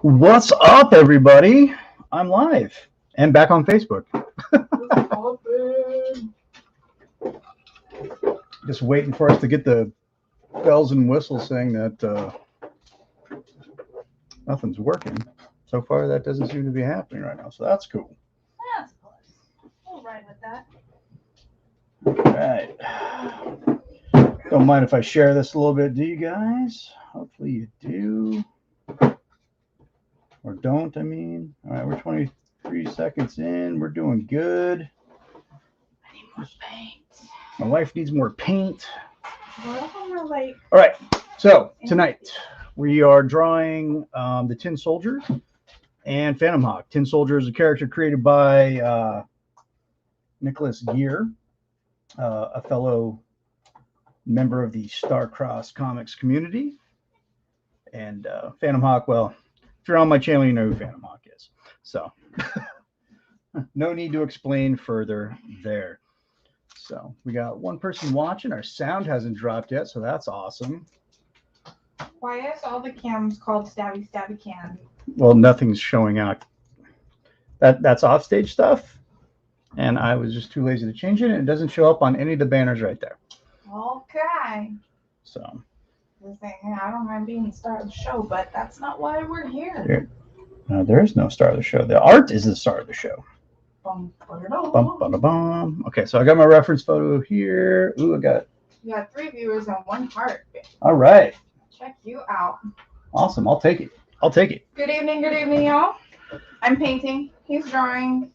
What's up, everybody? I'm live and back on Facebook. Just waiting for us to get the bells and whistles saying that nothing's working. So far, that doesn't seem to be happening right now, so that's cool. That's close. We'll ride with that. All right. Don't mind if I share this a little bit, do you guys? Hopefully you do. Or don't, I mean. All right, we're 23 seconds in. We're doing good. I need more paint. My wife needs more paint. All right. All right. So tonight we are drawing the Tin Soldier and Phantom Hawk. Tin Soldier is a character created by Nicholas Gear, a fellow member of the Starcross Comics community. And Phantom Hawk, well, if you're on my channel, you know who Phantom Hawk is. So no need to explain further there. So we got one person watching. Our sound hasn't dropped yet, so that's awesome. Why is all the cams called Stabby Stabby Cam? Well, nothing's showing out. That's offstage stuff, and I was just too lazy to change it, and it doesn't show up on any of the banners right there. Okay. So I don't mind being the star of the show, but that's not why we're here. there is no star of the show. The art is the star of the show. Bum, Bum, bum, bum. Okay, so I got my reference photo here. Ooh, You got 3 viewers and 1 heart. All right. Check you out. Awesome. I'll take it. Good evening, y'all. I'm painting. He's drawing.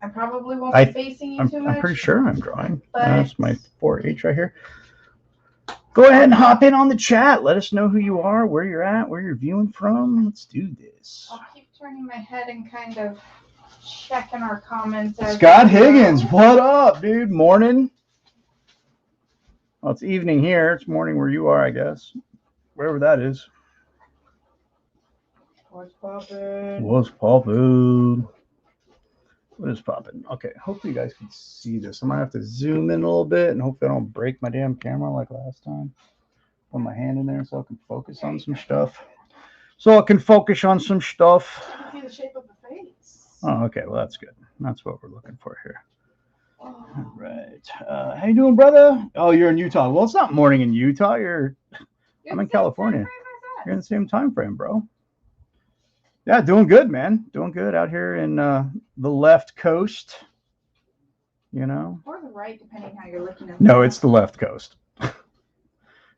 I probably won't be facing you too much. I'm pretty sure I'm drawing. But that's my 4H right here. Go ahead and hop in on the chat. Let us know who you are, where you're at, where you're viewing from. Let's do this. I'll keep turning my head and kind of checking our comments. Scott Higgins, what up, dude? Morning. Well, it's evening here. It's morning where you are, I guess. Wherever that is. What's poppin'? What is popping? Okay, hopefully you guys can see this. I might have to zoom in a little bit and hopefully I don't break my damn camera like last time. Put my hand in there so I can focus on some stuff. You can see the shape of the face. Oh, okay. Well, that's good. That's what we're looking for here. All right. How you doing, brother? Oh, you're in Utah. Well, it's not morning in Utah. I'm in California. You're in the same time frame, bro. Yeah, doing good, man. Doing good out here in the left coast. You know? Or the right, depending how you're looking at it. No, it's the left coast.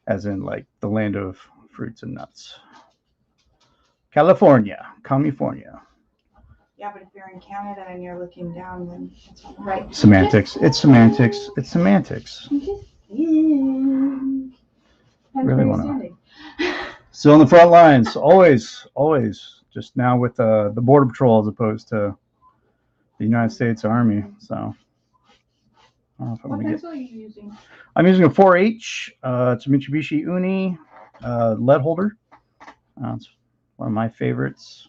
As in, like, the land of fruits and nuts. California. Yeah, but if you're in Canada and you're looking down, then it's on the right. Semantics. It's semantics. It's semantics. Really want to. Still on the front lines. Always. Just now with the Border Patrol as opposed to the United States Army. So, I don't know if I'm What going to pencil are you using? I'm using a 4H. It's a Mitsubishi Uni lead holder. It's one of my favorites.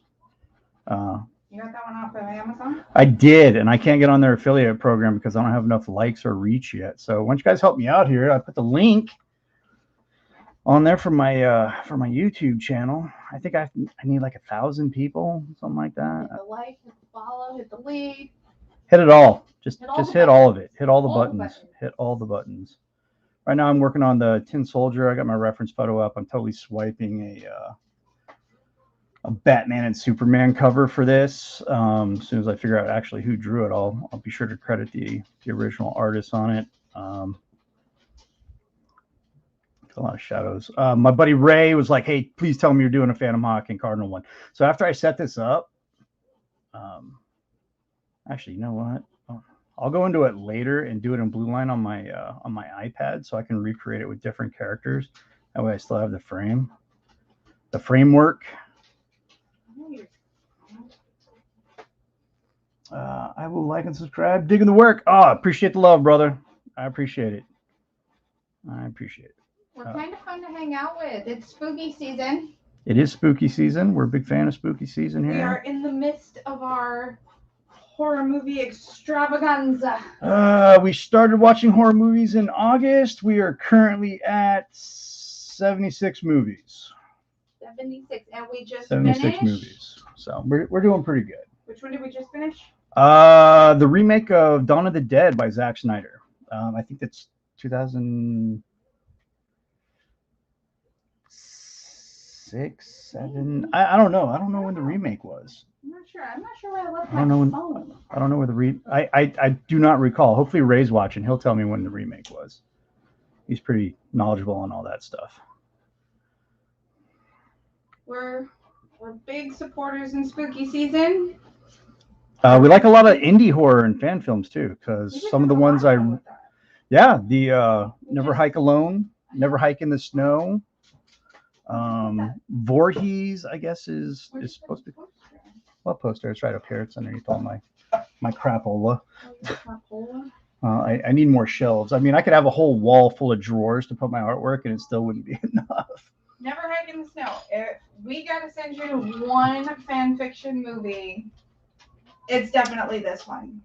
You got that one off of Amazon? I did, and I can't get on their affiliate program because I don't have enough likes or reach yet. So, why don't you guys help me out here? I put the link on there for my YouTube channel. I think I need like 1,000 people, something like that. Hit the like, hit the follow, hit the lead. Hit it all. Just Hit all hit the all of it. Hit all the All the buttons. buttons. Hit all the buttons. Right now I'm working on the Tin Soldier. I got my reference photo up. I'm totally swiping a Batman and Superman cover for this. As soon as I figure out actually who drew it, I'll be sure to credit the original artist on it. A lot of shadows. My buddy Ray was like, "Hey, please tell me you're doing a Phantom Hawk and Cardinal one." So after I set this up, actually, you know what? I'll go into it later and do it in blue line on my iPad, so I can recreate it with different characters. That way, I still have the framework. I will like and subscribe. Digging the work. Oh, appreciate the love, brother. I appreciate it. We're kind of fun to hang out with. It's spooky season. It is spooky season. We're a big fan of spooky season here. We are in the midst of our horror movie extravaganza. We started watching horror movies in August. We are currently at 76 movies. 76, and we just 76 finished. movies. So we're doing pretty good. Which one did we just finish? The remake of Dawn of the Dead by Zack Snyder. I think that's 2006, 7. I don't know. I don't know when the remake was. I'm not sure. I'm not sure where I left I don't know my when. phone. I don't know where the I do not recall. Hopefully Ray's watching. He'll tell me when the remake was. He's pretty knowledgeable on all that stuff. We're big supporters in spooky season. We like a lot of indie horror and fan films too, because some of the ones the Never Hike Alone, Never Hike in the Snow, Voorhees, I guess is supposed to be. What poster? It's right up here. It's underneath all my crapola. I need more shelves. I mean, I could have a whole wall full of drawers to put my artwork, and it still wouldn't be enough. Never Hike in the Snow. We gotta send you to one fan fiction movie. It's definitely this one.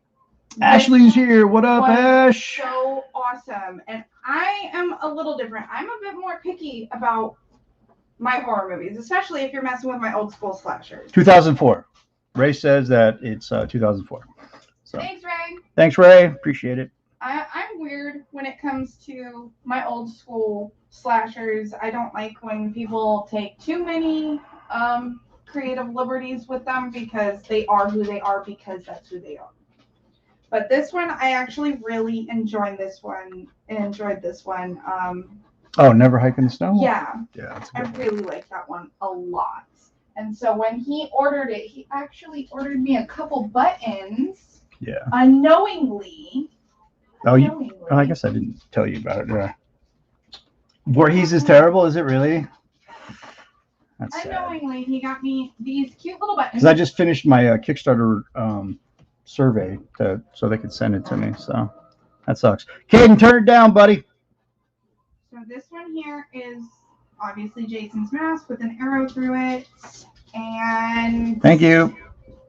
Ashley's here. What up, Ash? So awesome. And I am a little different. I'm a bit more picky about my horror movies, especially if you're messing with my old school slashers. 2004. Ray says that it's 2004. So Thanks, Ray. Thanks, Ray. Appreciate it. I'm weird when it comes to my old school slashers. I don't like when people take too many creative liberties with them because they are who they are because that's who they are. But this one, I actually really enjoyed this one. Never Hike in the Snow? Yeah. Yeah, that's I really like that one a lot. And so when he ordered it, he actually ordered me a couple buttons. Yeah. Unknowingly. I guess I didn't tell you about it. Yeah. Voorhees is terrible, is it really? That's sad. Unknowingly, he got me these cute little buttons. Because I just finished my Kickstarter survey so they could send it to me. So that sucks. Caden, turn it down, buddy. So this one here is obviously Jason's mask with an arrow through it. And thank you.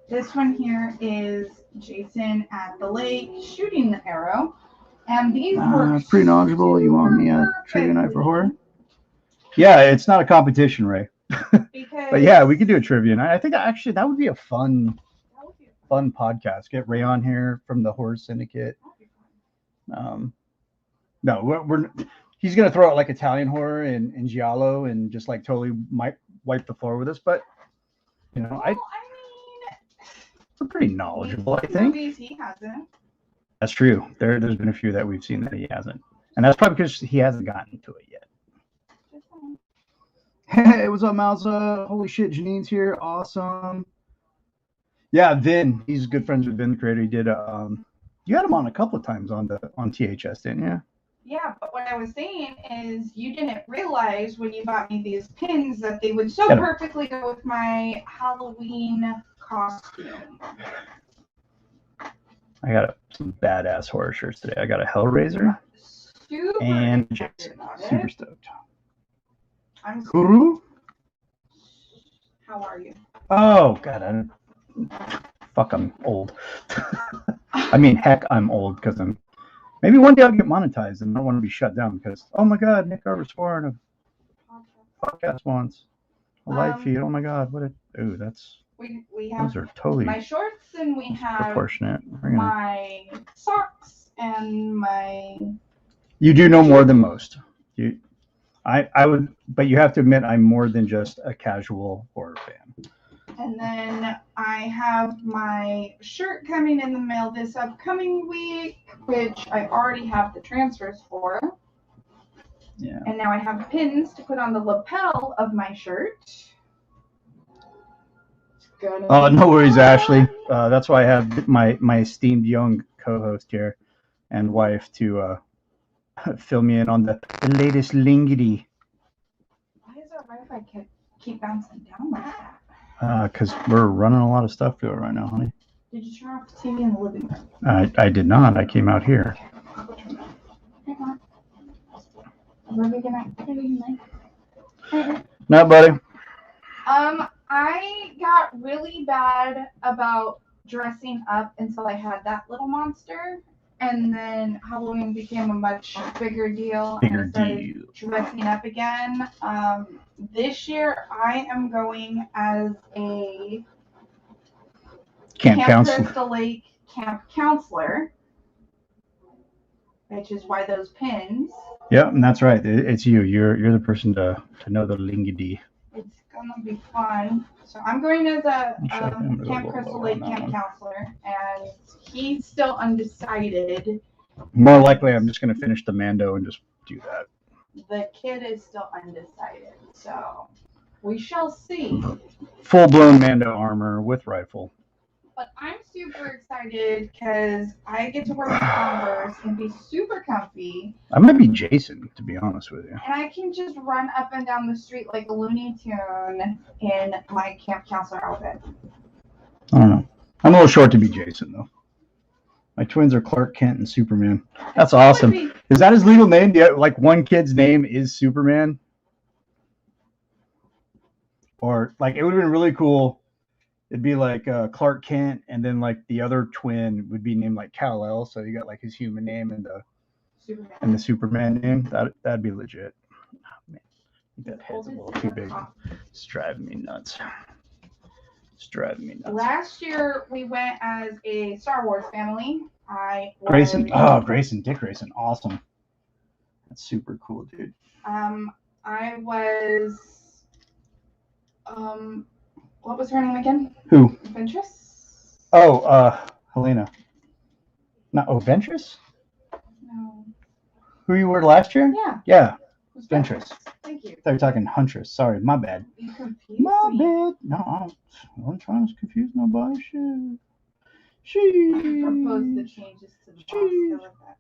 This one here is Jason at the lake shooting the arrow. And these were pretty knowledgeable. You want me at Trivia Night for Horror? Yeah, it's not a competition, Ray. But yeah, we could do a trivia night. I think actually that would be a fun podcast. Get Ray on here from the Horror Syndicate. No, he's gonna throw out like Italian horror and giallo and just like totally might wipe the floor with us. But you know, we're pretty knowledgeable. I think movies he hasn't. That's true. There's been a few that we've seen that he hasn't, and that's probably because he hasn't gotten to it yet. Hey, what's up, Malza? Holy shit, Janine's here. Awesome. Yeah, Vin. He's good friends with Vin, the creator. He did. You had him on a couple of times on THS, didn't you? Yeah, but what I was saying is you didn't realize when you bought me these pins that they would so perfectly go with my Halloween costume. I got some badass horror shirts today. I got a Hellraiser and Jason. Super stoked. I'm Kuru? How are you? Oh, God. I'm old. I mean, heck, I'm old because maybe one day I'll get monetized and I don't want to be shut down because, oh my God, Nick Arbor in a podcast once. A live feed. Oh my God. That's. We have those are totally my shorts and we have proportionate. My socks and my. You do know more than most. I would, but you have to admit I'm more than just a casual horror fan. And then I have my shirt coming in the mail this upcoming week, which I already have the transfers for. Yeah. And now I have pins to put on the lapel of my shirt. Oh, no worries, Ashley. That's why I have my esteemed young co-host here and wife to fill me in on the latest lingity. Why is our Wi-Fi keep bouncing down like that? Because we're running a lot of stuff through it right now, honey. Did you turn off the TV in the living room? I did not. I came out here. No, buddy. I got really bad about dressing up until I had that little monster, And then Halloween became a much bigger deal. Bigger and I started deal. dressing up again. This year I am going as a Camp counselor. Crystal Lake camp counselor, which is why those pins. Yeah, and that's right. It's you. You're the person to know the lingity. It's gonna be fun. So I'm going as a I'm gonna go a Camp little Crystal lower Lake on that camp one. counselor, and he's still undecided. More likely, I'm just gonna finish the Mando and just do that. The kid is still undecided, so we shall see. Full-blown Mando armor with rifle. But I'm super excited because I get to wear my Converse and be super comfy. I'm gonna be Jason, to be honest with you. And I can just run up and down the street like a Looney Tune in my camp counselor outfit. I don't know. I'm a little short to be Jason, though. My twins are Clark Kent and Superman. That's awesome. Is that his legal name? Yeah, like one kid's name is Superman? Or like it would have been really cool. It'd be like Clark Kent, and then like the other twin would be named like Kal-El. So you got like his human name and the Superman name. That'd be legit. Oh, man, I think that head's a little too big. It's driving me nuts. It's driving me nuts. Last year we went as a Star Wars family. Grayson, Dick Grayson, awesome. That's super cool, dude. I was what was her name again? Who? Ventress? Oh, Helena. Ventress? No. Who you were last year? Yeah. Yeah. Ventress. Thank you. I thought you were talking Huntress. Sorry, my bad. You confused My me. bad. No, I'm trying to confuse nobody. Shit. I proposed the changes to the boss. I love that.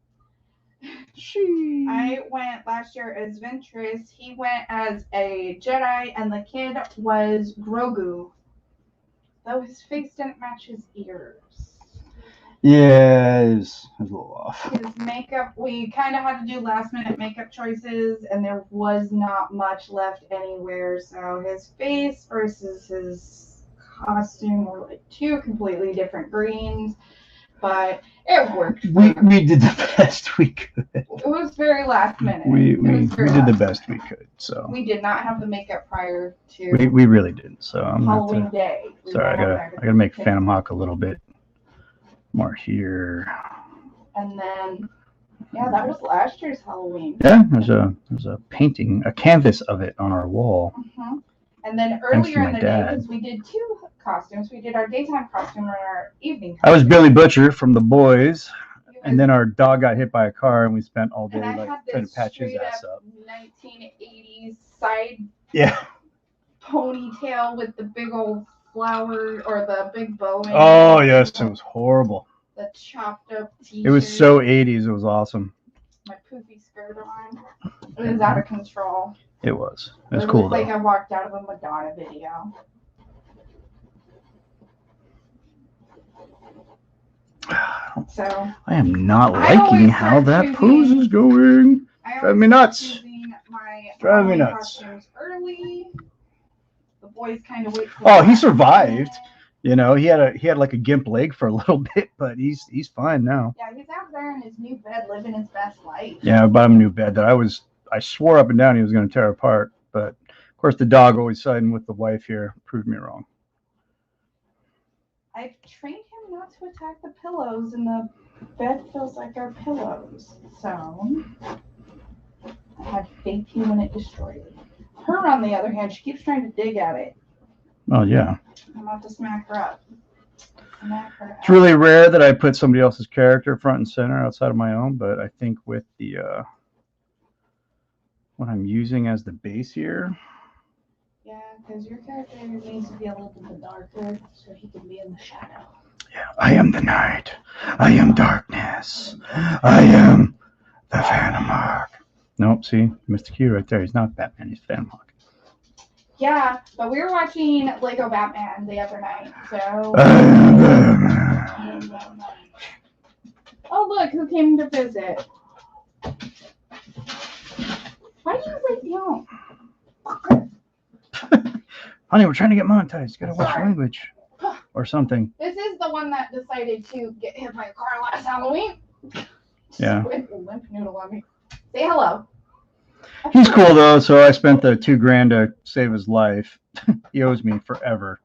I went last year as Ventress. He went as a Jedi, and the kid was Grogu. Though his face didn't match his ears. Yeah, it was a little off. His makeup, we kind of had to do last minute makeup choices, and there was not much left anywhere. So his face versus his costume were like two completely different greens. But it worked. We did the best we could. It was very last minute. We did the best we could. So we did not have the makeup prior to we really didn't. So I'm Halloween day. Sorry, I gotta make Phantom Hawk a little bit more here. And then that was last year's Halloween. Yeah, there's a painting, a canvas of it on our wall. Mm-hmm. And then earlier in the day, because we did two costumes, we did our daytime costume and our evening costume. I was Billy Butcher from The Boys, and then our dog got hit by a car, and we spent all day like trying to patch his ass up. 1980s side ponytail with the big old flower or the big bow. Oh yes, it was horrible. The chopped up t-shirt. It was so 80s. It was awesome. My poofy skirt on. It was out of control. It was. It was cool though. Like I walked out of a Madonna video. So I am not liking how that pose is going. Drive me nuts. Drive me nuts. Early. The boys kind of wait. Oh, he survived. You know, he had like a gimp leg for a little bit, but he's fine now. Yeah, he's out there in his new bed living his best life. Yeah, I bought him a new bed that I swore up and down he was going to tear apart, but of course the dog always siding with the wife here proved me wrong. I've trained him not to attack the pillows, and the bed feels like our pillows. So I had faith he wouldn't destroy it. Her, on the other hand, she keeps trying to dig at it. Oh yeah. I'm about to smack her up. It's really rare that I put somebody else's character front and center outside of my own, but I think with the what I'm using as the base here. Yeah, because your character needs to be a little bit darker so he can be in the shadow. Yeah, I am the night. I am darkness. I am the Phantom Hawk. Nope, see, Mr. Q right there. He's not Batman. He's Phantom Hawk. Yeah, but we were watching Lego Batman the other night, so. Oh, look, who came to visit? Why do you wait down? Honey, we're trying to get monetized. You gotta watch language or something. This is the one that decided to get hit by a car last Halloween. Yeah. Squid limp noodle on me. Say hello. He's cool though, so I spent the $2,000 to save his life. He owes me forever.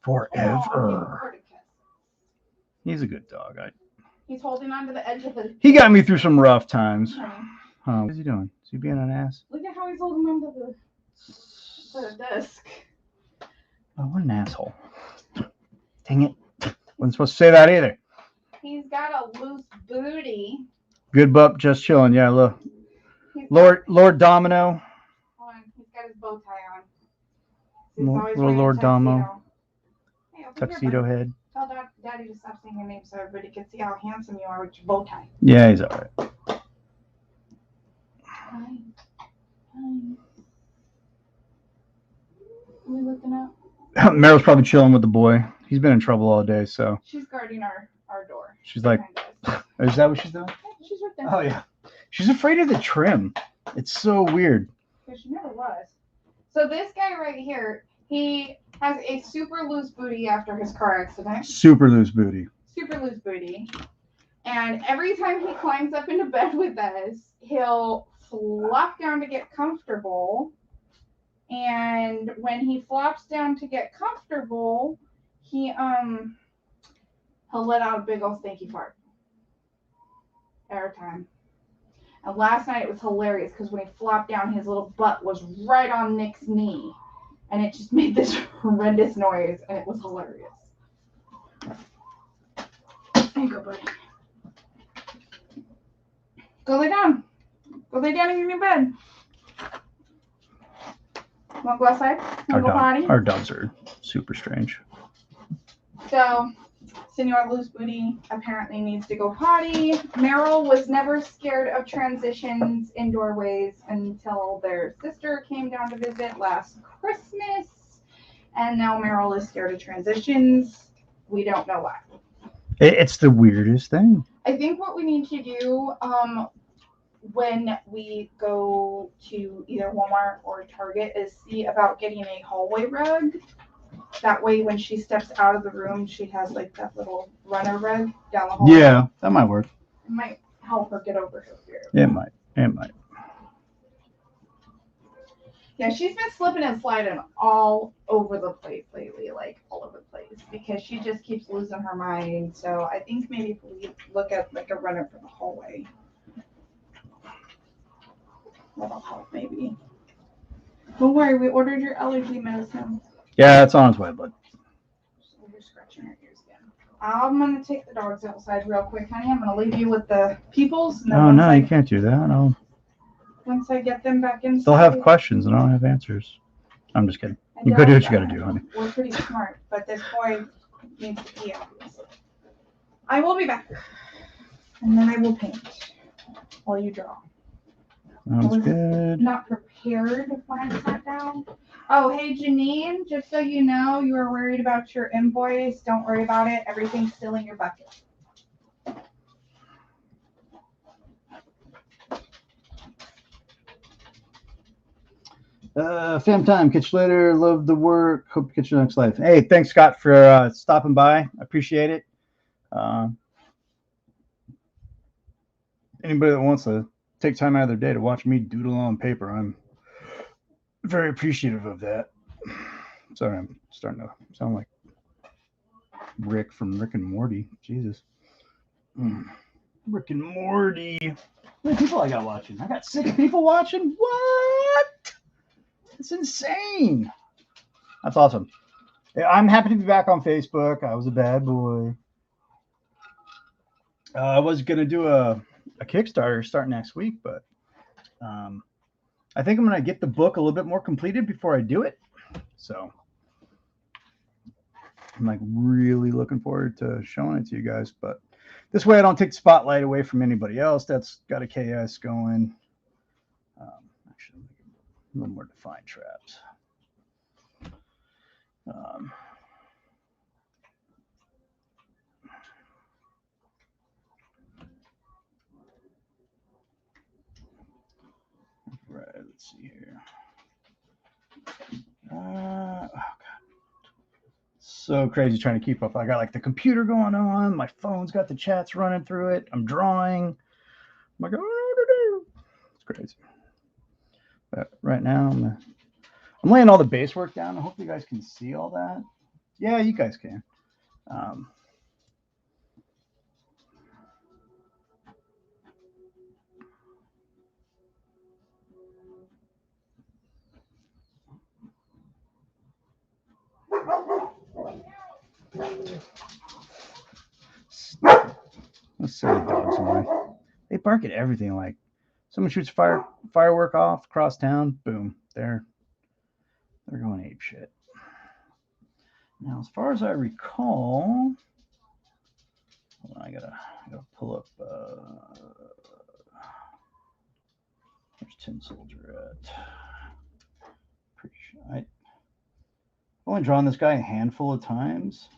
Forever. He's a good dog. He's holding on to the edge of the. He got me through some rough times. Honey, What is he doing? Is he being an ass? look at how he's holding on to the desk. Oh, what an asshole. Dang it. Wasn't supposed to say that either. He's got a loose booty. Good bup, just chilling. Yeah, look. He's Lord Domino. Hold on, he's got his bow tie on. Little Lord Domo. Hey, over Tuxedo here, head. bud. Tell Daddy to stop saying your name so everybody can see how handsome you are with your bow tie. Yeah, he's all right. Hi. What are we looking at? Meryl's probably chilling with the boy. He's been in trouble all day, so She's guarding our door. she's like, is that what she's doing? Yeah, she's right there. Oh, yeah. She's afraid of the trim. It's so weird. Because she never was. So this guy right here, he has a super loose booty after his car accident. Super loose booty. Super loose booty. And every time he climbs up into bed with us, he'll flop down to get comfortable. And when he flops down to get comfortable, he'll let out a big old stinky fart. Every time. And last night it was hilarious because when he flopped down, his little butt was right on Nick's knee. And it just made this horrendous noise, and it was hilarious. There you go, buddy. Go lay down. Go lay down in your new bed. Want to go outside? Want to go potty? Our dogs are super strange. So, Senor Loose Booty apparently needs to go potty. Meryl was never scared of transitions in doorways until their sister came down to visit last Christmas. And now Meryl is scared of transitions. We don't know why. It's the weirdest thing. I think what we need to do when we go to either Walmart or Target is see about getting a hallway rug. That way, when she steps out of the room, she has like that little runner rug down the hallway. Yeah, that might work. It might help her get over her fear. It might. It might. Yeah, she's been slipping and sliding all over the place lately, like all over the place, because she just keeps losing her mind. So I think maybe if we look at like a runner for the hallway, that'll help maybe. Don't worry, we ordered your allergy medicine. Yeah, it's on its way, bud. So you're scratching her ears again. I'm gonna take the dogs outside real quick, honey. I'm gonna leave you with the peoples. And then Oh no, you can't do that. No. Once I get them back inside. They'll have questions and I don't have answers. I'm just kidding. You go do what you gotta do, honey. We're pretty smart, but this boy needs to pee, obviously. I will be back. And then I will paint while you draw. Sounds good. Not prepared when I sat down. Oh, hey, Janine, just so you know, you were worried about your invoice. Don't worry about it. Everything's still in your bucket. Fam time. Catch you later. Love the work. Hope to catch you next life. Hey, thanks, Scott, for stopping by. I appreciate it. Anybody that wants to take time out of their day to watch me doodle on paper, I'm very appreciative of that. Sorry, I'm starting to sound like Rick from Rick and Morty. Jesus. Rick and Morty. How many people I got watching? I got 6 people watching? What? It's insane. That's awesome. I'm happy to be back on Facebook. I was a bad boy. I was going to do a Kickstarter starting next week, but I think I'm going to get the book a little bit more completed before I do it. So I'm like really looking forward to showing it to you guys. But this way I don't take the spotlight away from anybody else that's got a KS going. Actually, a little more defined traps. Right, let's see here. Oh God. so crazy trying to keep up. I got like the computer going on. My phone's got the chats running through it. I'm drawing. I'm like, oh, it's crazy. But right now, I'm laying all the base work down. I hope you guys can see all that. Yeah, you guys can. Those silly dogs in the way. They bark at everything. Like someone shoots firework off across town, boom, they're going ape shit. Now, as far as I recall, hold on, I gotta pull up. Where's Tin Soldier at? Pretty sure I've only drawn this guy a handful of times,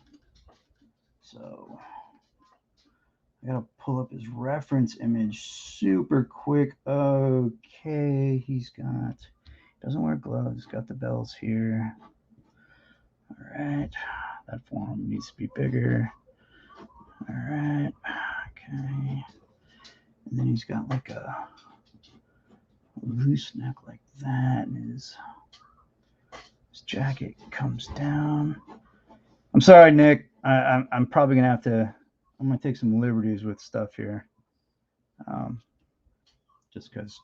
so I gotta pull up his reference image super quick. Okay, doesn't wear gloves. He's got the bells here. All right, that form needs to be bigger. All right, okay, and then he's got like a loose neck like that, and his jacket comes down. I'm sorry, Nick. I'm probably gonna have to. I'm gonna take some liberties with stuff here, just because.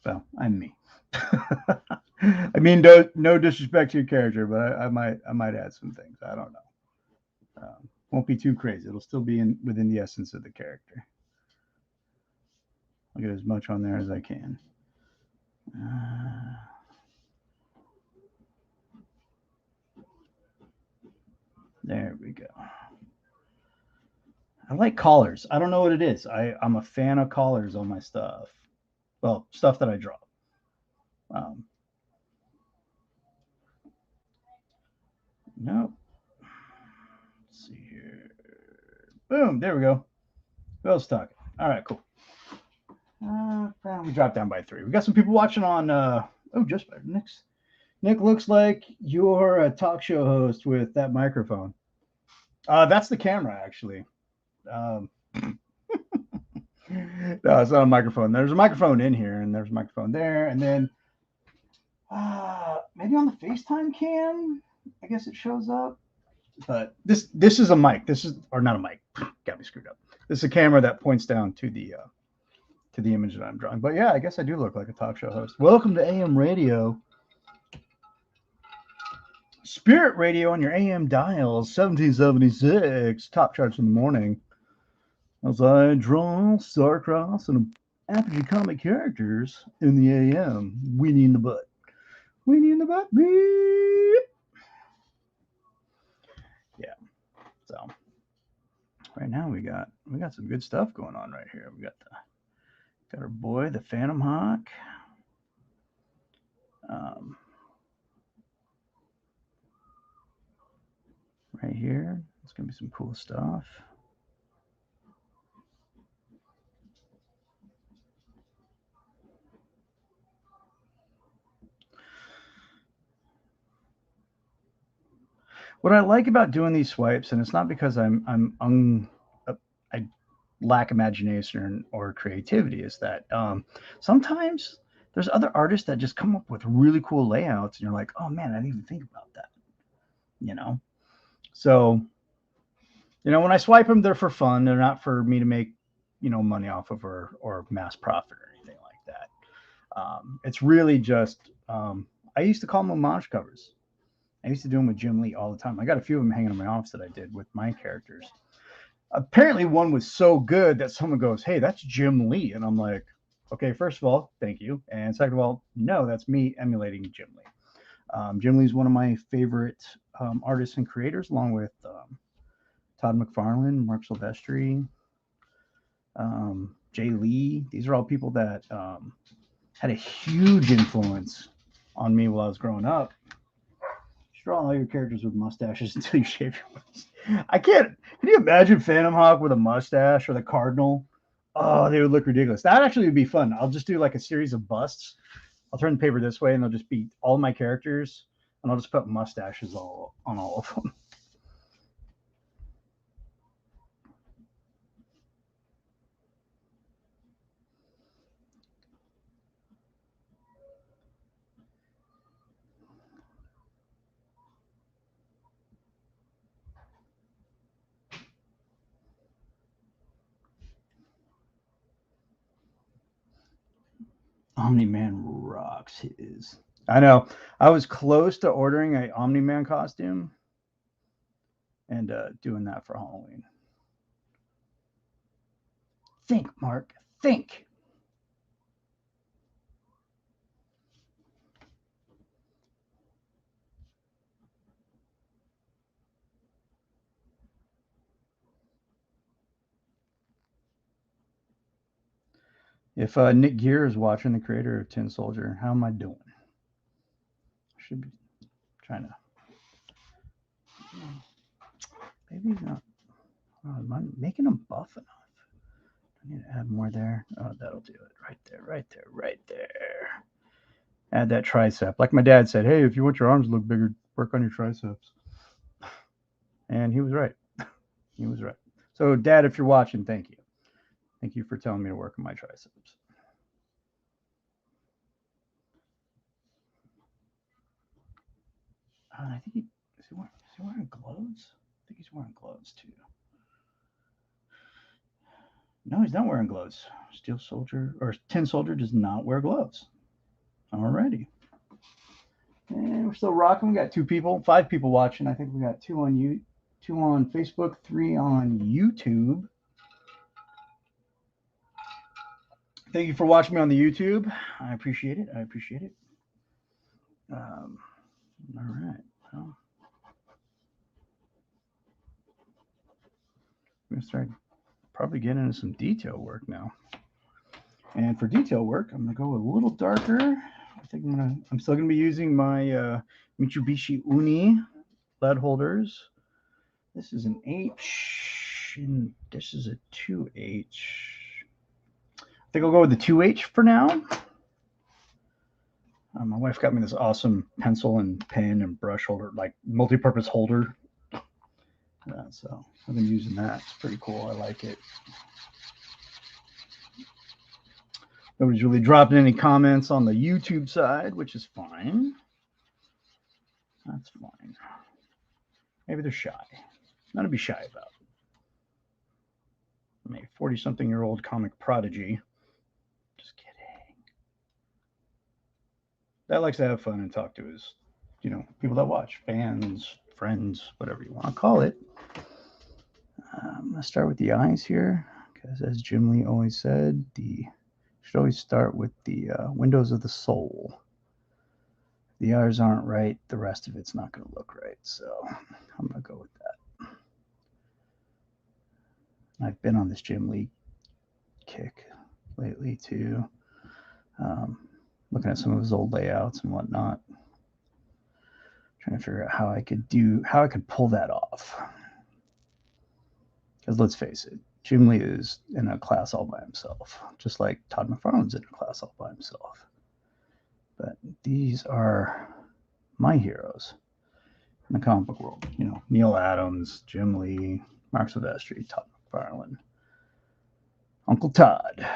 Well, I'm me. I mean, no disrespect to your character, but I might add some things. I don't know. Won't be too crazy. It'll still be within the essence of the character. I'll get as much on there as I can. There we go. I like collars. I don't know what it is. I'm a fan of collars on my stuff. Well, stuff that I draw. Nope. Let's see here. Boom. There we go. Who else talking? All right, cool. We dropped down by 3. We got some people watching on. Just better. Nick looks like you're a talk show host with that microphone. That's the camera, actually. No, it's not a microphone. There's a microphone in here, and there's a microphone there, and then maybe on the FaceTime cam, I guess it shows up. But this is a mic. Or not a mic. Got me screwed up. This is a camera that points down to the image that I'm drawing. But yeah, I guess I do look like a talk show host. Welcome to AM Radio. Spirit Radio on your AM dials, 1776, top charts in the morning. As I draw Starcross and Apogee comic characters in the AM. Weenie in the butt. Weenie in the butt, beep. Yeah. So right now we got some good stuff going on right here. We got our boy, the Phantom Hawk. Right here, it's gonna be some cool stuff. What I like about doing these swipes, and it's not because I lack imagination or creativity, is that sometimes there's other artists that just come up with really cool layouts, and you're like, oh man, I didn't even think about that. So, when I swipe them, they're for fun. They're not for me to make, money off of or mass profit or anything like that. It's really just, I used to call them homage covers. I used to do them with Jim Lee all the time. I got a few of them hanging in my office that I did with my characters. Apparently one was so good that someone goes, hey, that's Jim Lee. And I'm like, okay, first of all, thank you. And second of all, no, that's me emulating Jim Lee. Jim Lee is one of my favorite artists and creators, along with Todd McFarlane, Mark Silvestri, Jay Lee. These are all people that had a huge influence on me while I was growing up. Draw all your characters with mustaches until you shave your mustache. Can you imagine Phantom Hawk with a mustache or the Cardinal? Oh, they would look ridiculous. That actually would be fun. I'll just do like a series of busts. I'll turn the paper this way and they'll just be all my characters. And I'll just put mustaches on all of them. Omni-Man rocks his. I know. I was close to ordering a Omni-Man costume and doing that for Halloween. Think, Mark. Think. If Nick Gear is watching, the creator of Tin Soldier, how am I doing? I should be trying to. Maybe not. Oh, am I making him buff enough? I need to add more there. Oh, that'll do it. Right there, right there, right there. Add that tricep. Like my dad said, hey, if you want your arms to look bigger, work on your triceps. And he was right. He was right. So, Dad, if you're watching, thank you. Thank you for telling me to work on my triceps. I think is he wearing gloves? I think he's wearing gloves too. No, he's not wearing gloves. Steel Soldier or Tin Soldier does not wear gloves. Alrighty. And we're still rocking. We got 5 people watching. I think we got 2 on Facebook, 3 on YouTube. Thank you for watching me on the YouTube. I appreciate it. All right. Well, I'm gonna start probably getting into some detail work now. And for detail work, I'm gonna go a little darker. I think I'm still gonna be using my Mitsubishi Uni LED holders. This is an H, and this is a 2H. I think I'll go with the 2H for now. My wife got me this awesome pencil and pen and brush holder, like multi-purpose holder. So I've been using that. It's pretty cool. I like it. Nobody's really dropping any comments on the YouTube side, which is fine. That's fine. Maybe they're shy. Nothing to be shy about. I'm a 40-something-year-old comic prodigy. Just kidding. That likes to have fun and talk to his, people that watch, fans, friends, whatever you want to call it. I'm going to start with the eyes here, because as Jim Lee always said, should always start with the windows of the soul. If the eyes aren't right, the rest of it's not going to look right. So I'm going to go with that. I've been on this Jim Lee kick lately too. Looking at some of his old layouts and whatnot. Trying to figure out how I could pull that off. Because let's face it, Jim Lee is in a class all by himself, just like Todd McFarlane's in a class all by himself. But these are my heroes in the comic book world. Neil Adams, Jim Lee, Mark Silvestri, Todd McFarlane, Uncle Todd.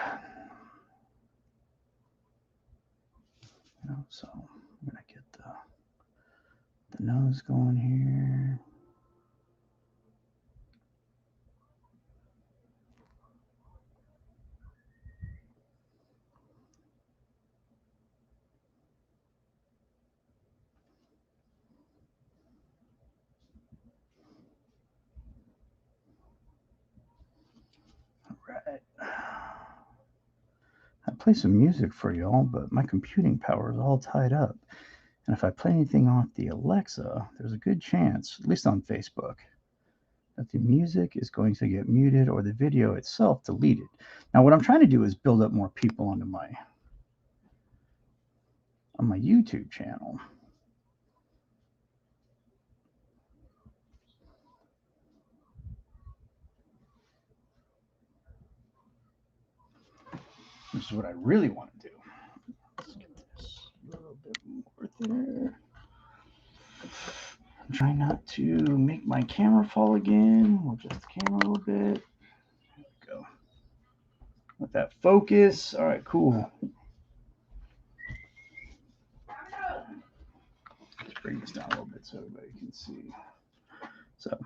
So I'm gonna get the nose going here. Right. I play some music for y'all, but my computing power is all tied up. And if I play anything off the Alexa, there's a good chance, at least on Facebook, that the music is going to get muted or the video itself deleted. Now, what I'm trying to do is build up more people on my YouTube channel. This is what I really want to do. Let's get this a little bit more there. I'm trying not to make my camera fall again. We'll adjust the camera a little bit. There we go. Let that focus. All right, cool. Let's bring this down a little bit so everybody can see. So.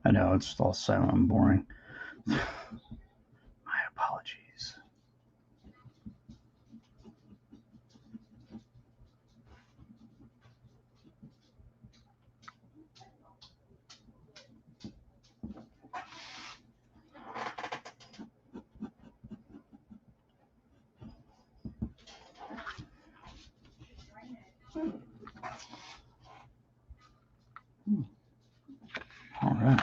I know it's all silent and boring. My apologies. All right.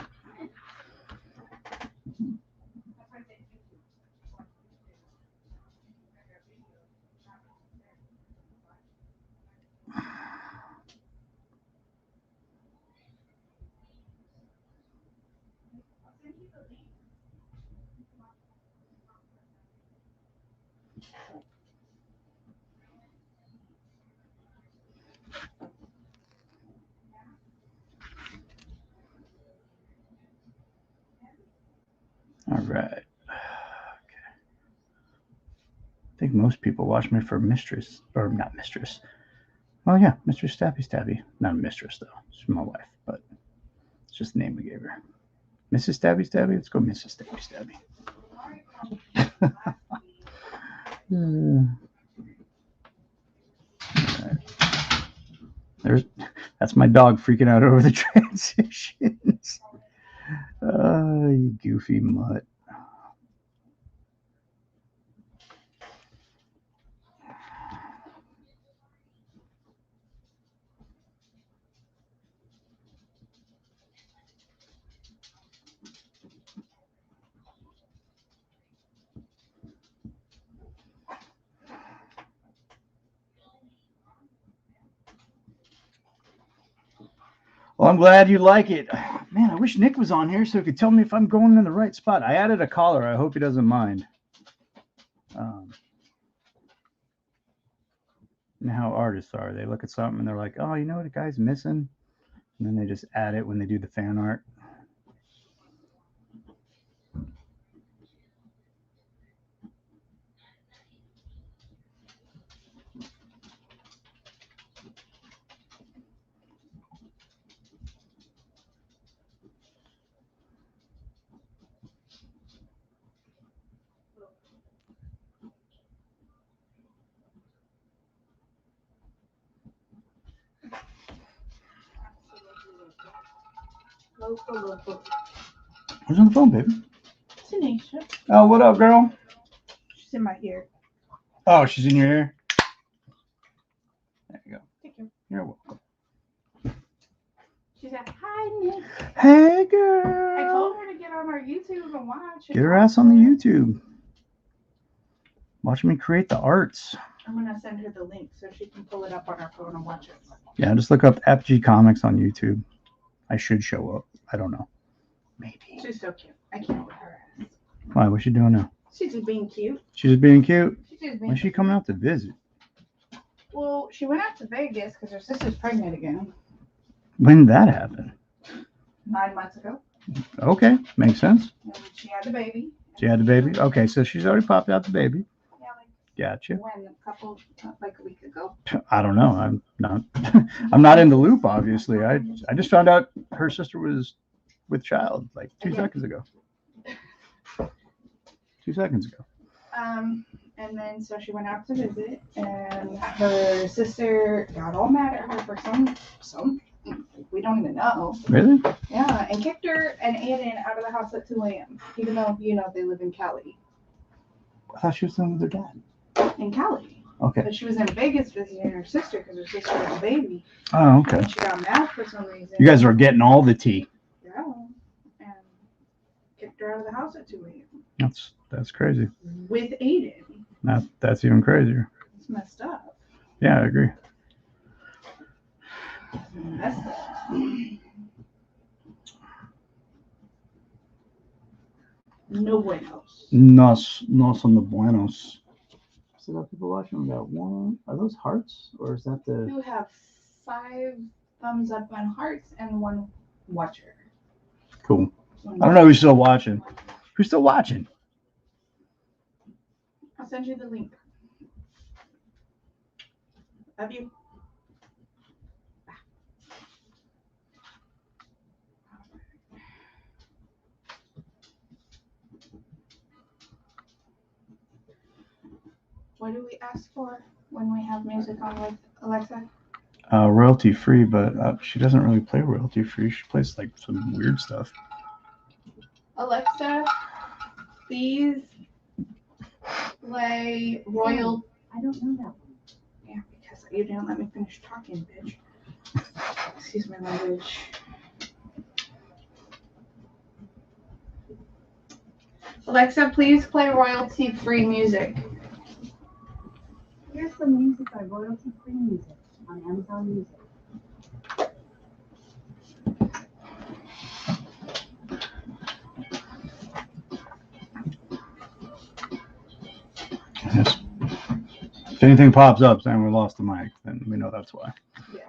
All right. Okay. I think most people watch me for Mistress, or not Mistress. Well, yeah, Mistress Stabby Stabby. Not a mistress, though. She's my wife, but it's just the name we gave her. Mrs. Stabby Stabby? Let's go Mrs. Stabby Stabby. That's my dog freaking out over the transitions. You goofy mutt. Well, I'm glad you like it. Man, I wish Nick was on here so he could tell me if I'm going in the right spot. I added a collar. I hope he doesn't mind. You know how artists are. They look at something and they're like, oh, you know what a guy's missing? And then they just add it when they do the fan art. Who's on the phone, baby? It's Anisha. Oh, what up, girl? She's in my ear. Oh, she's in your ear? There you go. Thank you. You're welcome. She said, hi, Nick. Hey, girl. I told her to get on our YouTube and watch. Get her ass on the YouTube. Watch me create the arts. I'm going to send her the link so she can pull it up on her phone and watch it. Yeah, just look up FG Comics on YouTube. I should show up. I don't know. Maybe. She's so cute. I can't with her ass. Why? What's she doing now? She's just being cute. She's just being cute? She's just being When's she coming out to visit? Well, she went out to Vegas because her sister's pregnant again. When did that happen? 9 months ago. Okay, makes sense. And she had the baby. She had the baby? Okay, so she's already popped out the baby. Yeah, like Gotcha. when? Like a week ago. I don't know. I'm not I'm not in the loop, obviously. I just found out her sister was with child like 2 seconds ago. 2 seconds ago. And then so she went out to visit, and her sister got all mad at her for some we don't even know. Really? Yeah, and kicked her and Aiden out of the house at 2 a.m. Even though they live in Cali. I thought she was living with her dad. In Cali. Okay. But she was in Vegas visiting her sister because her sister was a baby. Oh, okay. And she got mad for some reason. You guys are getting all the tea. Yeah. And kicked her out of the house at 2 a.m. That's crazy. With Aiden. That's even crazier. It's messed up. Yeah, I agree. Messed up. No buenos. Nos on the buenos. So got people watching. We got one. Are those hearts or is that the? You have 5 thumbs up on hearts and 1 watcher. Cool. I don't know who's still watching. Who's still watching? I'll send you the link. Love you. What do we ask for when we have music on with Alexa? Royalty free, but she doesn't really play royalty free. She plays like some weird stuff. Alexa, please play Royal. I don't know that one. Yeah, because you didn't let me finish talking, bitch. Excuse my language. Alexa, please play royalty-free music. Here's some music by Royalty Free Music on Amazon Music. Yes. If anything pops up saying we lost the mic, then we know that's why. Yeah.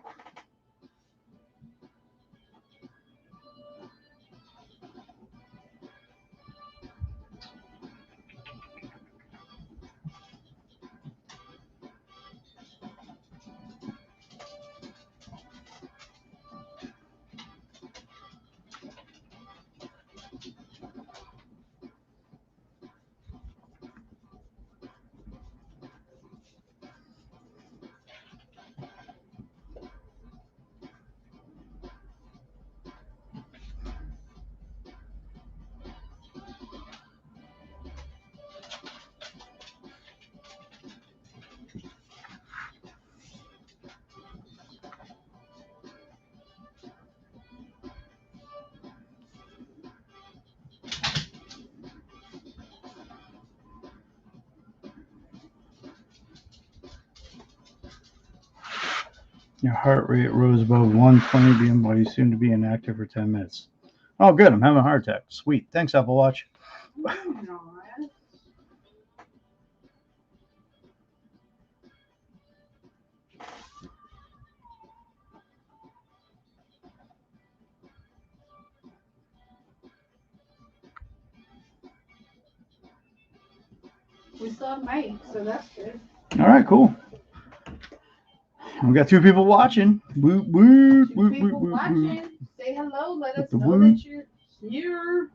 Your heart rate rose above 120 BM while you seem to be inactive for 10 minutes. Oh, good. I'm having a heart attack. Sweet. Thanks, Apple Watch. We still have Mike, so that's good. All right, cool. We got 2 people watching. Woo, woo, 2 woo, people woo, woo, woo. watching. Say hello. Let us the know woo. that you're here.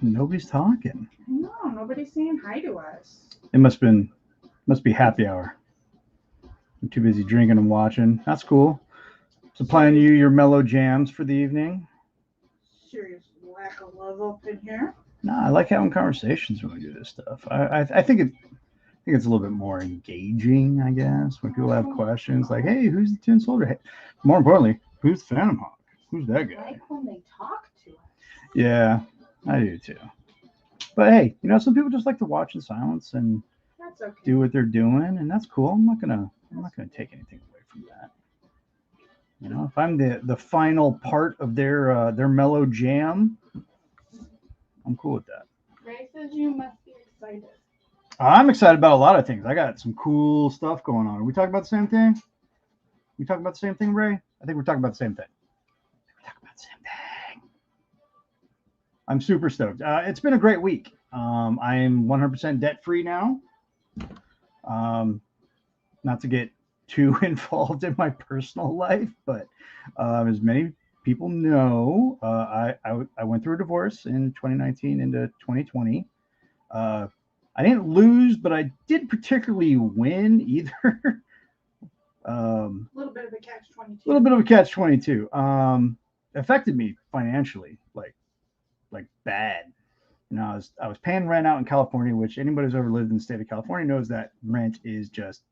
Nobody's talking. No, nobody's saying hi to us. It must be happy hour. I'm too busy drinking and watching. That's cool. Supplying you your mellow jams for the evening. Serious lack of love up in here. No, I like having conversations when we do this stuff. I think it's a little bit more engaging, I guess, when people have questions like, "Hey, who's the Tin Soldier?" Hey, more importantly, who's Phantom Hawk? Who's that I guy? like when they talk to us. Yeah, I do too. But hey, some people just like to watch in silence and That's okay. do what they're doing, and that's cool. I'm not gonna take anything away from that. If I'm the final part of their mellow jam, I'm cool with that. Ray says you must be excited. I'm excited about a lot of things. I got some cool stuff going on. Are we talking about the same thing? We talking about the same thing, Ray? I think we're talking about the same thing. We're talking about the same thing. I'm super stoked. It's been a great week. I'm 100% debt free now. Not to get too involved in my personal life, but as many people know, I went through a divorce in 2019 into 2020. I didn't lose, but I didn't particularly win either. A little bit of a catch-22. A little bit of a catch-22. Affected me financially, like bad. You know, I was paying rent out in California, which anybody who's ever lived in the state of California knows that rent is just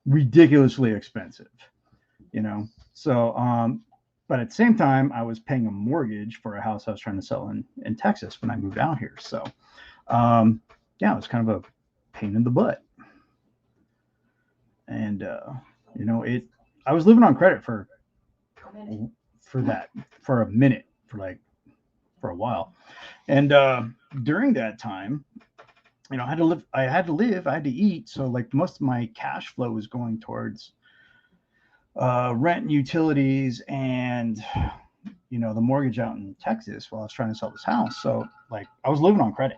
ridiculously expensive. You know, so but at the same time, I was paying a mortgage for a house I was trying to sell in Texas when I moved out here. So yeah, it was kind of a pain in the butt. And you know, I was living on credit for a minute, for a while. And during that time, you know, I had to eat. So like most of my cash flow was going towards rent and utilities and, you know, the mortgage out in Texas while I was trying to sell this house. So like I was living on credit.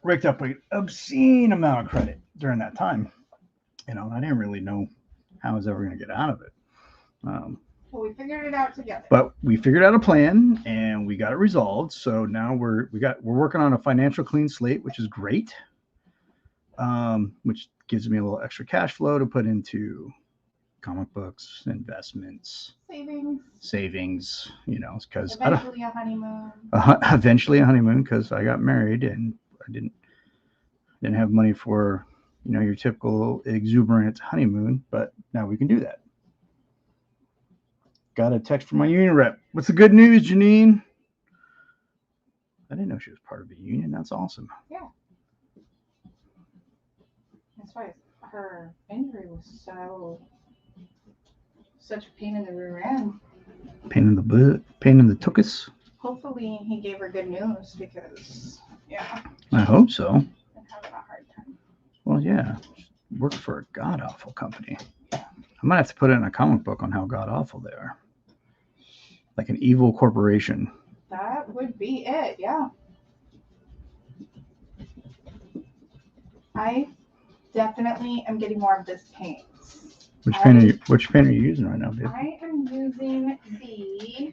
Raked up an obscene amount of credit during that time. You know, I didn't really know how I was ever going to get out of it. Well, we figured it out together. But we figured out a plan and we got it resolved. So now we're working on a financial clean slate, which is great. Which gives me a little extra cash flow to put into comic books, investments, savings. You know, because eventually a honeymoon. Eventually a honeymoon, because I got married and I didn't have money for, you know, your typical exuberant honeymoon. But now we can do that. Got a text from my union rep. What's the good news, Janine? I didn't know she was part of a union. That's awesome. Yeah. That's why her injury was such a pain in the rear end. Pain in the butt. Pain in the tuchus. Hopefully he gave her good news because, yeah. I hope so. I'm having a hard time. Well, yeah. Work for a god-awful company. I might have to put it in a comic book on how god-awful they are. Like an evil corporation. That would be it, yeah. I definitely am getting more of this paint. Which paint are you using right now, babe? I am using the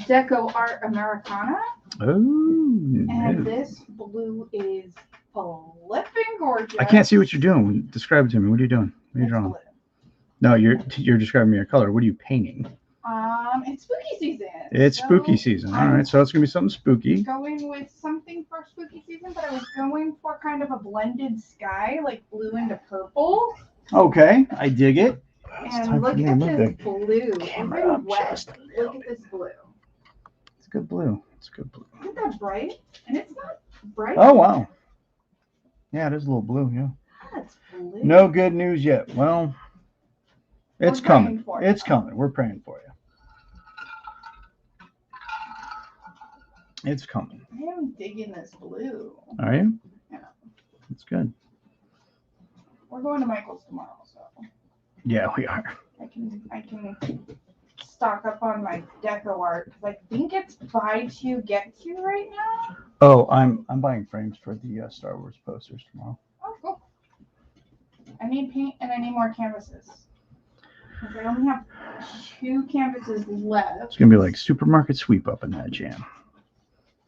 Deco Art Americana. Oh, and this blue is flipping gorgeous. I can't see what you're doing. Describe it to me. What are you doing? What are you drawing? Blue. No, you're describing me a color. What are you painting? It's spooky season. It's spooky season. All right, so it's gonna be something spooky. Going with something for spooky season, but I was going for kind of a blended sky, like blue into purple. Okay, I dig it. And look at this blue. Camera up wet. just a Look at this blue. It's good blue. It's good blue. Isn't that bright? And it's not bright. Oh wow. Yeah, it is a little blue. Yeah. That's blue. No good news yet. Well, it's coming. It's coming. We're praying for you. It's coming. I am digging this blue. Are you? Yeah. That's good. We're going to Michael's tomorrow, so. Yeah, we are. I can stock up on my deco art because I think it's buy two get two right now. Oh, I'm buying frames for the Star Wars posters tomorrow. Oh, cool. I need paint and I need more canvases. Because I only have 2 canvases left. It's gonna be like supermarket sweep up in that jam.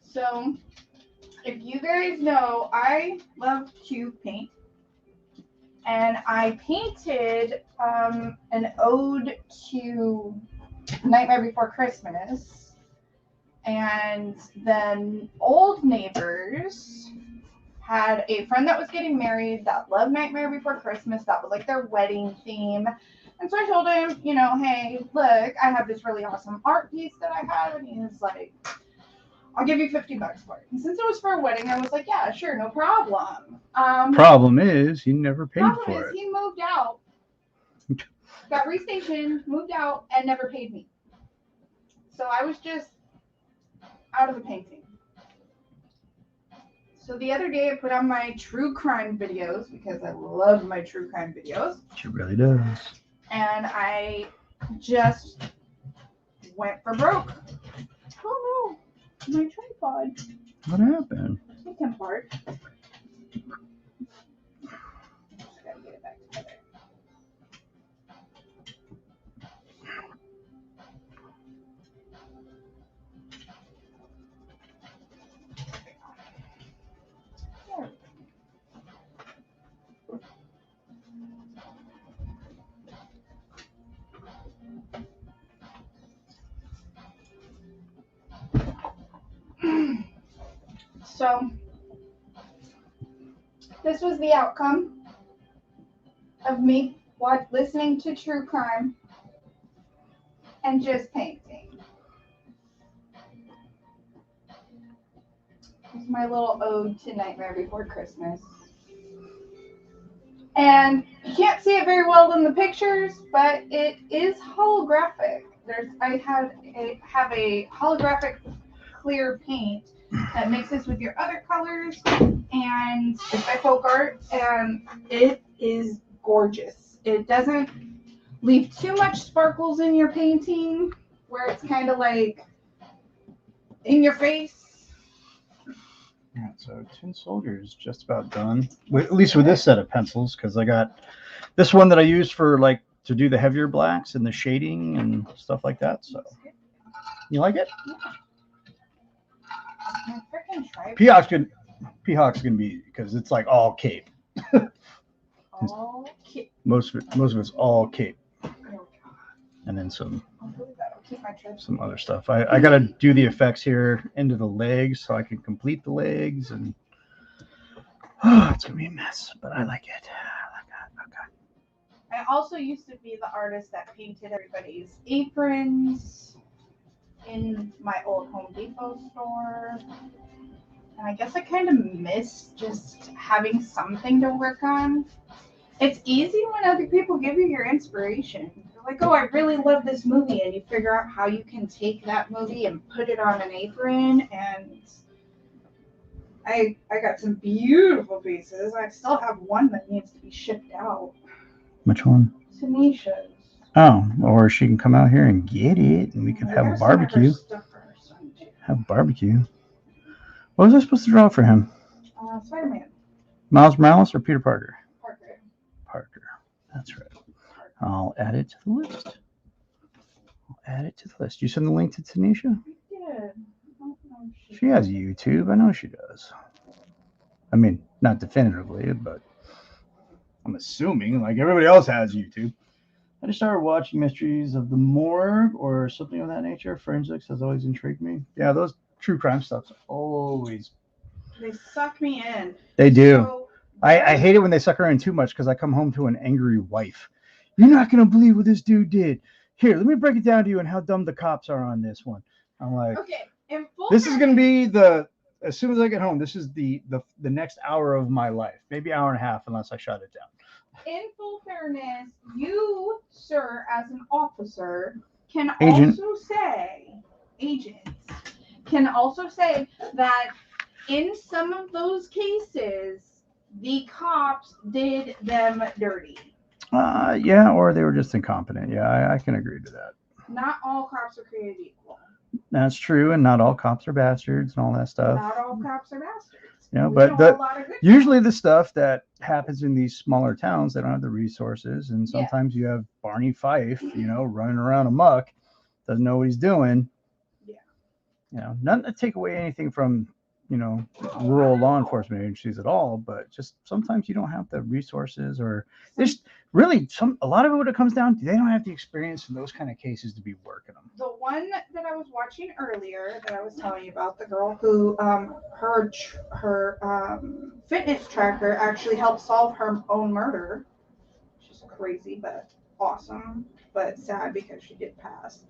So, if you guys know, I love to paint. And I painted an ode to Nightmare Before Christmas. And then old neighbors had a friend that was getting married that loved Nightmare Before Christmas. That was like their wedding theme. And so I told him, you know, hey, look, I have this really awesome art piece that I have. And he was like, I'll give you $50 for it. And since it was for a wedding, I was like, yeah, sure, no problem. Problem is, he never paid for it. He moved out, got restationed, moved out, and never paid me. So I was just out of the painting. So the other day I put on my true crime videos because I love my true crime videos. She really does. And I just went for broke. Oh no, my tripod. What happened? It can part. Just gotta get it back together. So this was the outcome of me listening to true crime and just painting. This is my little ode to Nightmare Before Christmas. And you can't see it very well in the pictures, but it is holographic. I have a holographic clear paint that mixes with your other colors, and it's by Folk Art, and it is gorgeous. It doesn't leave too much sparkles in your painting, where it's kind of like in your face. Yeah, so Tin Soldier is just about done, at least with this set of pencils, because I got this one that I use for like to do the heavier blacks and the shading and stuff like that. So you like it? My freaking tripod. P-Hawk's gonna be because it's like all cape. All cute. Most of it's all cape, Oh, God. and then some I'll believe that. I'll keep my tripod. some other stuff. I gotta do the effects here into the legs so I can complete the legs, and it's gonna be a mess, but I like it. I also used to be the artist that painted everybody's aprons in my old Home Depot store. And I guess I kind of miss just having something to work on. It's easy when other people give you your inspiration. They're like, oh, I really love this movie. And you figure out how you can take that movie and put it on an apron. And I got some beautiful pieces. I still have one that needs to be shipped out. Which one? Tanisha's. Oh, or she can come out here and get it, and we can have a barbecue. Have barbecue. What was I supposed to draw for him? Spider-Man. Miles Morales or Peter Parker? Parker. Parker. That's right. I'll add it to the list. You send the link to Tanisha? Yeah. She has YouTube. I know she does. I mean, not definitively, but I'm assuming like everybody else has YouTube. I just started watching Mysteries of the Morgue or something of that nature. Forensics has always intrigued me. Yeah, those true crime stuff's always. They suck me in. They do. So, I hate it when they suck her in too much because I come home to an angry wife. You're not going to believe what this dude did. Here, let me break it down to you and how dumb the cops are on this one. I'm like, okay. In full this is going to be as soon as I get home, this is the next hour of my life. Maybe hour and a half unless I shut it down. In full fairness, you, sir, as an officer, can Agent. also say, agents, can also say that in some of those cases, the cops did them dirty. Yeah, or they were just incompetent. Yeah, I can agree to that. Not all cops are created equal. That's true, and not all cops are bastards and all that stuff. Not all cops are bastards. Yeah, We but know a lot of good usually cops. the stuff that happens in these smaller towns, they don't have the resources, and Yeah. sometimes you have Barney Fife, running around amok, doesn't know what he's doing. Yeah. Nothing to take away anything from, rural law enforcement agencies at all, but just sometimes you don't have the resources, or there's really a lot of it, what it comes down to, they don't have the experience in those kind of cases to be working them. The one that I was watching earlier that I was telling you about, the girl who her fitness tracker actually helped solve her own murder. She's crazy, but awesome, but sad because she did pass.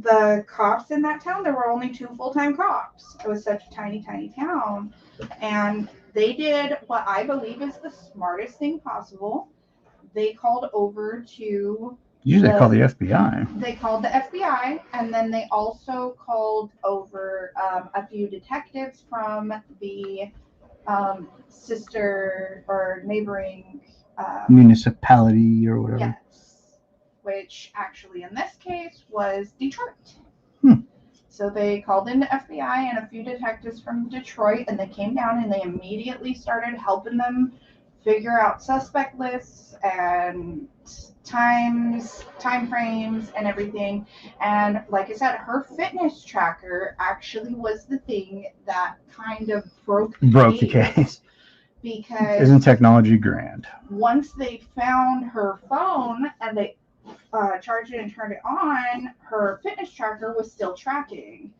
The cops in that town, there were only 2 full-time cops. It was such a tiny, tiny town. And they did what I believe is the smartest thing possible. They called over to... Usually they call the FBI. They called the FBI, and then they also called over a few detectives from the sister or neighboring... municipality or whatever. Yes. Which actually in this case was Detroit. So they called in the FBI and a few detectives from Detroit, and they came down and they immediately started helping them figure out suspect lists and time frames and everything. And like I said, her fitness tracker actually was the thing that kind of broke the case. Because isn't technology grand? Once they found her phone and they charged it and turned it on, her fitness tracker was still tracking.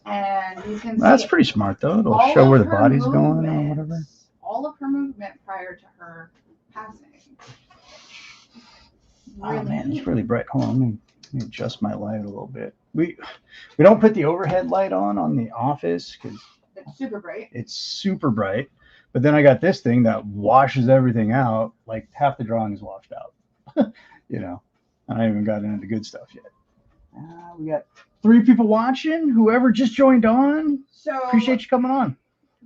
And you can That's see pretty smart though. It'll all show of where the her body's going or movement- whatever. All of her movement prior to her passing. Oh man, neat. it's really bright. Hold on, let me adjust my light a little bit. We don't put the overhead light on the office because It's super bright. it's super bright. But then I got this thing that washes everything out. Like half the drawing is washed out. You know, I haven't even gotten into the good stuff yet. We got 3 people watching. Whoever just joined on, So appreciate you coming on.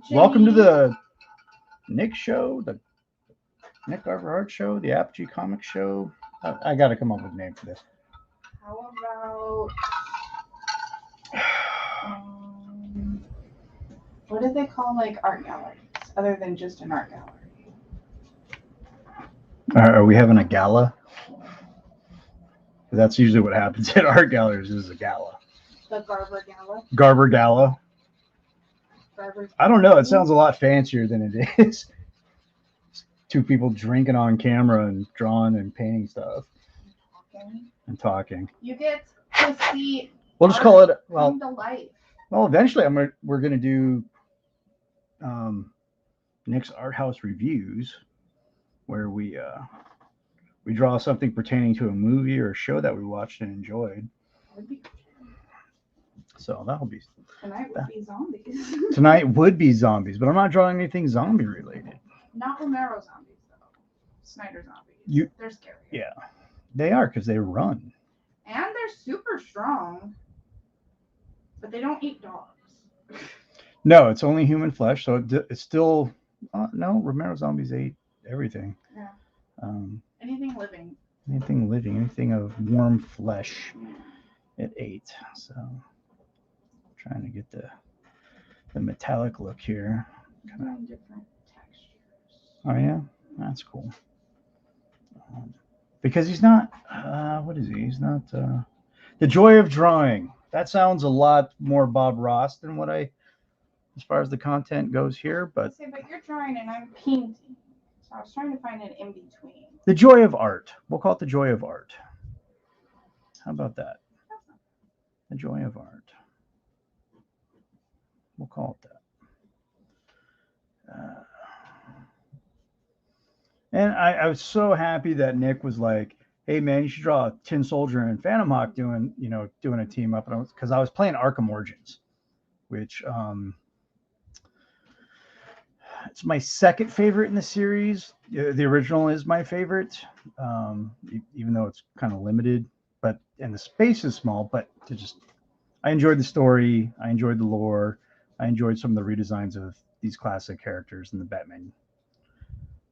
Jimmy, Welcome to the Nick Show, the Nick Garber Art Show, the Apogee Comic Show. I got to come up with a name for this. How about what do they call like art galleries other than just an art gallery? Are we having a gala? That's usually what happens at art galleries is a gala. The Garber Gala. Garber Gala. Garber. I don't know. It sounds a lot fancier than it is. 2 people drinking on camera and drawing and painting stuff and talking. You get to see. We'll just call it come to life. well. Eventually, we're gonna do Nick's Art House reviews, where we draw something pertaining to a movie or a show that we watched and enjoyed. So that'll be Tonight would be zombies. tonight. Would be zombies, but I'm not drawing anything zombie related. Not Romero zombies though. Snyder zombies. They're scary. Yeah, they are because they run. And they're super strong, but they don't eat dogs. No, it's only human flesh, so it's still no. Romero zombies ate everything. Yeah. Anything Anything living. living, anything of warm flesh, it ate. So, trying to get the metallic look here. Different textures. Oh yeah, that's cool. Because he's not. What is he? He's not. The Joy of Drawing. That sounds a lot more Bob Ross than what I, as far as the content goes here. But But you're drawing and I'm painting, so I was trying to find an in between. The Joy of Art. We'll call it The Joy of Art. How about that? The Joy of Art. We'll call it that. And I was so happy that Nick was like, "Hey man, you should draw a Tin Soldier and Phantom Hawk doing a team up." And because I was playing Arkham Origins, which it's my second favorite in the series. The original is my favorite, even though it's kind of limited. And the space is small. But I enjoyed the story. I enjoyed the lore. I enjoyed some of the redesigns of these classic characters in the Batman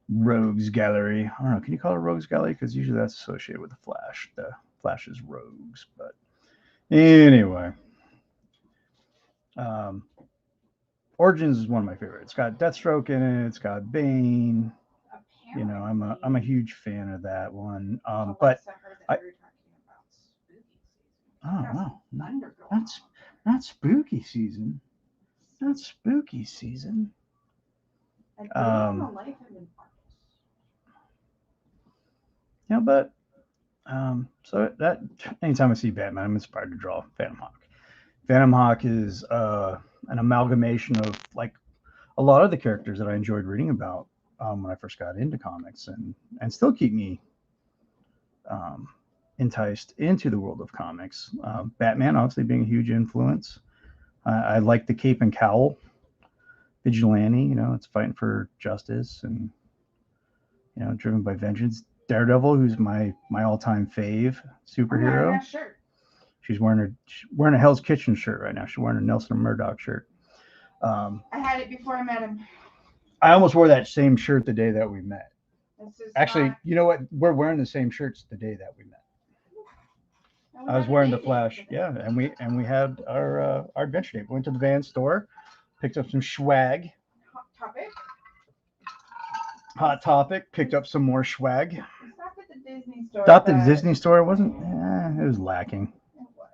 Rogues Gallery. I don't know. Can you call it a Rogues Gallery? Because usually that's associated with the Flash. The Flash is rogues. But anyway, Origins is one of my favorites. It's got Deathstroke in it. It's got Bane. Apparently, I'm a huge fan of that one. But Alexa heard that we were talking about spooky season. oh There's wow, thunder going that's not spooky season. Not spooky season. on. I believe the life of an artist. Yeah, but so that anytime I see Batman, I'm inspired to draw Phantom Hawk. Phantom Hawk is an amalgamation of like a lot of the characters that I enjoyed reading about when I first got into comics, and still keep me enticed into the world of comics. Batman obviously being a huge influence. I like the cape and cowl vigilante. It's fighting for justice and driven by vengeance. Daredevil, who's my all-time fave superhero. Yeah, sure. She's wearing a Hell's Kitchen shirt right now. She's wearing a Nelson Murdoch shirt. I had it before I met him. I almost wore that same shirt the day that we met. This is Actually, not- you know what? We're wearing the same shirts the day that we met. we I was had a wearing the date Flash. today. Yeah, and we had our adventure date. We went to the Van store, picked up some swag. Hot Topic, picked up some more swag. We stopped at the Disney store. Stopped at the but Disney store. It wasn't. It was lacking. it was.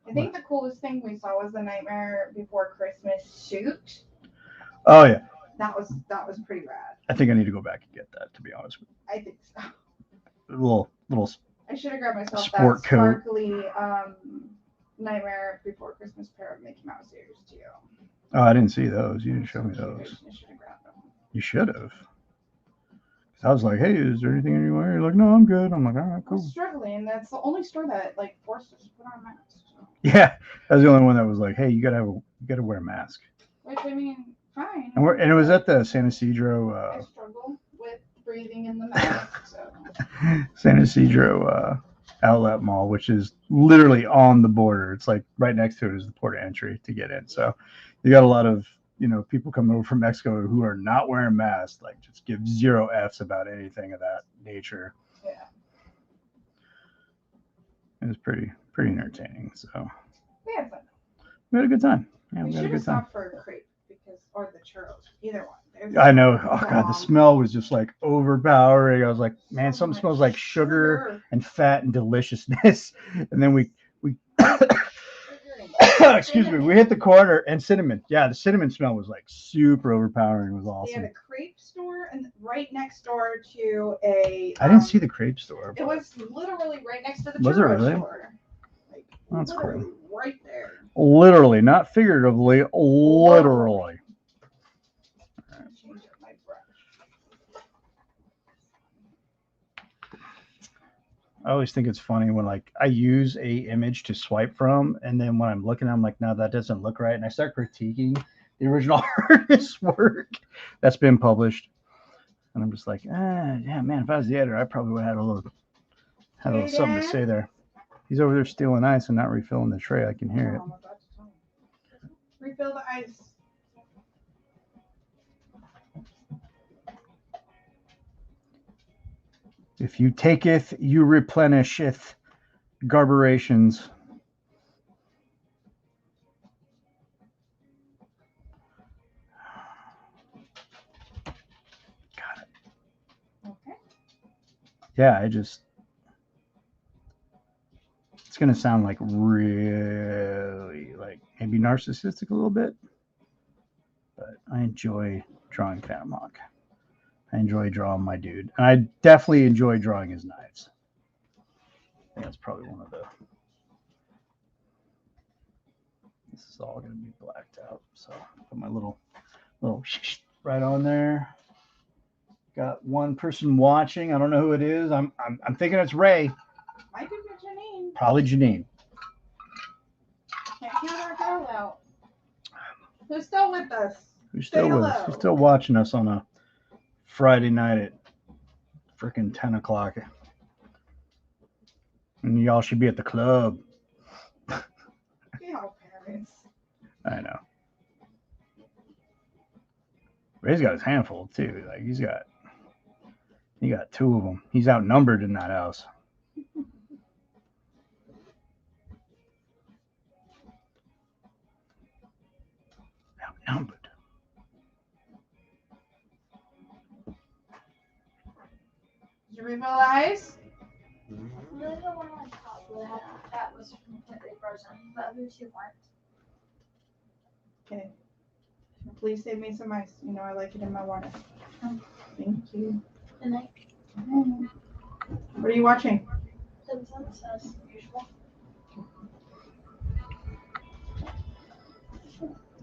I think the coolest thing we saw was the Nightmare Before Christmas suit. Oh yeah, That was pretty rad. I think I need to go back and get that. To be honest with I think so. you, little I should have grabbed myself Sport that coat. sparkly Nightmare Before Christmas pair of Mickey Mouse ears too. Oh, I didn't see those. You didn't show me those. You should have grabbed them. You should have. I was like, hey, is there anything anywhere? You're like, no, I'm good. I'm like, all right, I cool. was struggling. That's the only store that like forced us to put on masks. So. Yeah, I was the only one that was like, hey, you gotta wear a mask. Which I mean, fine. And it was at the San Isidro. I struggle with breathing in the mask. So. San Isidro outlet mall, which is literally on the border. It's like right next to it is the port of entry to get in. So you got a lot of people coming over from Mexico who are not wearing masks. Like just give zero Fs about anything of that nature. Yeah. It was pretty entertaining. So We had fun. we had a good time. Yeah, We we had a should have good time. stopped for a crepe or the churros. Either one. I know. Oh god, the smell was just like overpowering. I was like, man, something smells like sugar and fat and deliciousness. And then we excuse me, we hit the corner and cinnamon. Yeah, the cinnamon smell was like super overpowering. It was They awesome. had a crepe store and right next door to a. I didn't see the crepe store. It was literally right next to the Was it churro really? store. Like, That's literally cool. right there. Literally, not figuratively, literally. Change up my brush. I always think it's funny when like I use a image to swipe from, and then when I'm looking, I'm like, no, that doesn't look right, and I start critiquing the original artist's work that's been published, and I'm just like, yeah, man, if I was the editor, I probably would have had a little something to say there. He's over there stealing ice and not refilling the tray. I can hear it. I'm about to tell you. Refill the ice. If you taketh, you replenisheth garburations. Got it. Okay. Yeah, it's gonna sound like really like maybe narcissistic a little bit, but I enjoy drawing Phantom Hawk. I enjoy drawing my dude, and I definitely enjoy drawing his knives. I think that's probably one of the. This is all gonna be blacked out, so put my little right on there. Got one person watching. I don't know who it is. I'm thinking it's Ray. Might be Janine. Probably Janine. Can't count our girl out. Who's still with us? Who's still Say with us? hello. Who's still watching us on a Friday night at freaking 10 o'clock? And y'all should be at the club. Yeah, parents. I know. Ray's got his handful too. Like he got two of them. He's outnumbered in that house. Outnumbered. Did you refill the ice? Really the one on top that was completely frozen. The other two weren't. Okay. Please save me some ice. You know I like it in my water. Thank you. And I What are you watching? Simpsons as usual.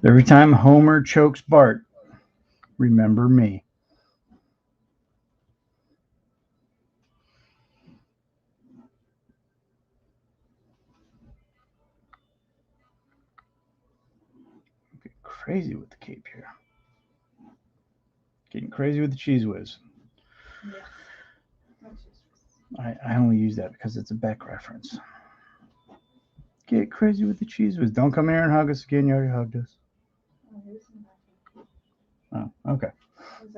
Every time Homer chokes Bart, remember me. Get crazy with the cape here. Getting crazy with the cheese whiz. I only use that because it's a Beck reference. Get crazy with the cheese whiz. Don't come here and hug us again. You already hugged us. Oh, okay. I was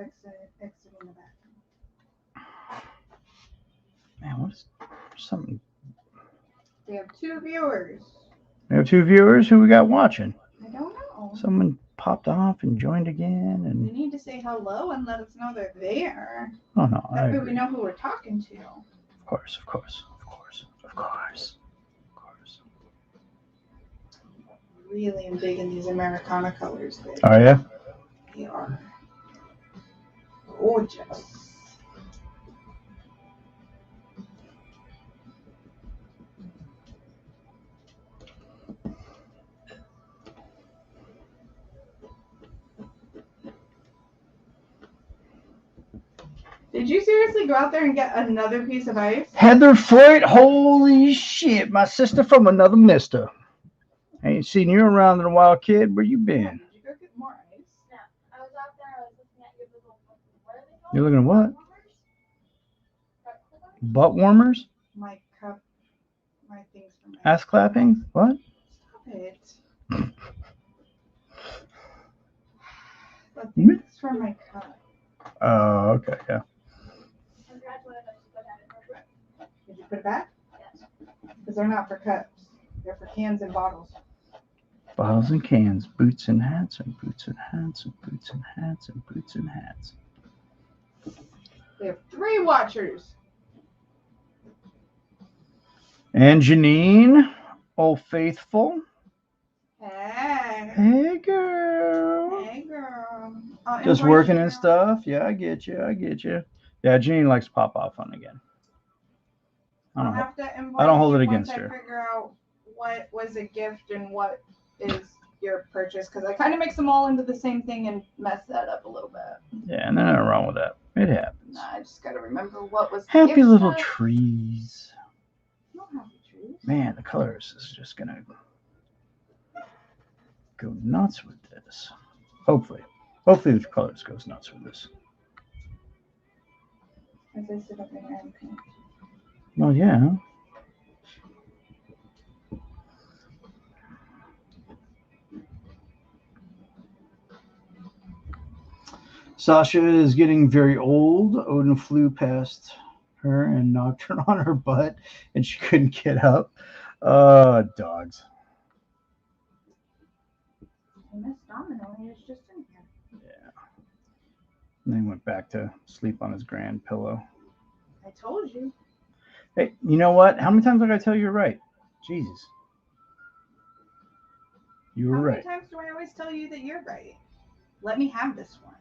exiting the back. Man, what is something? We have 2 viewers. We have 2 viewers. Who we got watching? I don't know. Someone popped off and joined again, You and need to say hello and let us know they're there. oh no, I That way we agree. know who we're talking to. Of course, of course, of course, of course, of course. Really am digging these Americana colors. Are you? They are gorgeous. Did you seriously go out there and get another piece of ice? Heather Foyt, holy shit, my sister from another mister. Ain't seen you around in a while, kid. Where you been? Did you go get more ice? No, I was out there. I was looking at your little. What are they called? You're looking at what? Butt warmers? Butt warmers? My cup, my things for my Ass clapping? What? Stop it. The things for my cup. Oh, okay, yeah. Congratulations, but I didn't regret. Did you put it back? Yes. Because they're not for cups. They're for cans and bottles. Bottles and cans, boots and hats, and boots and hats, and boots and hats, and boots and hats. We have 3 watchers. And Janine, old faithful. Hey. Hey, girl. Hey, girl. I'll Just invite working you. and stuff. Yeah, I get you. I get you. Yeah, Janine likes to pop off on again. I I'll don't know. have to invite I don't hold you it against once her. I figure out what was a gift and what is your purchase, because I kind of mix them all into the same thing and mess that up a little bit. Yeah, and there's nothing wrong with that. It happens. Nah, I just gotta remember what was the Happy gift little stuff. trees. I don't have the trees. Man, the colors is just gonna go nuts with this. Hopefully the colors goes nuts with this. As I sit up there and paint. Well, yeah. Sasha is getting very old. Odin flew past her and knocked her on her butt, and she couldn't get up. Dogs. I missed Domino. He was just in here. Yeah. And then he went back to sleep on his grand pillow. I told you. Hey, you know what? How many times did I tell you you're right? Jesus. You were How many right. times do I always tell you that you're right? Let me have this one.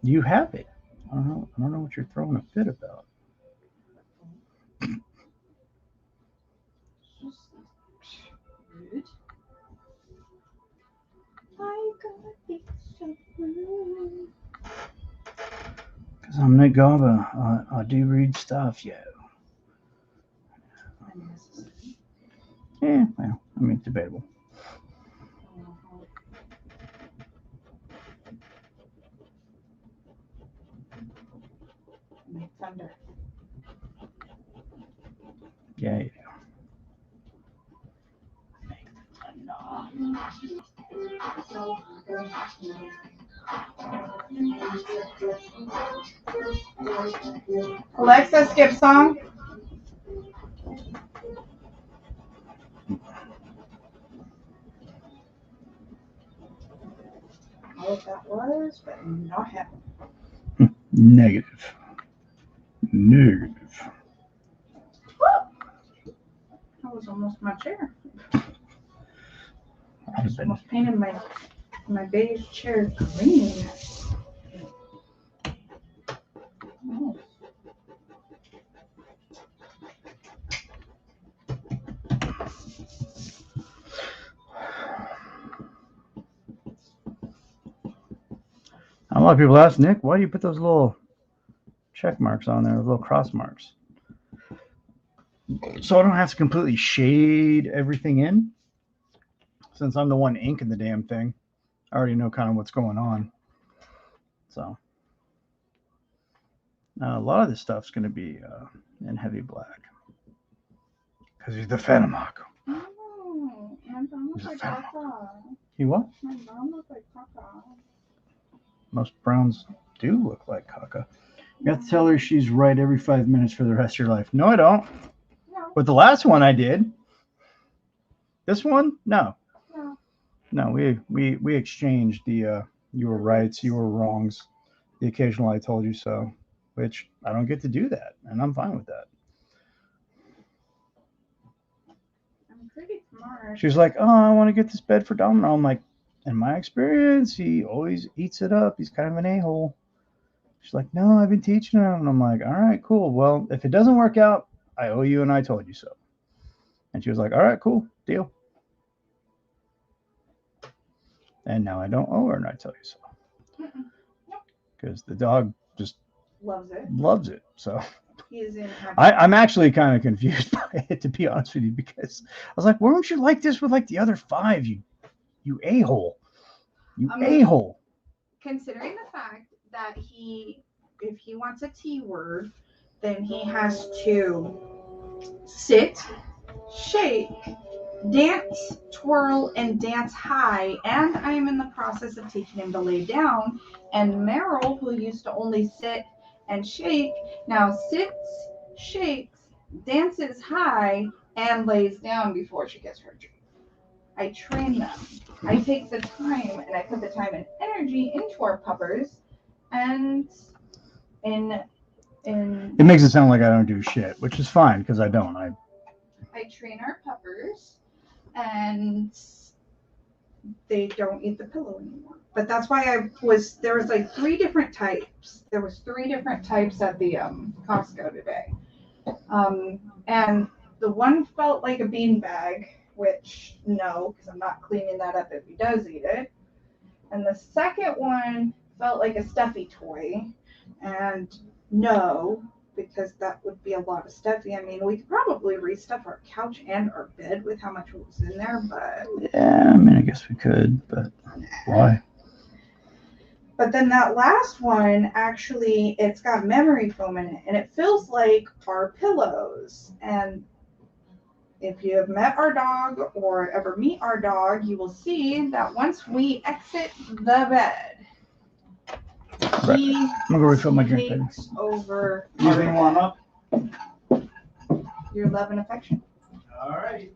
You have it. I don't know what you're throwing a fit about. Just rude. I gotta be so rude. Because I'm Nick Gaba. I do read stuff, yeah. Unnecessary. Yeah, well, I mean, it's debatable. Make thunder. Yeah, you do. Alexa, skip song. Oh, that was, but not happening. Negative. Negative. That was almost my chair. I've I just been- almost painted my beige chair green. Oh. A lot of people ask, Nick, why do you put those little check marks on there, those little cross marks? So I don't have to completely shade everything in. Since I'm the one inking the damn thing, I already know kind of what's going on. So a lot of this stuff's going to be in heavy black. Because he's the Phantom Hawk. Oh, my mom looks like Caca. He what? My mom looks like Caca. Most browns do look like caca. You have to tell her she's right every 5 minutes for the rest of your life. No, I don't. No. But the last one I did. This one? No. No. No, we exchanged the you were rights, you were wrongs, the occasional I told you so, which I don't get to do that, and I'm fine with that. I'm pretty smart. She's like, oh, I want to get this bed for Domino. I'm like, in my experience, he always eats it up. He's kind of an a-hole. She's like, no, I've been teaching him. And I'm like, all right, cool. Well, if it doesn't work out, I owe you and I told you so. And she was like, all right, cool, deal. And now I don't owe her and I tell you so. Because the dog just loves it. Loves it. So He is in. I'm actually kind of confused by it, to be honest with you, because I was like, why don't you like this with like the other 5? You a-hole. You a-hole. Considering the fact that if he wants a T word, then he has to sit, shake, dance, twirl, and dance high. And I am in the process of teaching him to lay down. And Meryl, who used to only sit and shake, now sits, shakes, dances high, and lays down before she gets her treat. I train them. I take the time and I put the time and energy into our puppers, and It makes it sound like I don't do shit, which is fine because I don't. I train our puppers, and they don't eat the pillow anymore. But that's why there was like 3 different types. There was 3 different types at the Costco today. And the one felt like a beanbag, which no, because I'm not cleaning that up if he does eat it. And the second one felt like a stuffy toy, and no, because that would be a lot of stuffy. I mean, we could probably restuff our couch and our bed with how much was in there, but yeah, I mean, I guess we could, but why? But then that last one, actually, it's got memory foam in it, and it feels like our pillows. And if you have met our dog or ever meet our dog, you will see that once we exit the bed, Right. he I'm gonna go refill my drink. takes over You gonna warm up? your love and affection. All right.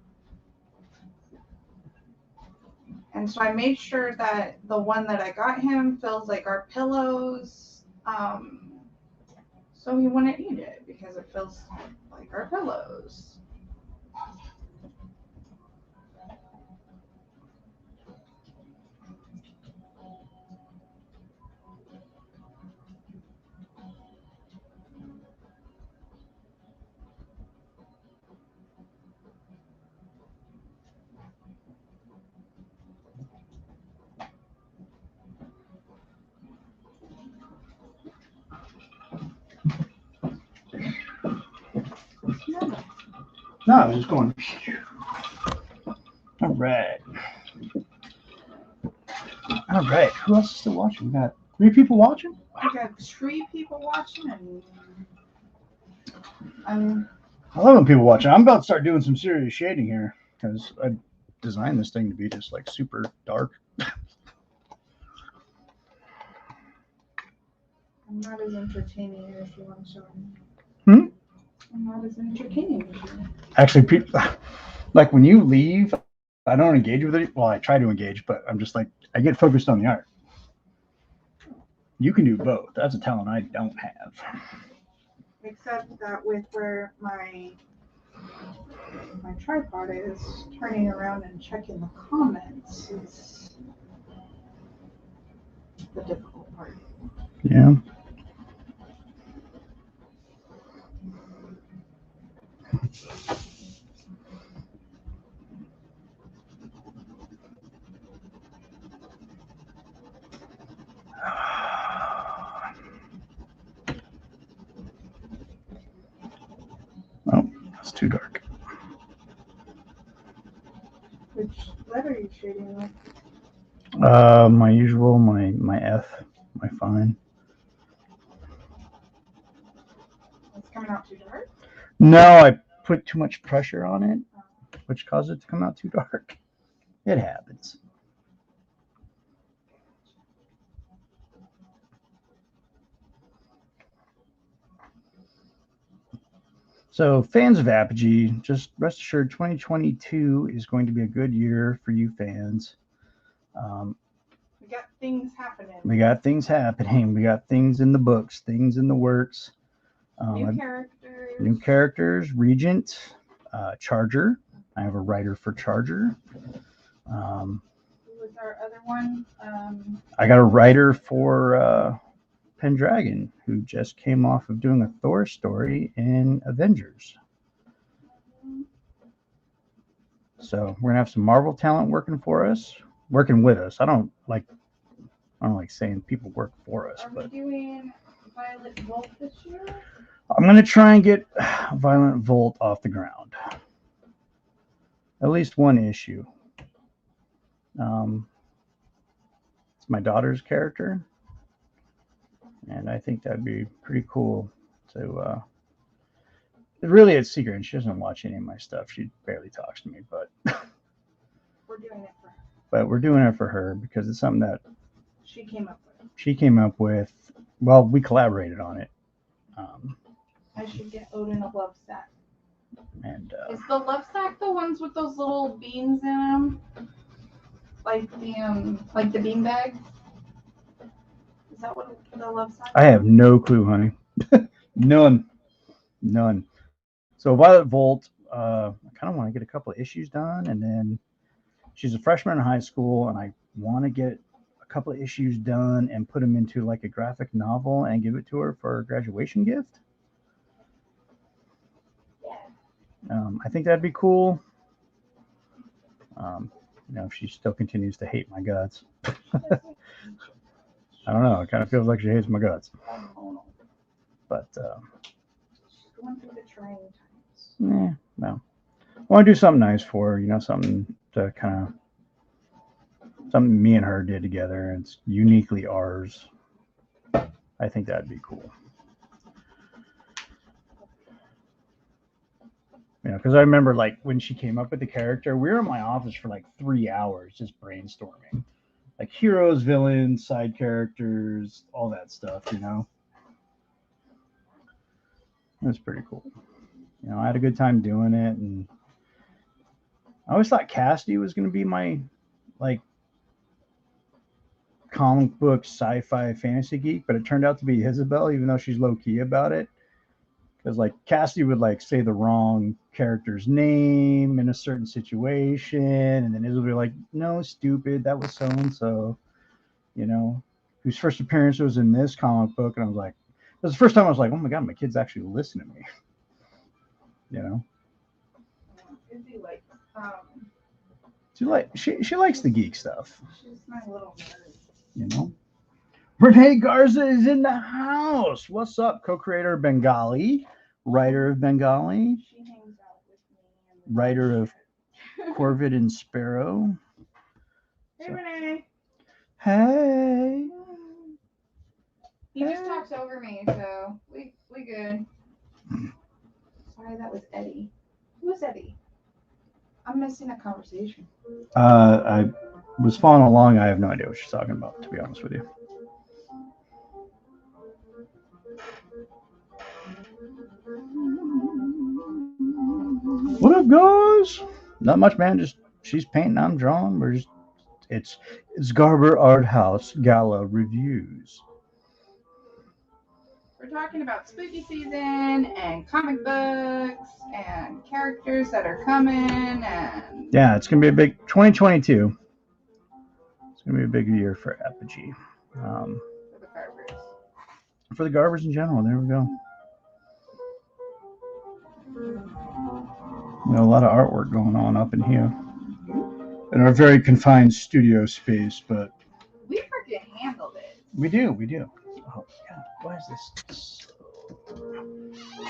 And so I made sure that the one that I got him feels like our pillows, so he wouldn't eat it because it feels like our pillows. No, I was just going. All right. All right. Who else is still watching? We got 3 people watching? I got 3 people watching, and I love when people watching. I'm about to start doing some serious shading here because I designed this thing to be just like super dark. I'm not as entertaining as you want to show me. I'm not as entertaining as you. Actually, people like when you leave, I don't engage with it. Well, I try to engage, but I'm just like I get focused on the art. You can do both. That's a talent I don't have. Except that with where my tripod is, turning around and checking the comments is the difficult part. Yeah. Oh, that's too dark. Which letter are you shading with? My usual, my F, my fine. It's coming out too dark? No, I put too much pressure on it, which caused it to come out too dark. It happens. So fans of Apogee, just rest assured 2022 is going to be a good year for you fans. We got things happening. We got things happening. We got things in the books, things in the works. New characters, Regent, Charger. I have a writer for Charger. Who was our other one? I got a writer for Pendragon, who just came off of doing a Thor story in Avengers. So we're gonna have some Marvel talent working with us. I don't like saying people work for us, Are but we doing Violet Volt this year? I'm gonna try and get Violent Volt off the ground. At least one issue. It's my daughter's character, and I think that'd be pretty cool to. Really, it's secret, and she doesn't watch any of my stuff. She barely talks to me, but We're doing it for her. but we're doing it for her because it's something that She came up with. she came up with. Well, we collaborated on it, I should get Odin a love sack. and Is the love sack the ones with those little beans in them? Like the bean bags? Is that what the love sack? I have no clue, honey. None. So Violet Volt, I kind of want to get a couple of issues done, and then she's a freshman in high school, and I want to get a couple of issues done and put them into like a graphic novel and give it to her for a graduation gift. I think that'd be cool. If she still continues to hate my guts. I don't know. It kind of feels like she hates my guts. But She's going through the trying times. no. I want to do something nice for her, something to something me and her did together. It's uniquely ours. I think that'd be cool. Because I remember like when she came up with the character, we were in my office for like 3 hours just brainstorming. Like heroes, villains, side characters, all that stuff, That's pretty cool. I had a good time doing it, and I always thought Cassidy was going to be my like comic book sci-fi fantasy geek, but it turned out to be Isabel, even though she's low-key about it. Because like Cassidy would like say the wrong character's name in a certain situation, and then Isabel would be like, "No, stupid, that was so and so," whose first appearance was in this comic book, and I was like, it was the first time I was like, "Oh my god, my kids actually listen to me," She likes the geek stuff. She's my little nerd. Renee Garza is in the house. What's up? Co-creator of Bengali, writer of Bengali, She hangs out with me. writer of Corvid and Sparrow. Hey, Renee. Hey. He just talks over me, so we good. Sorry, that was Eddie. Who is Eddie? I'm missing a conversation. I was following along. I have no idea what she's talking about, to be honest with you. What up, guys? Not much, man. Just she's painting, I'm drawing. It's Garber Art House Gala Reviews. We're talking about spooky season and comic books and characters that are coming and yeah, it's gonna be a big 2022. It's gonna be a big year for Apogee. for the Garbers. For the Garbers in general. There we go. A lot of artwork going on up in here in our very confined studio space, but we freaking handled it. We do. Oh God, why is this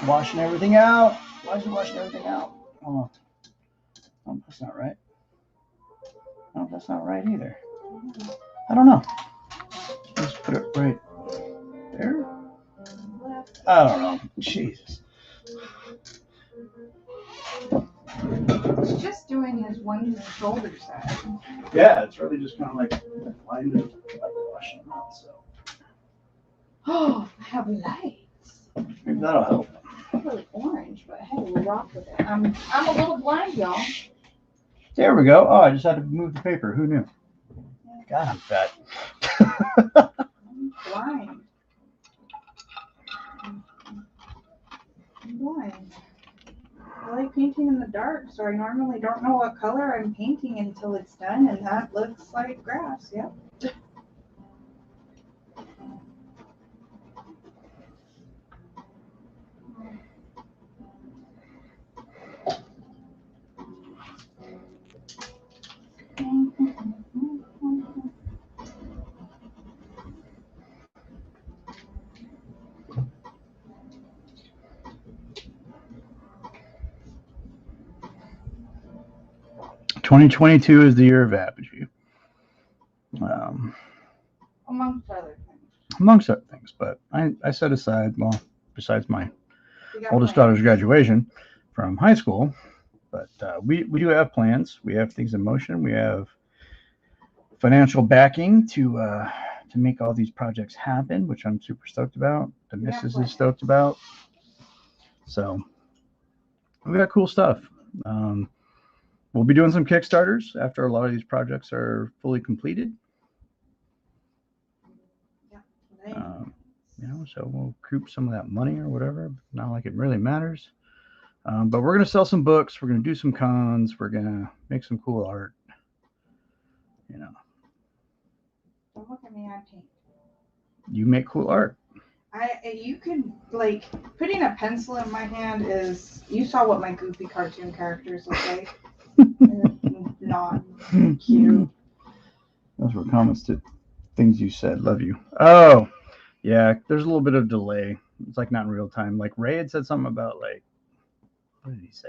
washing everything out? Why is it washing everything out? Oh, that's not right. No, that's not right either. I don't know. Let's put it right there. I don't know. Jesus. He's just doing his one shoulder side. Yeah, it's really just kind of like washing them out. So. Oh, I have lights. Maybe that'll help. It's really orange, but hey, we'll rock with it. I'm a little blind, y'all. There we go. Oh, I just had to move the paper. Who knew? God, I'm fat. I'm blind. I'm blind. I like painting in the dark, so I normally don't know what color I'm painting until it's done, and that looks like grass. Yep. 2022 is the year of Apogee. Um, Amongst other things. amongst other things, but I set aside, well, besides my We got oldest plans. daughter's graduation from high school, but we do have plans. We have things in motion. We have financial backing to make all these projects happen, which I'm super stoked about. The We got missus plans. is stoked about. So we got cool stuff. We'll be doing some Kickstarters after a lot of these projects are fully completed. Right. So we'll recoup some of that money or whatever. Not like it really matters. But we're going to sell some books. We're going to do some cons. We're going to make some cool art. Don't look at me, I paint. You make cool art. You could, like, putting a pencil in my hand is, you saw what my goofy cartoon characters look like. They're not cute. Those were comments to things you said. Love you. Oh, yeah. There's a little bit of delay. It's like not in real time. Like Ray had said something about like, what did he say?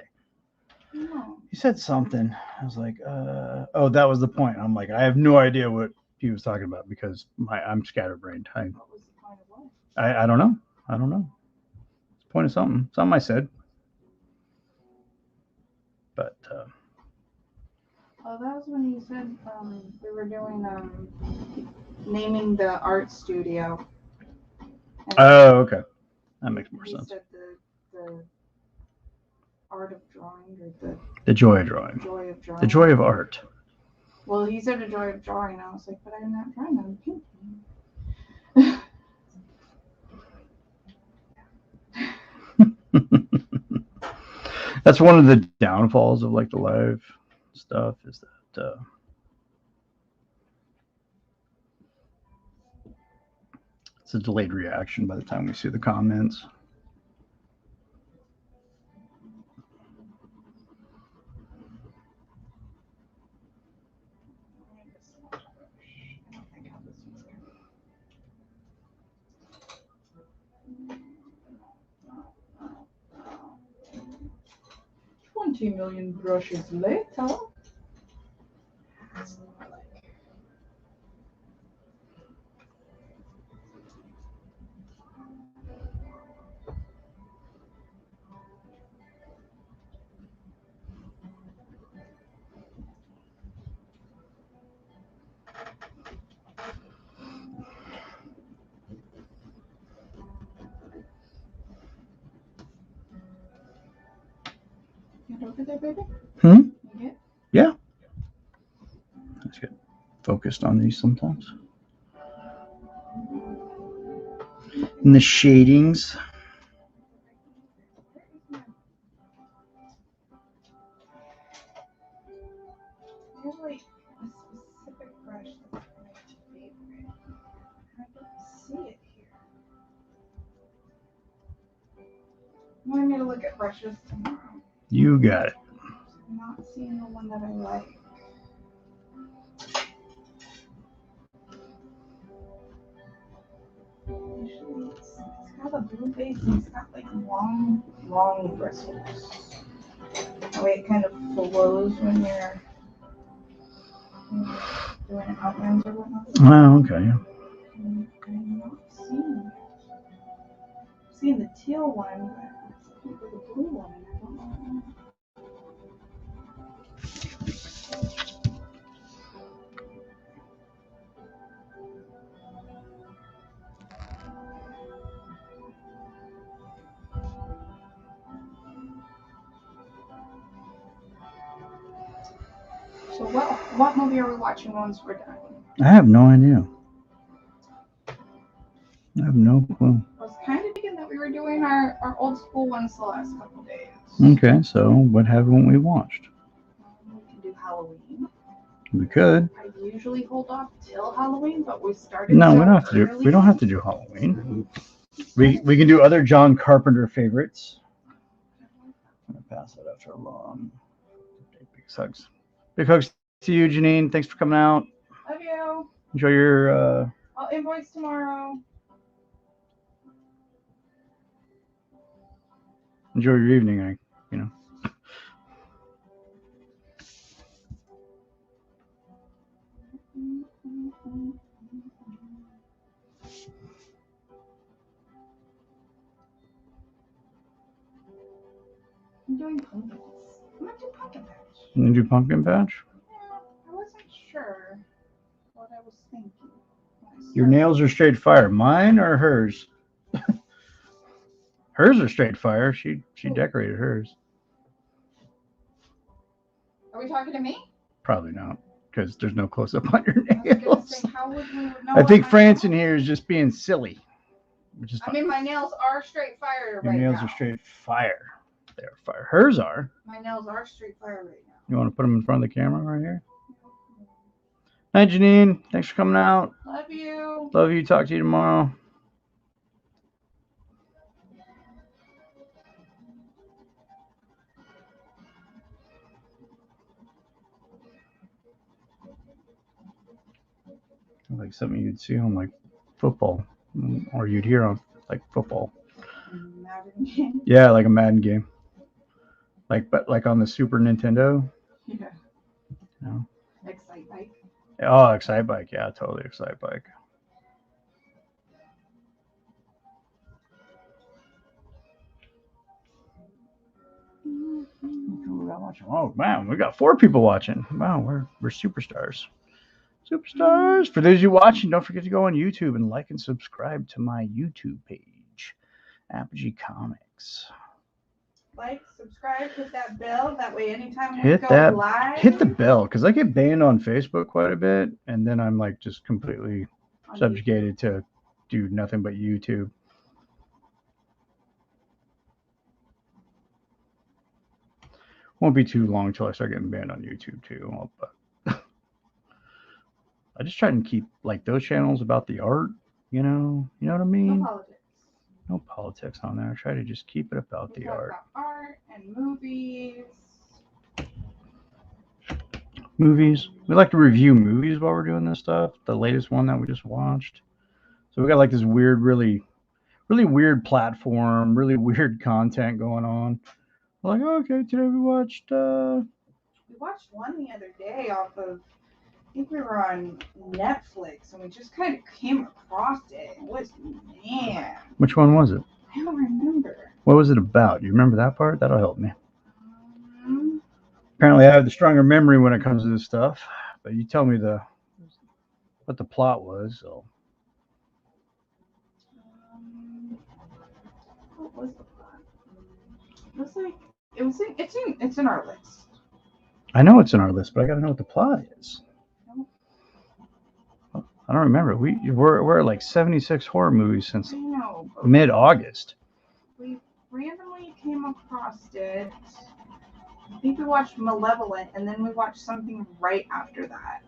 No. He said something. I was like, oh, that was the point. I'm like, I have no idea what he was talking about because I'm scatterbrained. What was the point of what? I don't know. I don't know. It's the point of something. Something I said. But Oh, that was when you said we were doing naming the art studio. And oh, okay. That makes more you sense. said the art of drawing or The joy of drawing. the joy of drawing. The joy of art. Well, he said the joy of drawing. I was like, but I'm not drawing, I'm painting. That's one of the downfalls of like the live stuff is that it's a delayed reaction by the time we see the comments. $20 million brushes later. Get over there, baby. Hmm? You get? Yeah. Let's get focused on these sometimes. And the shadings. I have like a specific brush that's my favorite. I don't see it here. You want me to look at brushes tomorrow? You got it. I'm not seeing the one that I like. Usually it's got a blue base and it's got like long bristles. That way it kind of flows when you're doing outlines or whatnot. Oh, okay. I'm not seeing it. I'm seeing the teal one, but the blue one, I don't know. So what movie are we watching once we're done? I have no idea. I have no clue. I was kind of thinking that we were doing our old school ones the last couple days. Okay, so what haven't we watched? We can do Halloween. We could. I usually hold off till Halloween, but we started. No, we so don't have to do. early. We don't have to do Halloween. We can do other John Carpenter favorites. I'm gonna pass that after a long. Big hugs. Big hugs to you, Janine. Thanks for coming out. Love you. Enjoy your. I'll invoice tomorrow. Enjoy your evening. I'm doing pumpkins. I'm gonna do pumpkin patch. You gonna do pumpkin patch? Yeah, I wasn't sure what I was thinking. when I Your started. nails are straight fire. Mine or hers? Hers are straight fire. She decorated hers. Are we talking to me? Probably not, because there's no close up on your I was gonna nails. say, how would we know? I think what my France in nails- here is just being silly. Which is I fine. mean, my nails are straight fire Your right nails now. are straight fire. They're fire. Hers are. My nails are straight fire right now. You want to put them in front of the camera right here? Hi, Janine. Thanks for coming out. Love you. Love you. Talk to you tomorrow. Like something you'd see on like football, or you'd hear on like football. Madden. Yeah, like a Madden game. But like on the Super Nintendo. Yeah. No. Excite bike. Oh, Excite Bike. Yeah, totally Excite Bike. We got watching. Oh man, we got 4 people watching. Wow, we're superstars. Superstars. For those of you watching, don't forget to go on YouTube and like and subscribe to my YouTube page, Apogee Comics. Like, subscribe, hit that bell. That way, anytime we Hit go that- live, Hit the bell, because I get banned on Facebook quite a bit, and then I'm like just completely on subjugated to do nothing but YouTube. Won't be too long till I start getting banned on YouTube too. But I just try and keep like those channels about the art, you know what I YouTube. mean? No politics. No politics on there. I try to just keep it about We the talk art. about art and movies. Movies. We like to review movies while we're doing this stuff. The latest one that we just watched. So we got like this weird, really weird platform, really weird content going on. We're like, oh, okay, today we watched We watched one the other day off of, I think we were on Netflix, and we just kind of came across it. It was, man, which one was it? I don't remember. What was it about? Do you remember that part? That'll help me. Um, Apparently I have the stronger memory when it comes to this stuff. But you tell me what the plot was, so what was the plot? It was like it's in our list. I know it's in our list, but I gotta know what the plot is. I don't remember. We're at like 76 horror movies since I know. But mid-August. we randomly came across it. I think we watched Malevolent, and then we watched something right after that.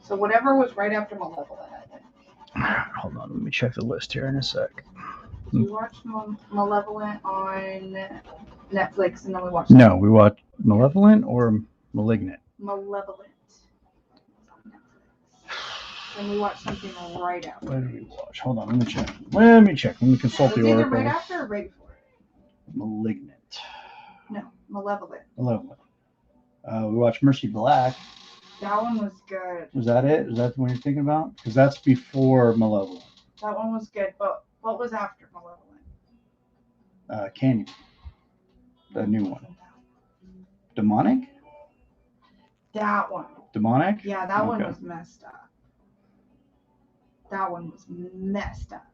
So whatever was right after Malevolent, I think. Hold on, let me check the list here in a sec. We watched Malevolent on Netflix, and then we watched No, we watched Malevolent or Malignant. Malevolent on Netflix. Then we watched something right after. What did we watch? Hold on, let me check. Let me consult It was the either oracle. right after or right before. Malignant. No, Malevolent. Malevolent. We watched Mercy Black. That one was good. Was that it? Is that the one you're thinking about? Because that's before Malevolent. That one was good, but what was after Malevolent? Canyon. The new one. Demonic? That one. Demonic? Yeah, that one Okay. was messed up. That one was messed up.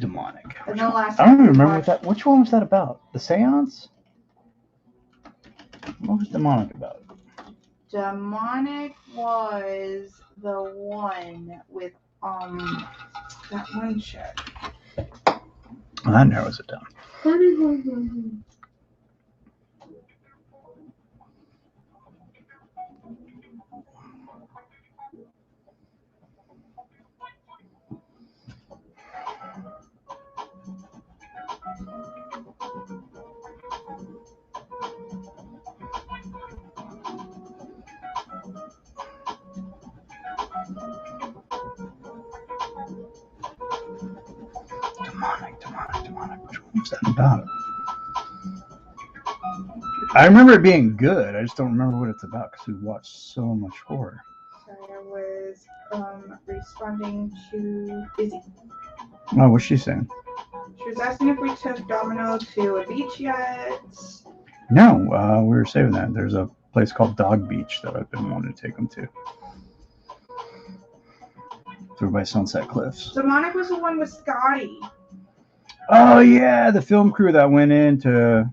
Demonic. And the last I don't even time we remember watched- what that. Which one was that about? The Seance? What was Demonic about? Demonic was the one with that one chick. Oh, that narrows it down. Demonic. Which one was that about? I remember it being good. I just don't remember what it's about because we watched so much horror. Sorry, I was responding to Izzy. Oh, what's she saying? She was asking if we took Domino to a beach yet. No, we were saving that. There's a place called Dog Beach that I've been wanting to take them to. Through by Sunset Cliffs. Demonic was the one with Scotty. Oh yeah, the film crew that went into.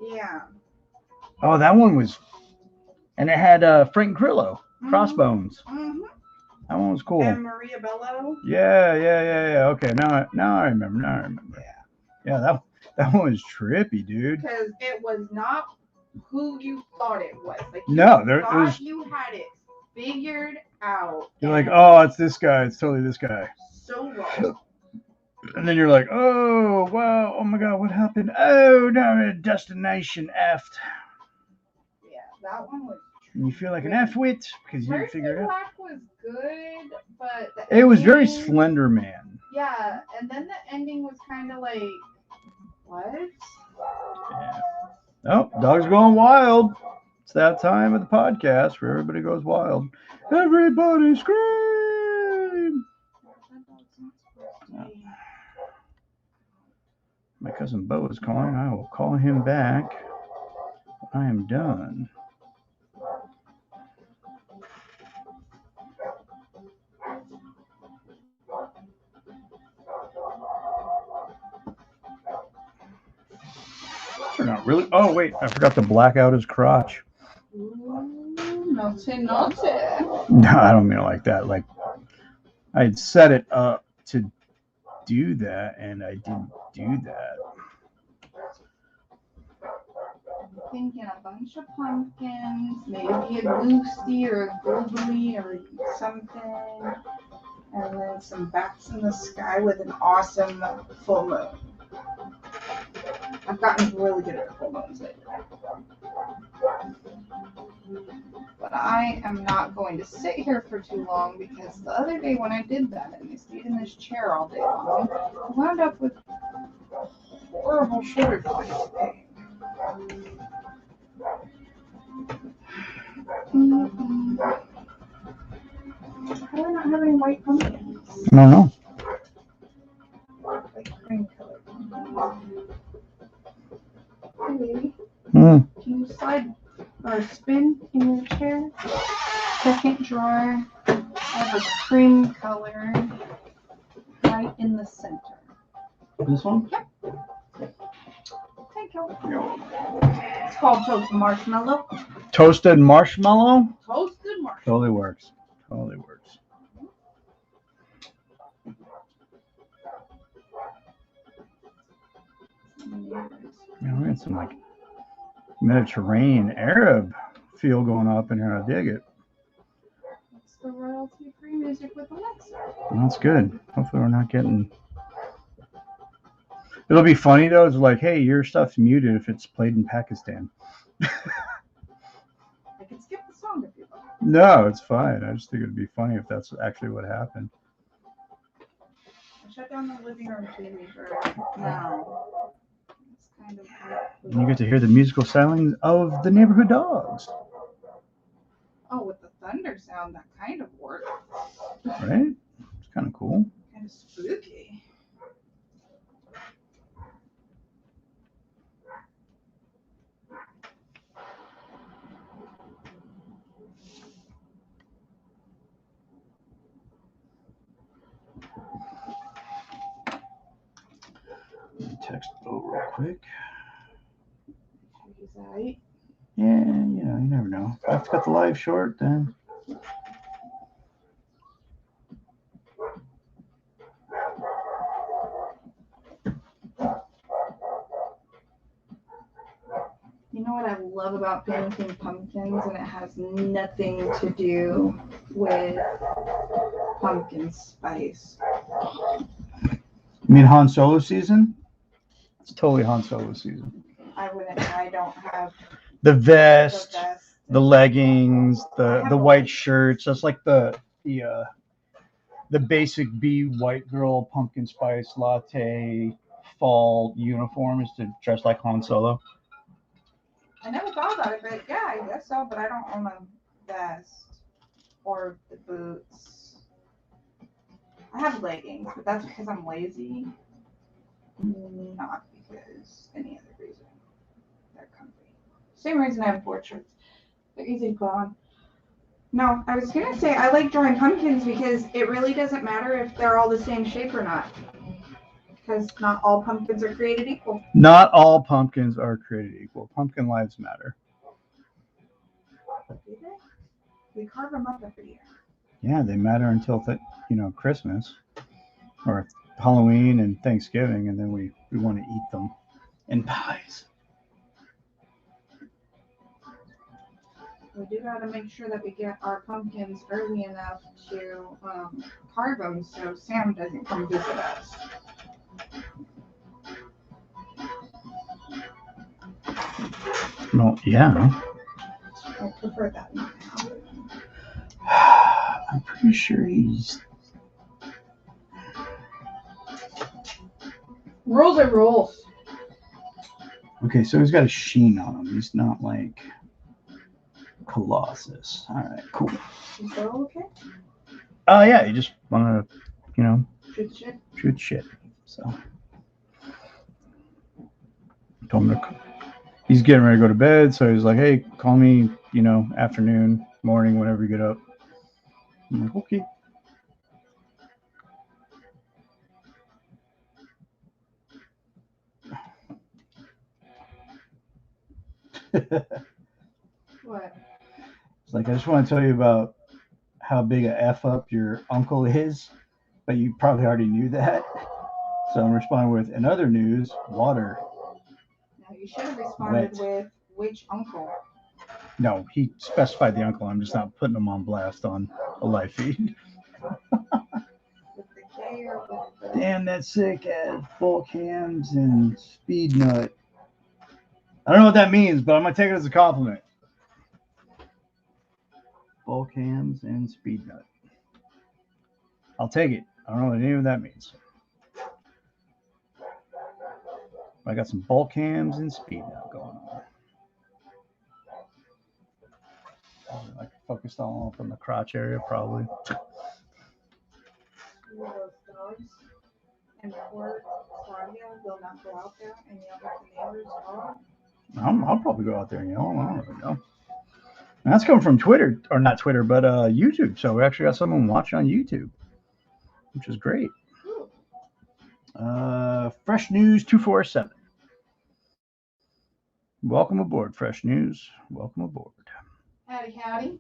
Yeah. Oh, that one was, and it had Frank Grillo, Crossbones. Mm-hmm. That one was cool. And Maria Bello. Yeah. Okay, now I remember. Yeah, that one was trippy, dude. Because it was not who you thought it was. Like you No, there thought was. you had it figured out. You're like, oh, it's this guy. It's totally this guy. So wrong. And then you're like, oh wow, oh my god, what happened? Oh no, destination effed. Yeah, that one was. And you feel like an F-wit because you didn't figure it out. Black was good, but It was very ending- Slender Man. Yeah, and then the ending was kind of like, what? Yeah. Oh, dog's going wild. It's that time of the podcast where everybody goes wild. Everybody scream! My cousin Bo is calling. I will call him back when I am done. They're not really. Oh wait, I forgot to black out his crotch. Ooh, naughty. No, I don't mean it like that. Like I had set it up to do that, and I didn't do that. Thinking a bunch of pumpkins, maybe a goosey or a googly or something, and then some bats in the sky with an awesome full moon. I've gotten really good at full moons lately. But I am not going to sit here for too long because the other day when I did that and I stayed in this chair all day long, I wound up with horrible shoulder pain. How do I not have any white pumpkins? I don't know. Like cream colored pumpkins. Hey, baby. Mm. Can you slide or spin in your chair? Second drawer. I have a cream color right in the center. This one? Thank you. It's called toasted marshmallow. Toasted marshmallow? Toasted marshmallow. Totally works. Totally works. Man, we got some like Mediterranean Arab feel going up in here. I dig it. It's the royalty-free music with Alexa. Well, that's good. Hopefully, we're not getting. It'll be funny though. It's like, hey, your stuff's muted if it's played in Pakistan. I can skip the song if you like. No, it's fine. I just think it'd be funny if that's actually what happened. I shut down the living room TV for now. It's kind of And you get to hear the musical sounds of the neighborhood dogs, oh, with the thunder sound, that kind of worked. right? It's kind of cool. Kind of spooky. Let me text Bo real quick. He's right. Yeah, you know, you never know. If I have to cut the live short, then. You know what I love about painting pumpkins, and it has nothing to do with pumpkin spice. You mean Han Solo season? It's totally Han Solo season. I don't have The the vest, best. the leggings, I the have a white white- shirts. That's like the basic B white girl pumpkin spice latte fall uniform is to dress like Han Solo. I never thought about it, but yeah, I guess so. But I don't own a vest or the boots. I have leggings, but that's because I'm lazy, not because any other reason. They're comfy. Same reason I have board shorts. They're easy to put on. No, I was gonna say I like drawing pumpkins because it really doesn't matter if they're all the same shape or not. Because not all pumpkins are created equal. Not all pumpkins are created equal. Pumpkin lives matter. Do they? We carve them up every year. Yeah, they matter until Christmas or Halloween and Thanksgiving, and then we want to eat them in pies. We do gotta make sure that we get our pumpkins early enough to carve them so Sam doesn't come visit us. Well, yeah. I prefer that now. I'm pretty sure he's. Rules are rules. Okay, so he's got a sheen on him. He's not like Colossus. All right, cool. Is that okay? Yeah, you just want to, Shoot shit. shoot shit. So, told him he's getting ready to go to bed. So he's like, hey, call me, afternoon, morning, whenever you get up. I'm like, okay. What? It's like, I just want to tell you about how big a F up your uncle is, but you probably already knew that. So I'm responding with, in other news, water. No, you should have responded Wet. with which uncle. No, he specified the uncle. I'm just not putting him on blast on a live feed. With the K or with the... Damn, that sick ass bulk hams and speed nut. I don't know what that means, but I'm gonna take it as a compliment. Bulk hams and speed nut. I'll take it. I don't know what any of that means. I got some bulk hams and speed nut going on. I focused all up on the crotch area, probably. Those dogs and poor Claudia will not go out there and yell at the neighbor's dog. I'll probably go out there and yell. I don't really know. And that's coming from Twitter, or not Twitter, but YouTube. So we actually got someone watching on YouTube, which is great. Fresh News 247. Welcome aboard, Fresh News. Welcome aboard. Howdy, howdy.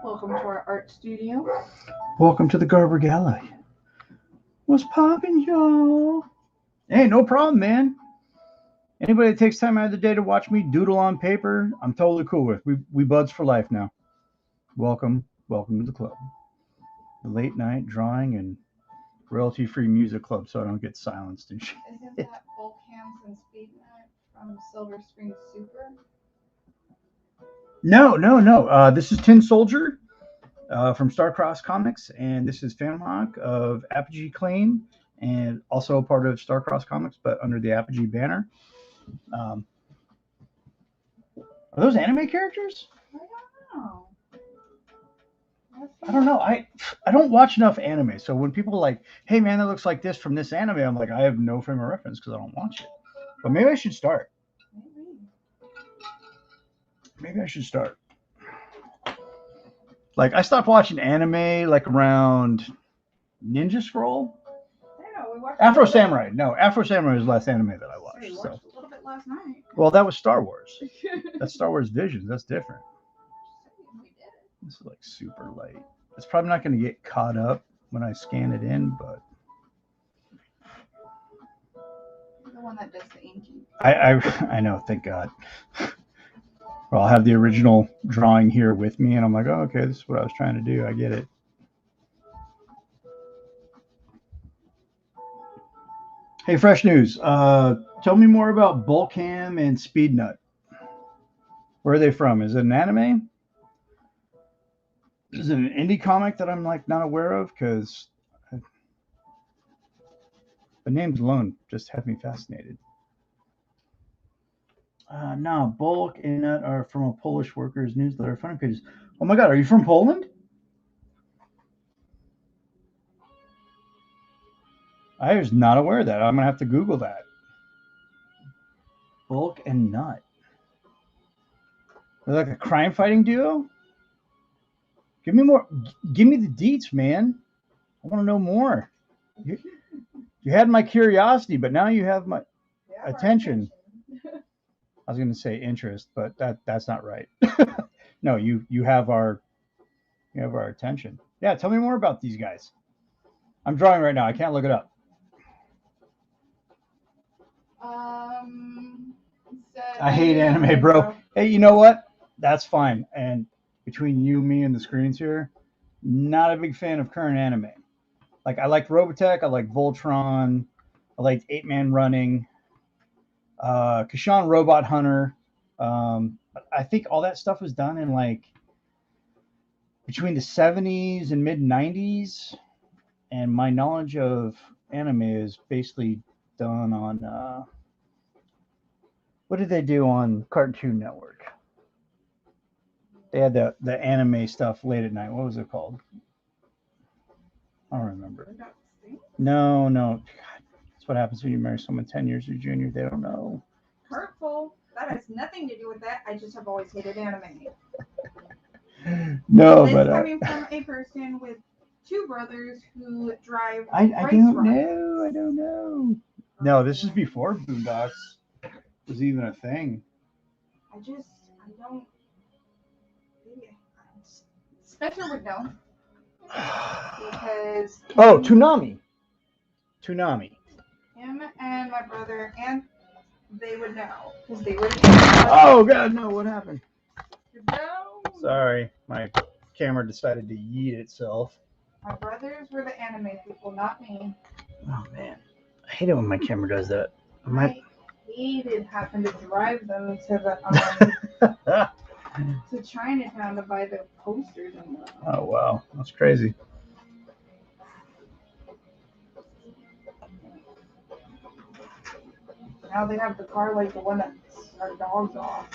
Welcome to our art studio. Welcome to the Garber Gala. What's poppin', y'all? Hey, no problem, man. Anybody that takes time out of the day to watch me doodle on paper, I'm totally cool with. We buds for life now. Welcome to the club. The late night drawing and royalty-free music club, so I don't get silenced and shit. Isn't that Bulk Hams and Speed Nut from Silver Spring Super? No. This is Tin Soldier from Starcross Comics, and this is Phantom Hawk of Apogee Claim, and also a part of Starcross Comics, but under the Apogee banner. Are those anime characters? I don't know. I don't watch enough anime, so when people are like, hey man, that looks like this from this anime, I'm like, I have no frame of reference because I don't watch it. But maybe I should start. Maybe I should start. Like, I stopped watching anime like around Ninja Scroll. Afro Samurai. No, Afro Samurai was the last anime that I watched. We watched a little bit last night. Well, that was Star Wars. That's Star Wars Visions. That's different. This is like super light. It's probably not going to get caught up when I scan it in, but The one that does the inking. I know. Thank God. Well, I'll have the original drawing here with me, and I'm like, oh, okay, this is what I was trying to do. I get it. Hey, Fresh News. Tell me more about Bulk Ham and Speed Nut. Where are they from? Is it an anime? Is it an indie comic that I'm like not aware of? Because the names alone just have me fascinated. No, Bulk and Nut are from a Polish workers newsletter funny pages. Oh my God, are you from Poland? I was not aware of that. I'm gonna have to Google that. Bulk and Nut. They're like a crime fighting duo. Give me more. Give me the deets, man. I want to know more. You had my curiosity, but now you have my attention. I was going to say interest, but that's not right. No, you have our attention. Yeah, tell me more about these guys. I'm drawing right now. I can't look it up. I hate anime, bro. Hey, you know what? That's fine. And between you, me, and the screens here, not a big fan of current anime. Like I liked Robotech, I liked Voltron, I liked 8-Man Running, Kashan Robot Hunter. I think all that stuff was done in like between the 70s and mid 90s, and my knowledge of anime is basically done on what did they do on Cartoon Network? They had the anime stuff late at night. What was it called? I don't remember. No. God, that's what happens when you marry someone 10 years your junior. They don't know. Hurtful. That has nothing to do with that. I just have always hated anime. No, This but coming from a person with two brothers who drive I race don't rockets. know. I don't know. No, this is before Boondocks was even a thing. I don't. Spencer would know. Because Oh, Toonami. him and my brother, and they would know. Because they would Oh, God, no. What happened? No. Sorry. My camera decided to yeet itself. My brothers were the anime people, not me. Oh, man. I hate it when my camera does that. I hated having to drive them to the to Chinatown to buy the posters and stuff. Oh, wow. That's crazy. Now they have the car like the one that our dogs off.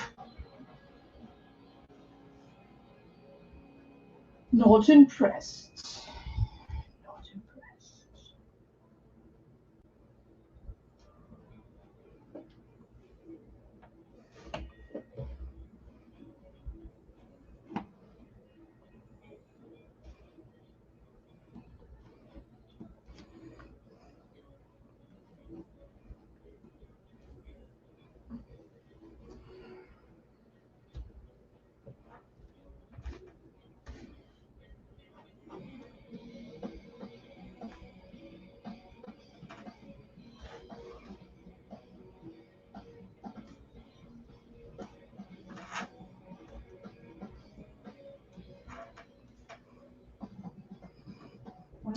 Not impressed. Not impressed.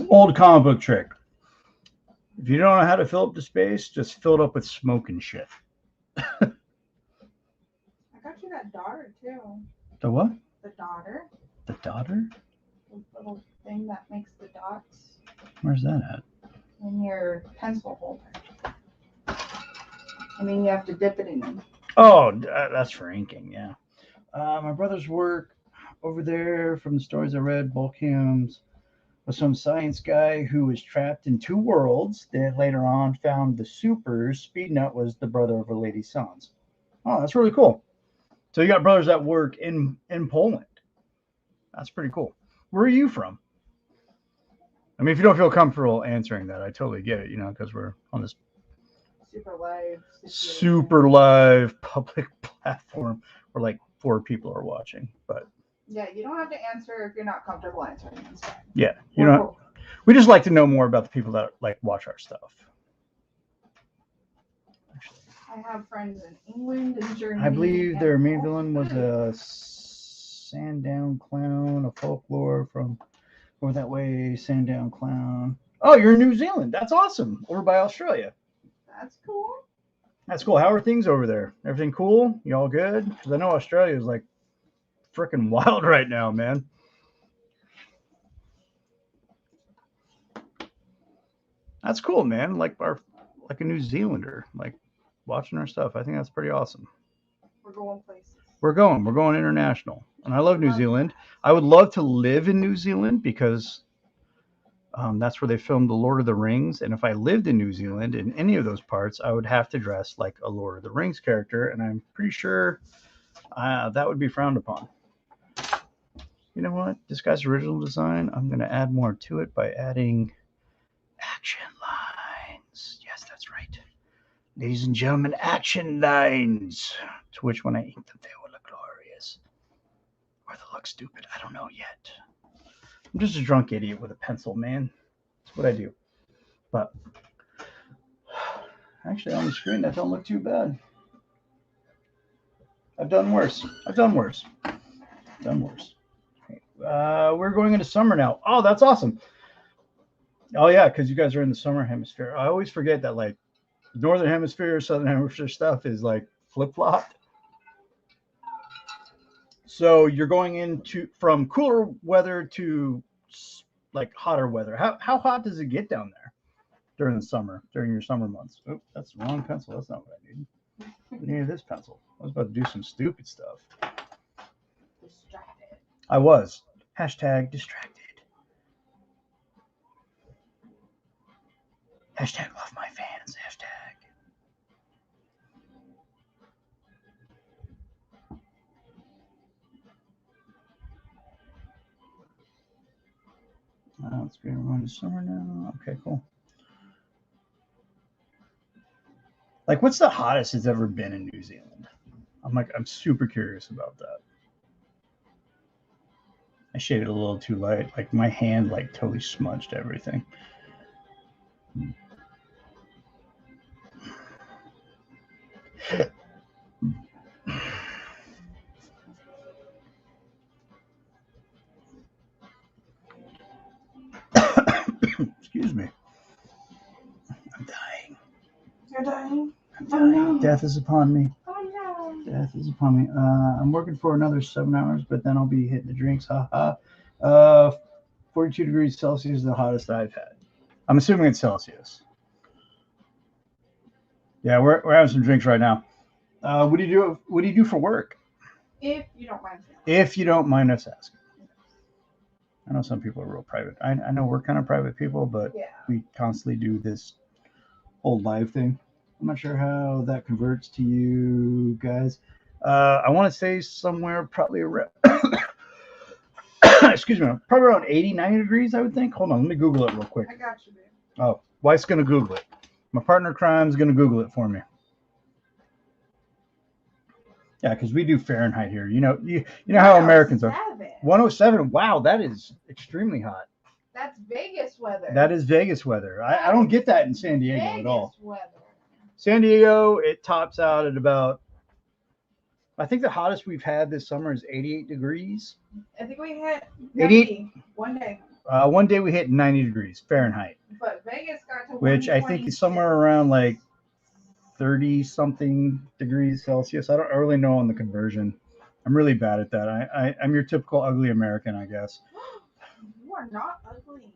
Old comic book trick. If you don't know how to fill up the space, just fill it up with smoke and shit. I got you that daughter too. The what? The daughter. The daughter? The little thing that makes the dots Where's that at? in your pencil holder. I mean, you have to dip it in them. Oh, that's for inking, yeah. My brother's work over there, from the stories I read, bulk hymns, was some science guy who was trapped in two worlds that later on found the supers. Speednut was the brother of a Lady Sans. Oh, that's really cool. So you got brothers that work in Poland. That's pretty cool. Where are you from? I mean, if you don't feel comfortable answering that, I totally get it, because we're on this super live public platform where like 4 people are watching. But yeah, you don't have to answer if you're not comfortable answering. Yeah, we just like to know more about the people that like watch our stuff. I have friends in England and Germany. I believe their main villain was a Sandown clown, a folklore from over that way. Sandown clown. Oh, you're in New Zealand. That's awesome. Over by Australia. That's cool. That's cool. How are things over there? Everything cool? You all good? Because I know Australia is like freaking wild right now, man. That's cool, man. Like a New Zealander, like watching our stuff. I think that's pretty awesome. We're going places. We're going international, and I love New Zealand. I would love to live in New Zealand because that's where they filmed the Lord of the Rings. And if I lived in New Zealand in any of those parts, I would have to dress like a Lord of the Rings character, and I'm pretty sure that would be frowned upon. You know what? This guy's original design, I'm going to add more to it by adding action lines. Yes, that's right. Ladies and gentlemen, action lines. To which when I ink them, they will look glorious. Or they'll look stupid. I don't know yet. I'm just a drunk idiot with a pencil, man. That's what I do. But actually, on the screen, that don't look too bad. I've done worse. We're going into summer now. Oh, that's awesome. Oh, yeah, because you guys are in the summer hemisphere. I always forget that, like, northern hemisphere, southern hemisphere stuff is, like, flip-flopped. So you're going from cooler weather to, like, hotter weather. How hot does it get down there during the summer, during your summer months? Oh, that's the wrong pencil. That's not what I need. I needed this pencil. I was about to do some stupid stuff. Distracted. I was. Hashtag distracted. Hashtag love my fans. Hashtag. It's going to run to summer now. Okay, cool. Like, what's the hottest it's ever been in New Zealand? I'm super curious about that. I shaded a little too light. Like, my hand, like, totally smudged everything. Excuse me. I'm dying. You're dying? I'm dying. no. Death is upon me. Oh no. Death is upon me. I'm working for another 7 hours, but then I'll be hitting the drinks. 42 degrees Celsius is the hottest I've had. I'm assuming it's Celsius. Yeah, we're having some drinks right now. What do you do for work? If you don't mind. If you don't mind us asking. I know some people are real private. I know we're kind of private people, but Yeah. we constantly do this whole live thing. I'm not sure how that converts to you guys. I want to say somewhere probably around, excuse me, probably around 80, 90 degrees, I would think. Hold on, let me Google it real quick. I got you, babe. Oh, wife's going to Google it. My partner crime's going to Google it for me. Yeah, because we do Fahrenheit here. You know how Americans are. 107. Wow, that is extremely hot. That's Vegas weather. That is Vegas weather. I don't get that in San Diego Vegas at all. Weather. San Diego, it tops out at about, I think the hottest we've had this summer is 88 degrees. I think we hit 88 one day. One day we hit 90 degrees Fahrenheit, But Vegas got to which I think is somewhere around like 30 something degrees Celsius. I don't really know on the conversion. I'm really bad at that. I'm your typical ugly American, I guess. You are not ugly.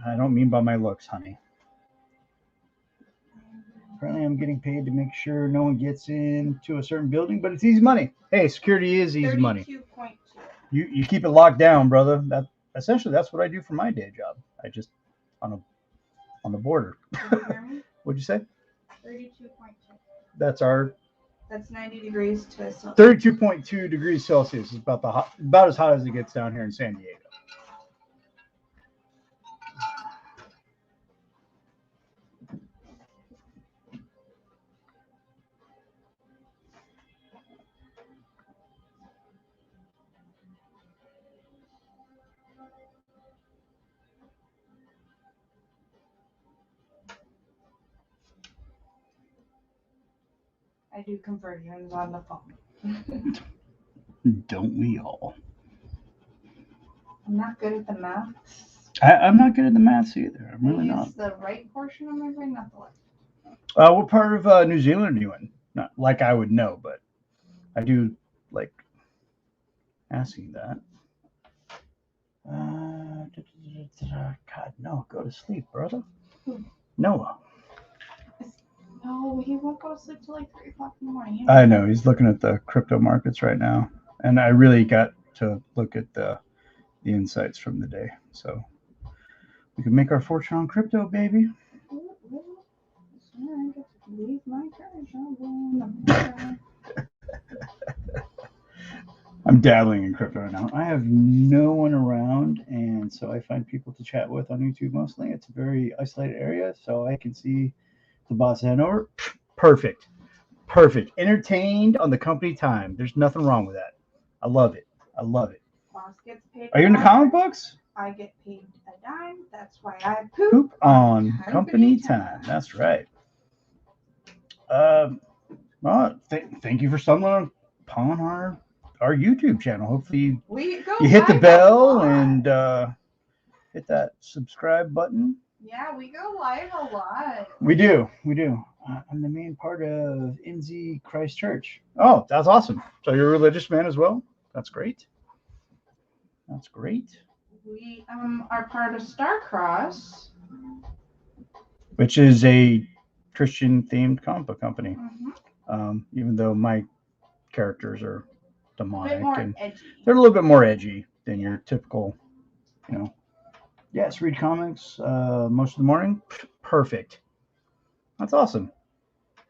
I don't mean by my looks, honey. Apparently, I'm getting paid to make sure no one gets into a certain building, but it's easy money. Hey, security is easy money. 32.2. You keep it locked down, brother. Essentially that's what I do for my day job. I just on the border. What'd you say? 32.2. That's 90 degrees to 32.2 degrees Celsius is about as hot as it gets down here in San Diego. I do conversions on the phone. Don't we all? I'm not good at the maths. I'm not good at the maths either. I'm really not. It's the right portion of my brain, not the left. What part of New Zealand are you in? Not like I would know, but I do like asking that. God, no, go to sleep, brother. Noah. No, he won't go to sleep till like 3 o'clock in the morning. I know he's looking at the crypto markets right now, and I really got to look at the insights from the day, so we can make our fortune on crypto, baby. Leave my treasure. I'm dabbling in crypto now. I have no one around, and so I find people to chat with on YouTube mostly. It's a very isolated area, so I can see the boss heading over. Perfect. Entertained on the company time. There's nothing wrong with that. I love it. Boss gets paid. Are you into comic books? I get paid a dime. That's why I poop Poop on company time. That's right. Well, thank you for stumbling upon our YouTube channel. Hopefully you hit the bell and hit that subscribe button. Yeah, we go live a lot. We do. I'm the main part of NZ Christ Church. Oh, that's awesome. So you're a religious man as well? That's great. We are part of Starcross, which is a Christian themed comic book company. Mm-hmm. Even though my characters are demonic and edgy. They're a little bit more edgy than your typical, Yes, read comics most of the morning. Perfect. That's awesome.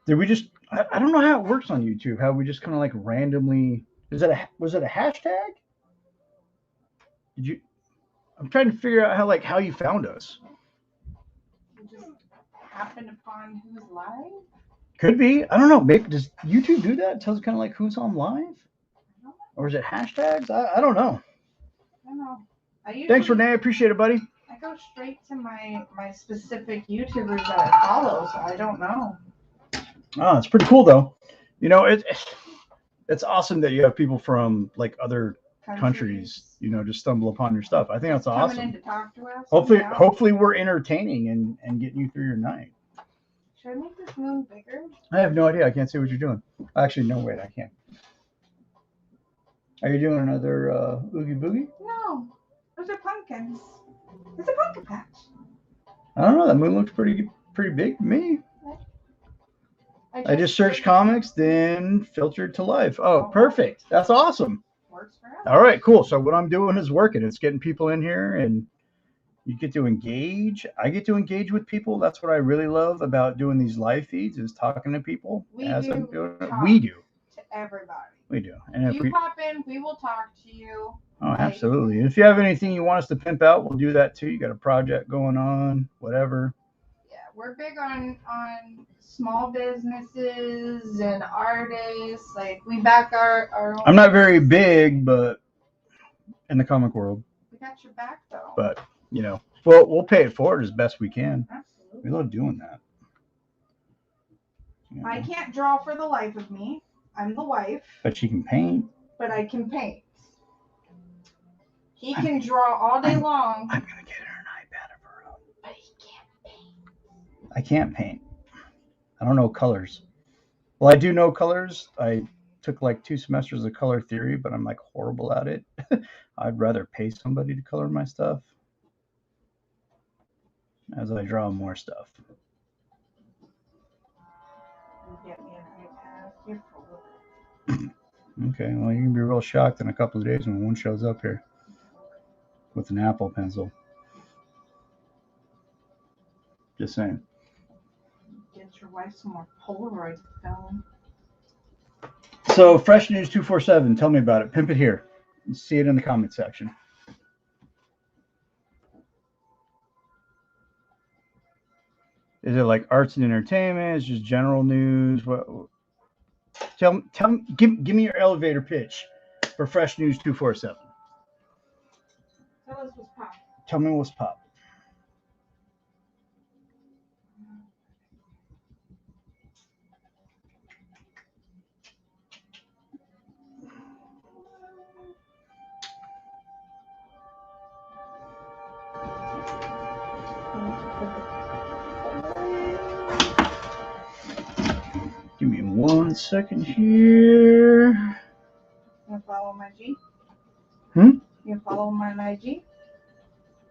Did we just? I don't know how it works on YouTube. How we just kind of like randomly? Was it a hashtag? Did you? I'm trying to figure out how you found us. We just happened upon who's live. Could be. I don't know. Maybe does YouTube do that? It tells kind of like who's on live, or is it hashtags? I don't know. I don't know. Thanks, Renee. I appreciate it, buddy. I go straight to my specific YouTubers that I follow, so I don't know. Oh, it's pretty cool though. It's awesome that you have people from like other countries, just stumble upon your stuff. I think that's awesome. Coming in to talk to us. Hopefully we're entertaining and getting you through your night. Should I make this moon bigger? I have no idea. I can't see what you're doing. Actually, no, wait, I can't. Are you doing another Oogie Boogie? No, those are pumpkins. It's a pumpkin patch. I don't know. That moon looks pretty big to me. I just searched comics, then filtered to life. Oh, perfect. That's awesome. Works for us. All right, cool. So what I'm doing is working. It's getting people in here, and you get to engage. I get to engage with people. That's what I really love about doing these live feeds is talking to people as I'm doing it. We do. To everybody. We do. And if you pop in, we will talk to you. Oh, absolutely. And if you have anything you want us to pimp out, we'll do that too. You got a project going on, whatever. Yeah, we're big on small businesses and artists. Like we back our own. I'm not very big, but in the comic world. We got your back though. But we'll pay it forward as best we can. Absolutely. We love doing that. I can't draw for the life of me. I'm the wife. But she can paint. But I can paint. He can draw all day long. I'm gonna get her an iPad of her own. But he can't paint. I can't paint. I don't know colors. Well, I do know colors. I took like 2 semesters of color theory, but I'm like horrible at it. I'd rather pay somebody to color my stuff as I draw more stuff. Get me an iPad. You're full of it. Okay, well, you're going to be real shocked in a couple of days when one shows up here with an Apple Pencil. Just saying. Get your wife some more Polaroid film. So, Fresh News 247, tell me about it. Pimp it here. See it in the comment section. Is it like arts and entertainment? Is it just general news? What? Give me your elevator pitch for Fresh News 247. Tell us what's pop. Tell me what's pop. Give me 1 second here. You follow my G? You follow my IG?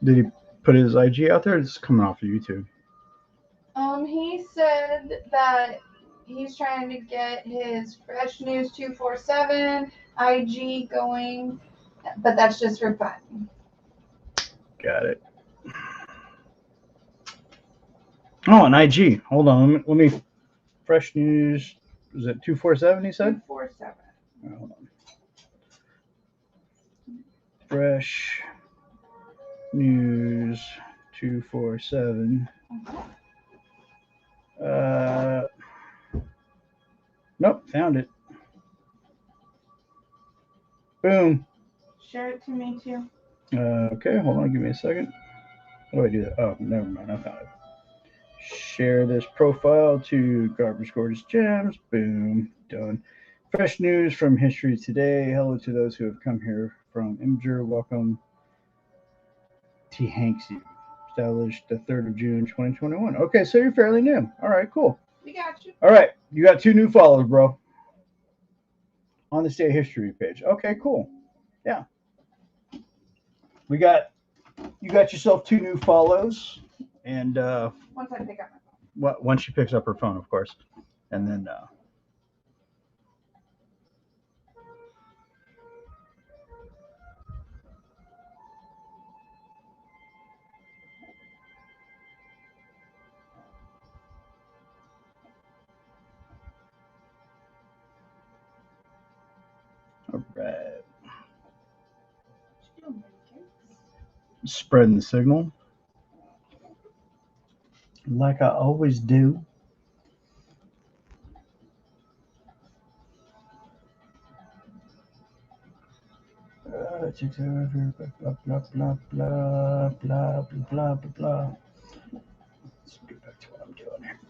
Did he put his IG out there? It's coming off of YouTube. He said that he's trying to get his Fresh News 247 IG going, but that's just for fun. Got it. Oh, an IG. Hold on. Let me Fresh News. Was it 247? He said. 247. Hold on. Fresh News 247. Nope, found it. Boom. Share it to me too. Okay, hold on, give me a second. How do I do that? Oh, never mind, I found it. Share this profile to Garbage Gorgeous Gems. Boom, done. Fresh news from history today. Hello to those who have come here from Imgur. Welcome. T. Hanksy. Established the 3rd of June, 2021. Okay, so you're fairly new. All right, cool. We got you. All right, you got 2 new followers, bro. On the State History page. Okay, cool. Yeah. You got yourself 2 new follows, and Once I pick up my phone. once she picks up her phone, of course, and then all right, spreading the signal like I always do. Blah blah blah blah blah blah blah blah. Let's get back to what I'm doing here.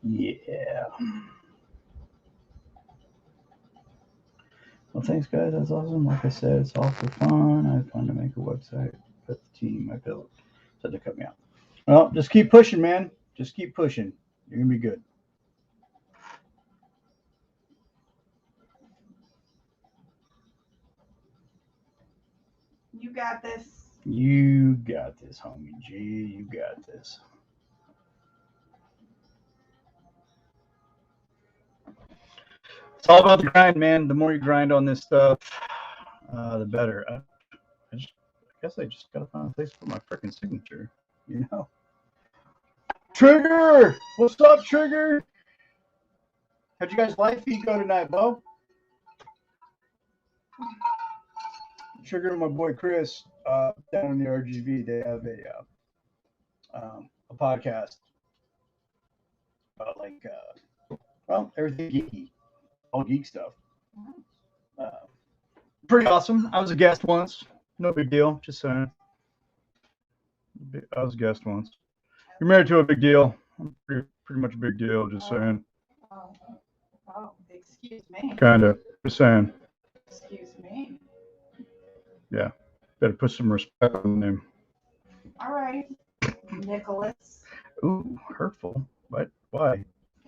Yeah. Well, thanks, guys. That's awesome. Like I said, it's all for fun. I had fun to make a website, but the team I built said to cut me out. Well, just keep pushing, man. Just keep pushing. You're gonna be good. You got this. You got this, homie G. You got this. It's all about the grind, man. The more you grind on this stuff, the better. I guess I just gotta find a place to put my freaking signature. You know. Trigger, what's up, Trigger? How'd you guys' live feed go tonight, Bo? Trigger and my boy Chris down in the RGV, they have a podcast about everything geeky, all geek stuff. Pretty awesome. I was a guest once. No big deal. Just saying. I was a guest once. You're married to a big deal. I'm pretty much a big deal. Just saying. Oh, excuse me. Kind of. Just saying. Excuse me. Yeah. Better put some respect on the name. All right, Nicholas. Ooh, hurtful. What? Why?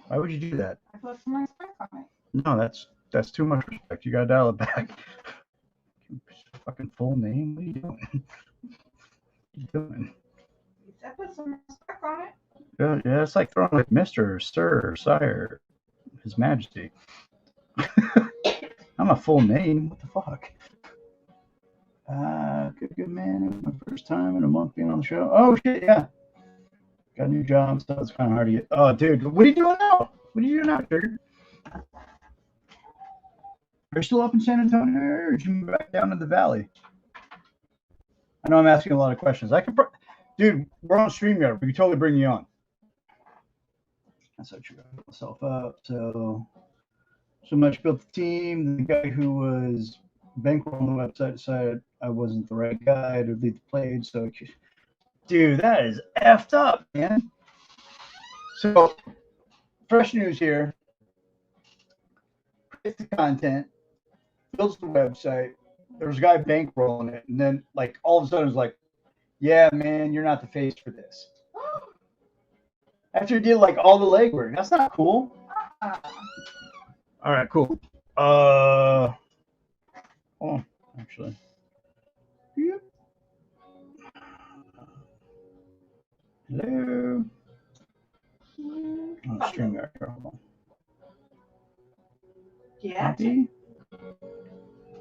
Why would you do that? I put some respect on it. No, that's too much respect. You gotta dial it back. Fucking full name. What are you doing? What are you doing? You said put some respect on it. Yeah, it's like throwing like Mr. or Sir or Sire, His Majesty. I'm a full name. What the fuck? Good man. It was my first time in a month being on the show. Oh shit, yeah. Got a new job, so it's kind of hard to get. Oh, dude, what are you doing now? What are you doing now, Trigger? Are you still up in San Antonio, or did you move back down to the valley? I know I'm asking a lot of questions. Dude, we're on StreamYard. We can totally bring you on. That's how true. I put myself up. So much built the team. The guy who was bankrolling the website decided I wasn't the right guy to lead the page. So, dude, that is effed up, man. So, fresh news here. Creates the content, builds the website. There was a guy bankrolling it, and then, like, all of a sudden, it was like, yeah, man, you're not the face for this. After you did, like, all the legwork. That's not cool. All right, cool. Hold on, actually. Yep. Hello. Oh, string back here. Hold on. Yeah. Copy.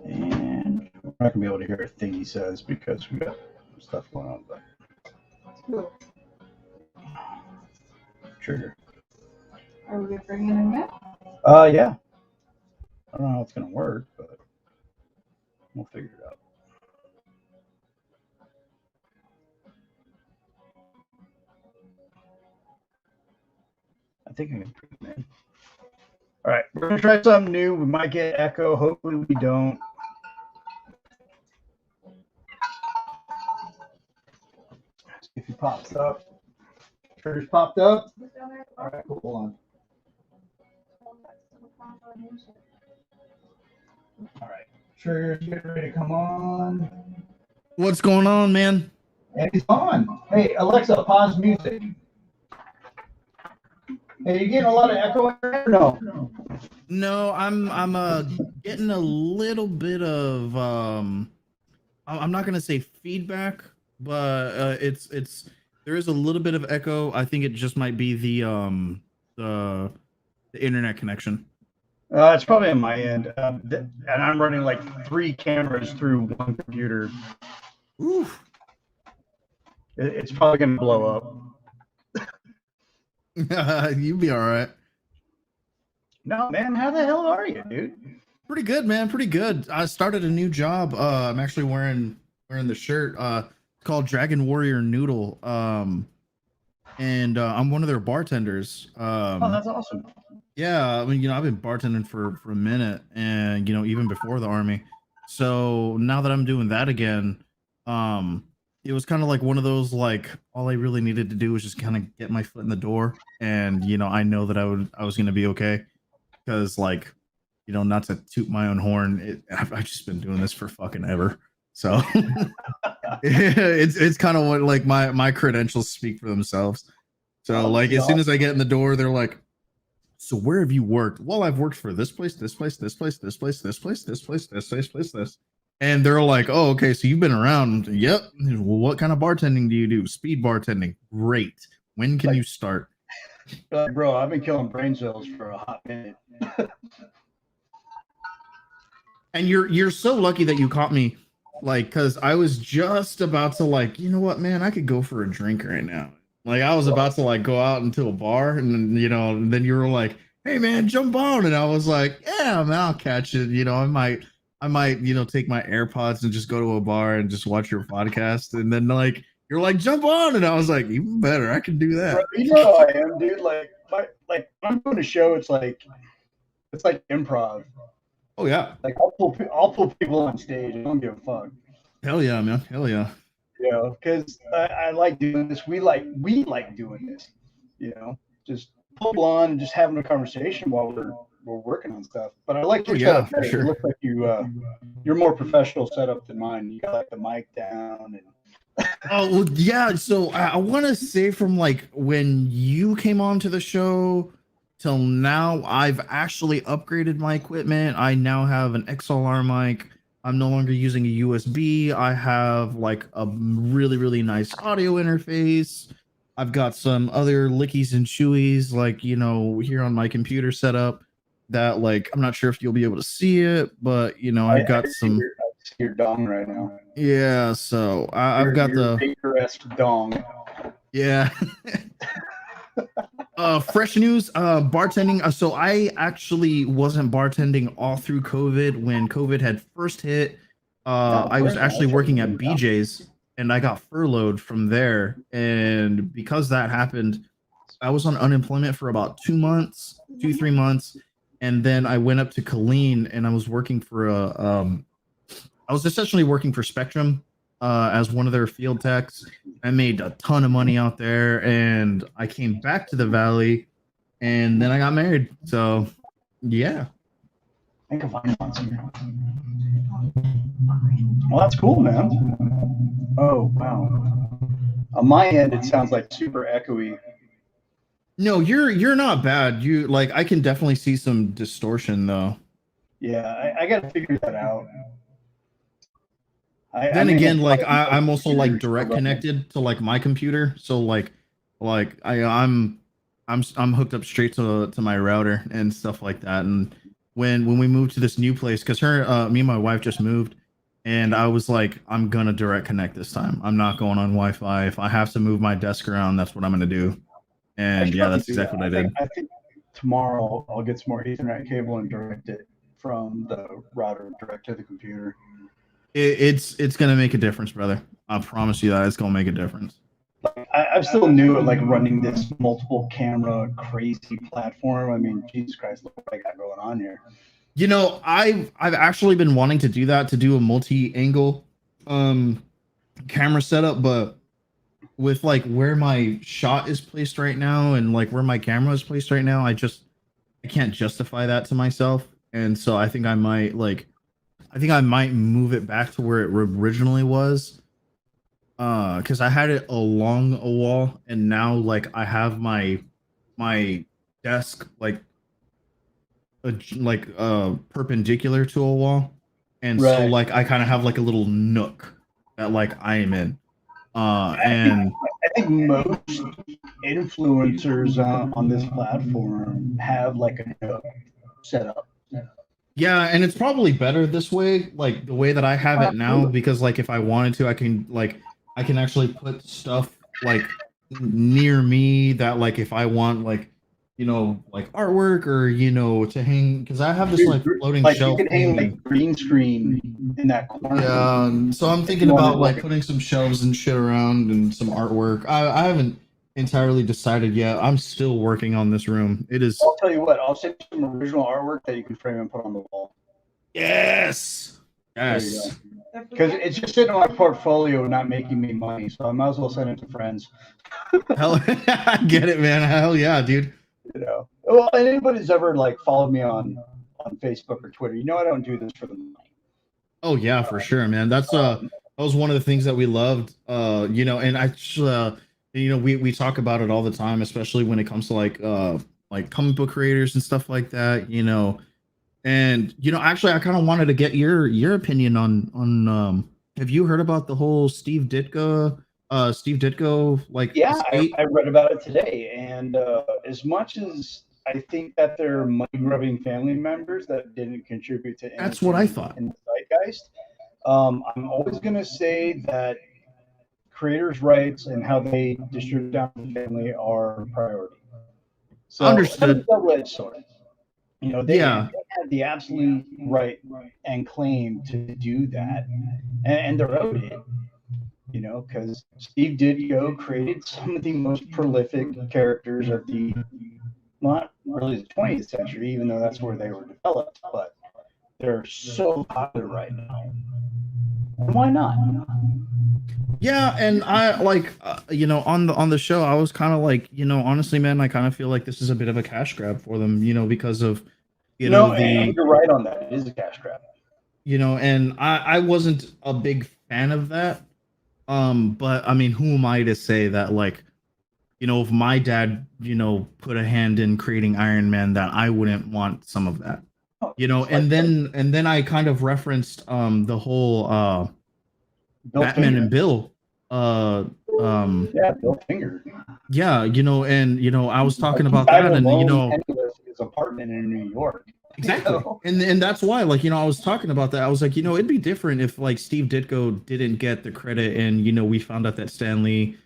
And we're not gonna be able to hear a thing he says because we got stuff going on. But trigger. Are we bringing him in? Yeah. I don't know how it's gonna work, but we'll figure it out. I think I can put him in. All right, we're gonna try something new. We might get echo. Hopefully, we don't. See if he pops up. Trigger's popped up. All right, cool. Hold on. All right, Trigger's getting ready to come on. What's going on, man? And he's on. Hey, Alexa, pause music. Hey, you getting a lot of echo in there? No. No, I'm getting a little bit of I'm not gonna say feedback, but it's there is a little bit of echo. I think it just might be the internet connection. It's probably on my end, and I'm running like 3 cameras through one computer. Ooh. It's probably gonna blow up. You'll be all right. No, man, how the hell are you, dude? Pretty good, man. Pretty good. I started a new job. I'm actually wearing the shirt. Called Dragon Warrior Noodle. And I'm one of their bartenders. Oh, that's awesome. Yeah, I mean, I've been bartending for a minute, and even before the army. So now that I'm doing that again, it was kind of like one of those, like, all I really needed to do was just kind of get my foot in the door, and I know that I was gonna be okay, because, like, not to toot my own horn, I've just been doing this for fucking ever. So it's kind of what, like, my credentials speak for themselves. So like, as soon as I get in the door, they're like, "So where have you worked?" "Well, I've worked for this place, this place, this place, this place, this place, this place, this place, this." And they're like, "Oh, okay, so you've been around." "Yep." "Well, what kind of bartending do you do?" "Speed bartending." "Great. When can you start?" Bro, I've been killing brain cells for a hot minute. And you're so lucky that you caught me, like, because I was just about to, like, you know what, man, I could go for a drink right now. Like, I was about to, like, go out into a bar, and then you were like, "Hey, man, jump on," and I was like, "Yeah, man, I'll catch it." I might take my AirPods and just go to a bar and just watch your podcast, and then, like, you're like, "Jump on," and I was like, even better, I can do that. Bro, you know how I am, dude. Like when I'm doing a show, it's like improv. Oh yeah, Like I'll pull people on stage. I don't give a fuck. hell yeah, man, hell yeah. Because I like doing this. We like doing this. Just pull on and just having a conversation while we're working on stuff. But I like your setup. For sure. It looks like you're more professional setup than mine. You got like the mic down and. Oh well, yeah. So I want to say, from like when you came on to the show till now, I've actually upgraded my equipment. I now have an XLR mic. I'm no longer using a USB. I have like a really, really nice audio interface. I've got some other lickies and chewies, like, here on my computer setup that, like, I'm not sure if you'll be able to see it, but, I've got some. I see your dong right now. Yeah, so I've got the Baker-esque dong. Yeah. Fresh news, bartending. So I actually wasn't bartending all through COVID. When COVID had first hit, I was actually working at BJ's, and I got furloughed from there. And because that happened, I was on unemployment for about 3 months. And then I went up to Colleen, and I was working for I was essentially working for Spectrum as one of their field techs. I made a ton of money out there, and I came back to the Valley, and then I got married. So, yeah. I think I'm Well, that's cool, man. Oh, wow. On my end, it sounds like super echoey. No, you're not bad. You like I can definitely see some distortion though. Yeah, I got to figure that out. Then again, like I I'm also like direct connected to like my computer, so like I'm hooked up straight to my router and stuff like that. And when we moved to this new place, because me and my wife just moved, and I was like, I'm gonna direct connect this time. I'm not going on Wi-Fi. If I have to move my desk around, that's what I'm gonna do. And yeah, that's exactly what I did. I think tomorrow I'll get some more Ethernet cable and direct it from the router direct to the computer. It's gonna make a difference, brother. I promise you that it's gonna make a difference. I'm still new at like running this multiple camera crazy platform. I mean, Jesus Christ, look what I got going on here. You know, I've actually been wanting to do that, to do a multi-angle camera setup, but with like where my shot is placed right now and like where my camera is placed right now, I can't justify that to myself. And so I think I might move it back to where it originally was. Because I had it along a wall, and now like I have my desk like perpendicular to a wall, and so Right. like I kind of have like a little nook that like I am in. And I think most influencers on this platform have like a nook set up. yeah, and it's probably better this way, like the way that I have it now, because like if I wanted to, I can actually put stuff like near me that like if I want like like artwork or to hang, because I have this like floating Like shelf you can hang thing. like green screen in that corner. Yeah, so I'm thinking about like putting some shelves and shit around and some artwork. I haven't entirely decided yet. I'm still working on this room. It is. I'll tell you what, I'll send you some original artwork that you can frame and put on the wall. Yes. There you Yes. go. Because it's just sitting in my portfolio, not making me money, so I might as well send it to friends. Hell, I get it, man. Hell yeah, dude. Well, and anybody who's ever like followed me on Facebook or Twitter, I don't do this for the money. Oh yeah, for sure, man. That was one of the things that we loved. And I we talk about it all the time, especially when it comes to like comic book creators and stuff like that. And actually I kind of wanted to get your opinion on have you heard about the whole Steve Ditko like Yeah, escape? I read about it today, and as much as I think that they're money-grubbing family members that didn't contribute to That's what I thought. in the zeitgeist, I'm always going to say that creators' rights and how they distribute down to the family are a priority. So Understood. It's a double-edged sword. They Yeah. had the absolute right and claim to do that, and they're owed it. Because Steve Ditko created some of the most prolific characters of the, not really the 20th century, even though that's where they were developed, but they're so popular right now. And why not? Yeah, and I like on the show I was kind of like, honestly, man, I kind of feel like this is a bit of a cash grab for them, because of and you're right on that. It is a cash grab. And I wasn't a big fan of that. But I mean, who am I to say that, like, if my dad, put a hand in creating Iron Man, that I wouldn't want some of that. And then I kind of referenced the whole Batman and Bill. Yeah, Bill Finger. Yeah, and I was talking about that, and his apartment in New York. Exactly. And that's why, like, I was talking about that. I was like, it'd be different if like Steve Ditko didn't get the credit, and we found out that Stan Lee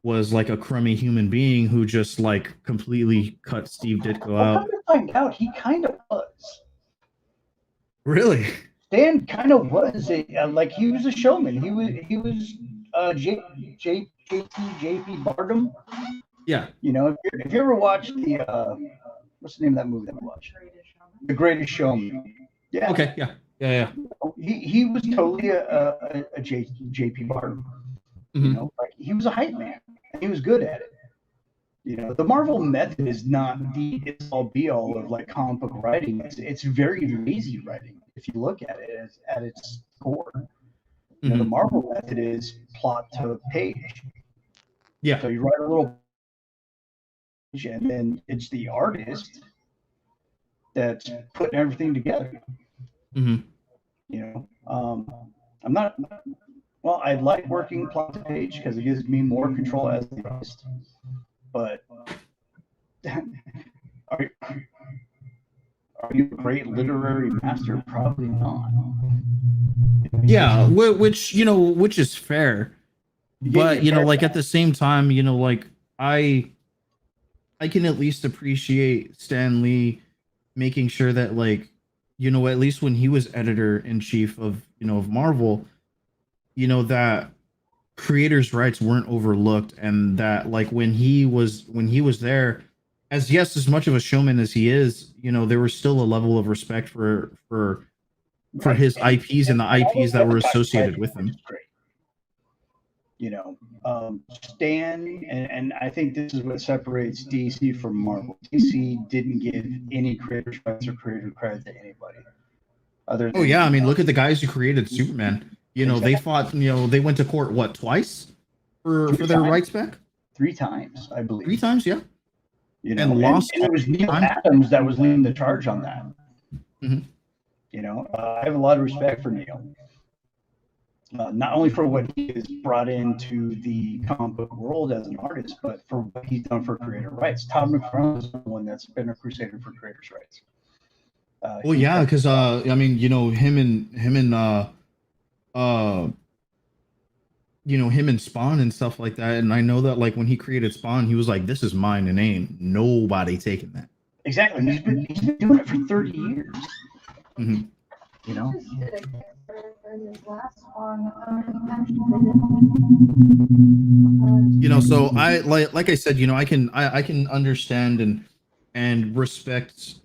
was like a crummy human being who just like completely cut Steve Ditko out. To find out, he kind of was. Really? Stan kind of was like he was a showman. He was JP Bardem. Yeah. If you ever watched the what's the name of that movie that we watched? The Greatest Showman. Yeah. Okay. Yeah. He was totally a JP Bardem. Mm-hmm. Like he was a hype man. And he was good at it. The Marvel method is not the it's all be all of like comic book writing. It's very lazy writing if you look at it at its core. Mm-hmm. The Marvel method is plot to page. Yeah. So you write a little and then it's the artist that's putting everything together. Hmm. You know, I'm not. Well, I like working plot to page because it gives me more control as the artist. But are, are you a great literary master? Probably not. Yeah, which which is fair, but like at the same time, like I can at least appreciate Stan Lee making sure that, like, at least when he was editor in chief of of Marvel, that creators' rights weren't overlooked, and that, like, when he was there, as much of a showman as he is, there was still a level of respect for his IPs and the IPs that were associated with him. Great. Stan, and I think this is what separates DC from Marvel. DC didn't give any creators' rights or creator credit to anybody. Oh yeah, I mean, look at the guys who created Superman. They fought. They went to court twice for their rights back. 3 times, I believe. 3 times, yeah. And lost. And it was Neil Adams that was leading the charge on that. Mm-hmm. I have a lot of respect for Neil. Not only for what he has brought into the comic book world as an artist, but for what he's done for creator rights. Todd McFarlane is the one that's been a crusader for creators' rights. Well, yeah, because I mean, him and Spawn and stuff like that. And I know that, like, when he created Spawn, he was like, "This is mine and ain't nobody taking that." Exactly. He's been doing it for 30 years. Mm-hmm. Just did a Kickstarter for his last one. So I like I said, I can understand and respect,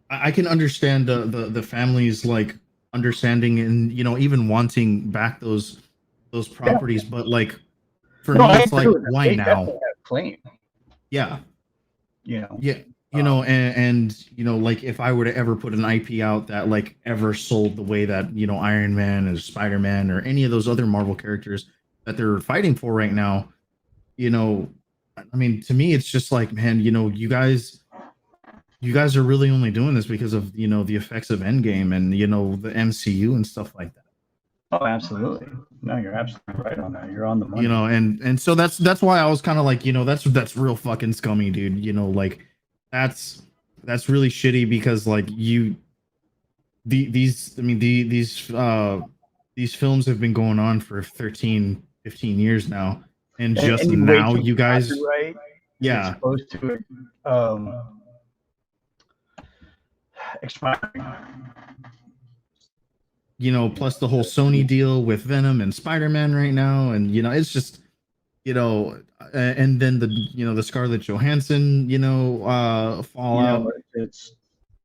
I can understand the family's, like, understanding and even wanting back those properties, but, like, for me, it's like, why now? Claim. Yeah. Yeah. And like, if I were to ever put an IP out that, like, ever sold the way that Iron Man or Spider-Man or any of those other Marvel characters that they're fighting for right now, I mean, to me, it's just like, man, you guys are really only doing this because of the effects of Endgame and the MCU and stuff like that. Oh, absolutely. No, you're absolutely right on that. You're on the money. And so that's why I was kind of like, that's real fucking scummy, dude. Like, that's really shitty, because, like, these films have been going on for 13, 15 years now, and just now you guys, right? Yeah, supposed to expiring. Plus the whole Sony deal with Venom and Spider-Man right now, and it's just, and then the Scarlett Johansson fallout.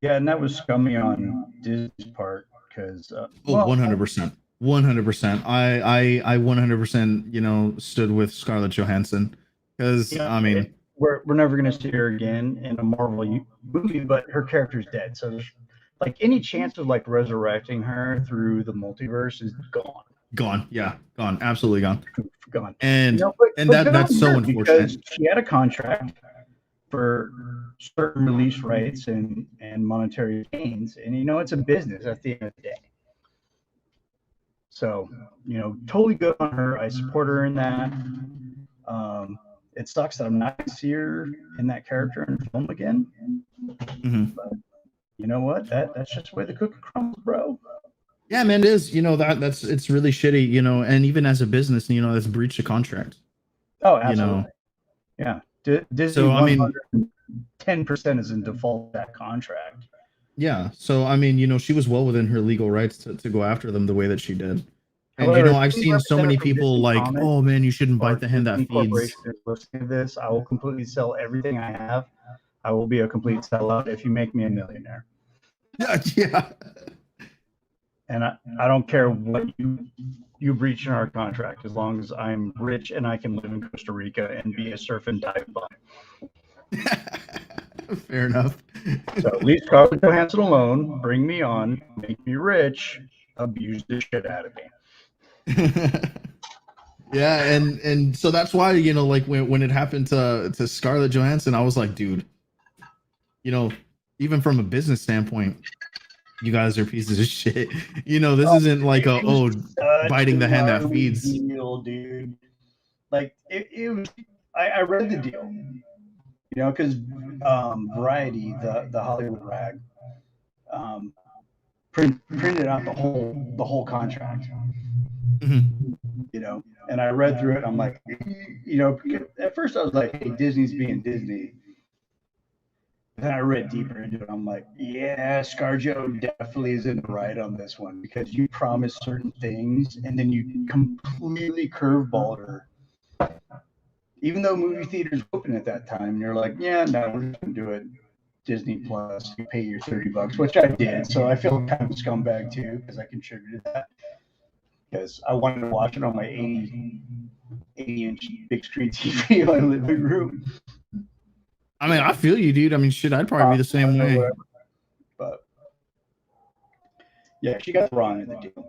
And that was scummy on Disney's part, because 100%. I 100% stood with Scarlett Johansson, because I mean, we're never gonna see her again in a Marvel movie, but her character's dead, so there's, like, any chance of, like, resurrecting her through the multiverse is gone. Gone, absolutely gone. And but that's so unfortunate. She had a contract for certain release rights and monetary gains, and it's a business at the end of the day. So totally good on her. I support her in that. It sucks that I'm not going to see her in that character in film again. Mm-hmm. But you know what? That's just the way the cookie crumbles, bro. Yeah, man, it is. It's really shitty. And even as a business, it's breached a contract. Oh, absolutely. Yeah. Disney, so I mean, 10% is in default that contract. Yeah. So I mean, she was well within her legal rights to go after them the way that she did. And However, I've seen so many people like, "Oh man, you shouldn't bite the hand that feeds." Listening to this, I will completely sell everything I have. I will be a complete sellout if you make me a millionaire. Yeah. And I don't care what you breach in our contract, as long as I'm rich and I can live in Costa Rica and be a surf and dive bum. Fair enough. So leave Scarlett Johansson alone. Bring me on. Make me rich. Abuse the shit out of me. Yeah, and so that's why, you know, like when it happened to Scarlett Johansson, I was like, dude, you know, even from a business standpoint, you guys are pieces of shit. You know, this Oh, isn't like it a was such biting a the hand that gnarly feeds. deal, dude. Like it was. I read the deal, because Variety, the Hollywood rag, um, printed out the whole contract. Mhm. And I read through it. I'm like, because at first I was like, hey, Disney's being Disney. Then I read deeper into it. I'm like, yeah, ScarJo definitely is in the right on this one because you promised certain things and then you completely curveballed her. Even though movie theaters were open at that time, and you're like, yeah, no, we're just gonna do it Disney Plus. You pay your $30, which I did. So I feel kind of a scumbag too because I contributed that because I wanted to watch it on my 80-inch big screen TV in my living room. I mean, I feel you, dude. I mean, shit, I'd probably be the same way. Whatever. But yeah, she got the wrong end of the deal.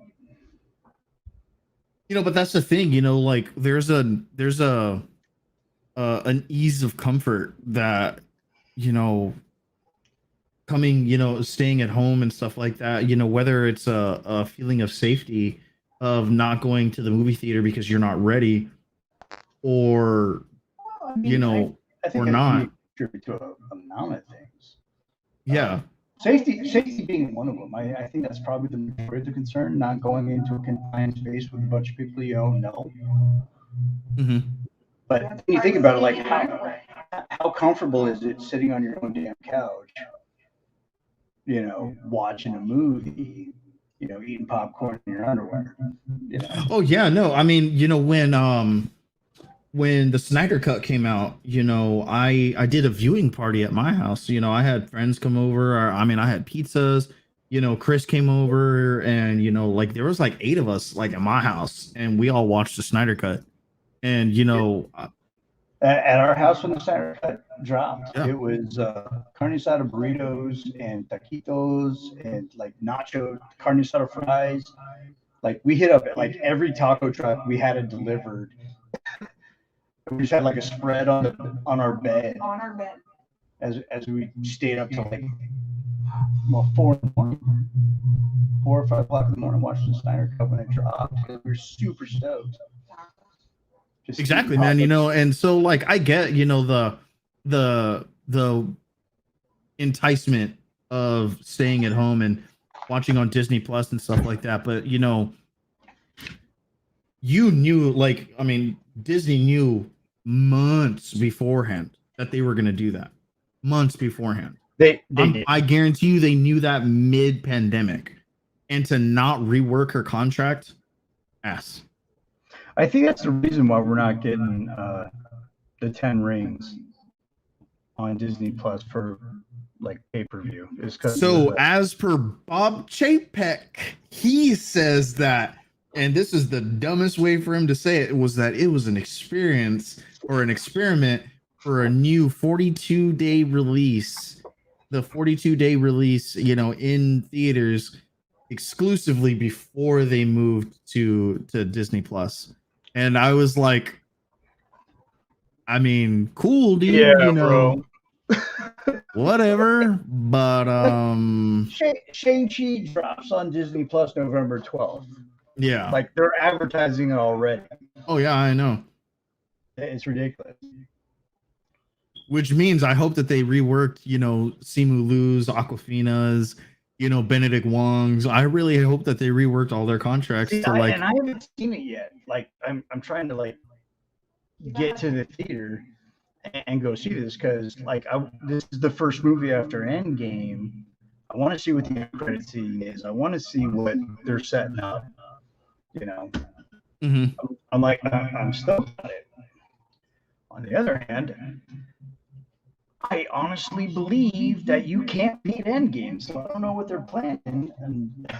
You know, but that's the thing, you know, like there's a an ease of comfort that, you know, coming, you know, staying at home and stuff like that, you know, whether it's a feeling of safety of not going to the movie theater because you're not ready, or I mean, you know, I think or it not. contribute to a amount of things. Yeah. Safety being one of them. I think that's probably the majority of the concern, not going into a confined space with a bunch of people you don't know. Hmm. But when you think about it, like how comfortable is it sitting on your own damn couch, watching a movie, eating popcorn in your underwear, Oh yeah, no, I mean, you know, when the Snyder Cut came out, you know, I did a viewing party at my house. You know, I had friends come over. I mean, I had pizzas. You know, Chris came over, and you know, like there was like 8 of us, like at my house, and we all watched the Snyder Cut. And you know, At our house when the Snyder Cut dropped, yeah. it was carne asada burritos and taquitos and like nacho carne asada fries. Like we hit up like every taco truck we had it delivered. We just had like a spread on our bed On our bed. as we stayed up till like 4 in the morning, 4 or 5 o'clock in the morning, watching the Snyder Cut when it dropped. We were super stoked. Just Exactly, man. You know, and so like I get, you know, the enticement of staying at home and watching on Disney Plus and stuff like that, but you know, you knew, like, I mean, Disney knew months beforehand that they were going to do that. Months beforehand. They did. I guarantee you they knew that mid-pandemic, and to not rework her contract, ass. I think that's the reason why we're not getting the 10 Rings on Disney Plus for like pay-per-view. Is because so as per Bob Chapek, he says that, and this is the dumbest way for him to say it, was that it was an experience or an experiment for a new 42-day release. The 42-day release, you know, in theaters exclusively before they moved to Disney Plus. And I was like, I mean, cool, dude, yeah, you know, bro. Whatever. But Shang-Chi drops on Disney Plus November 12th. Yeah. Like they're advertising it already. Oh yeah, I know. It's ridiculous. Which means I hope that they reworked, you know, Simu Liu's, Aquafina's, you know, Benedict Wong's. I really hope that they reworked all their contracts to like. And I haven't seen it yet. Like I'm trying to like get to the theater and go see this because like this is the first movie after Endgame. I want to see what the end credit scene is. I want to see what they're setting up. You know, I'm like I'm stoked on it. On the other hand, I honestly believe that you can't beat Endgame, so I don't know what they're planning. And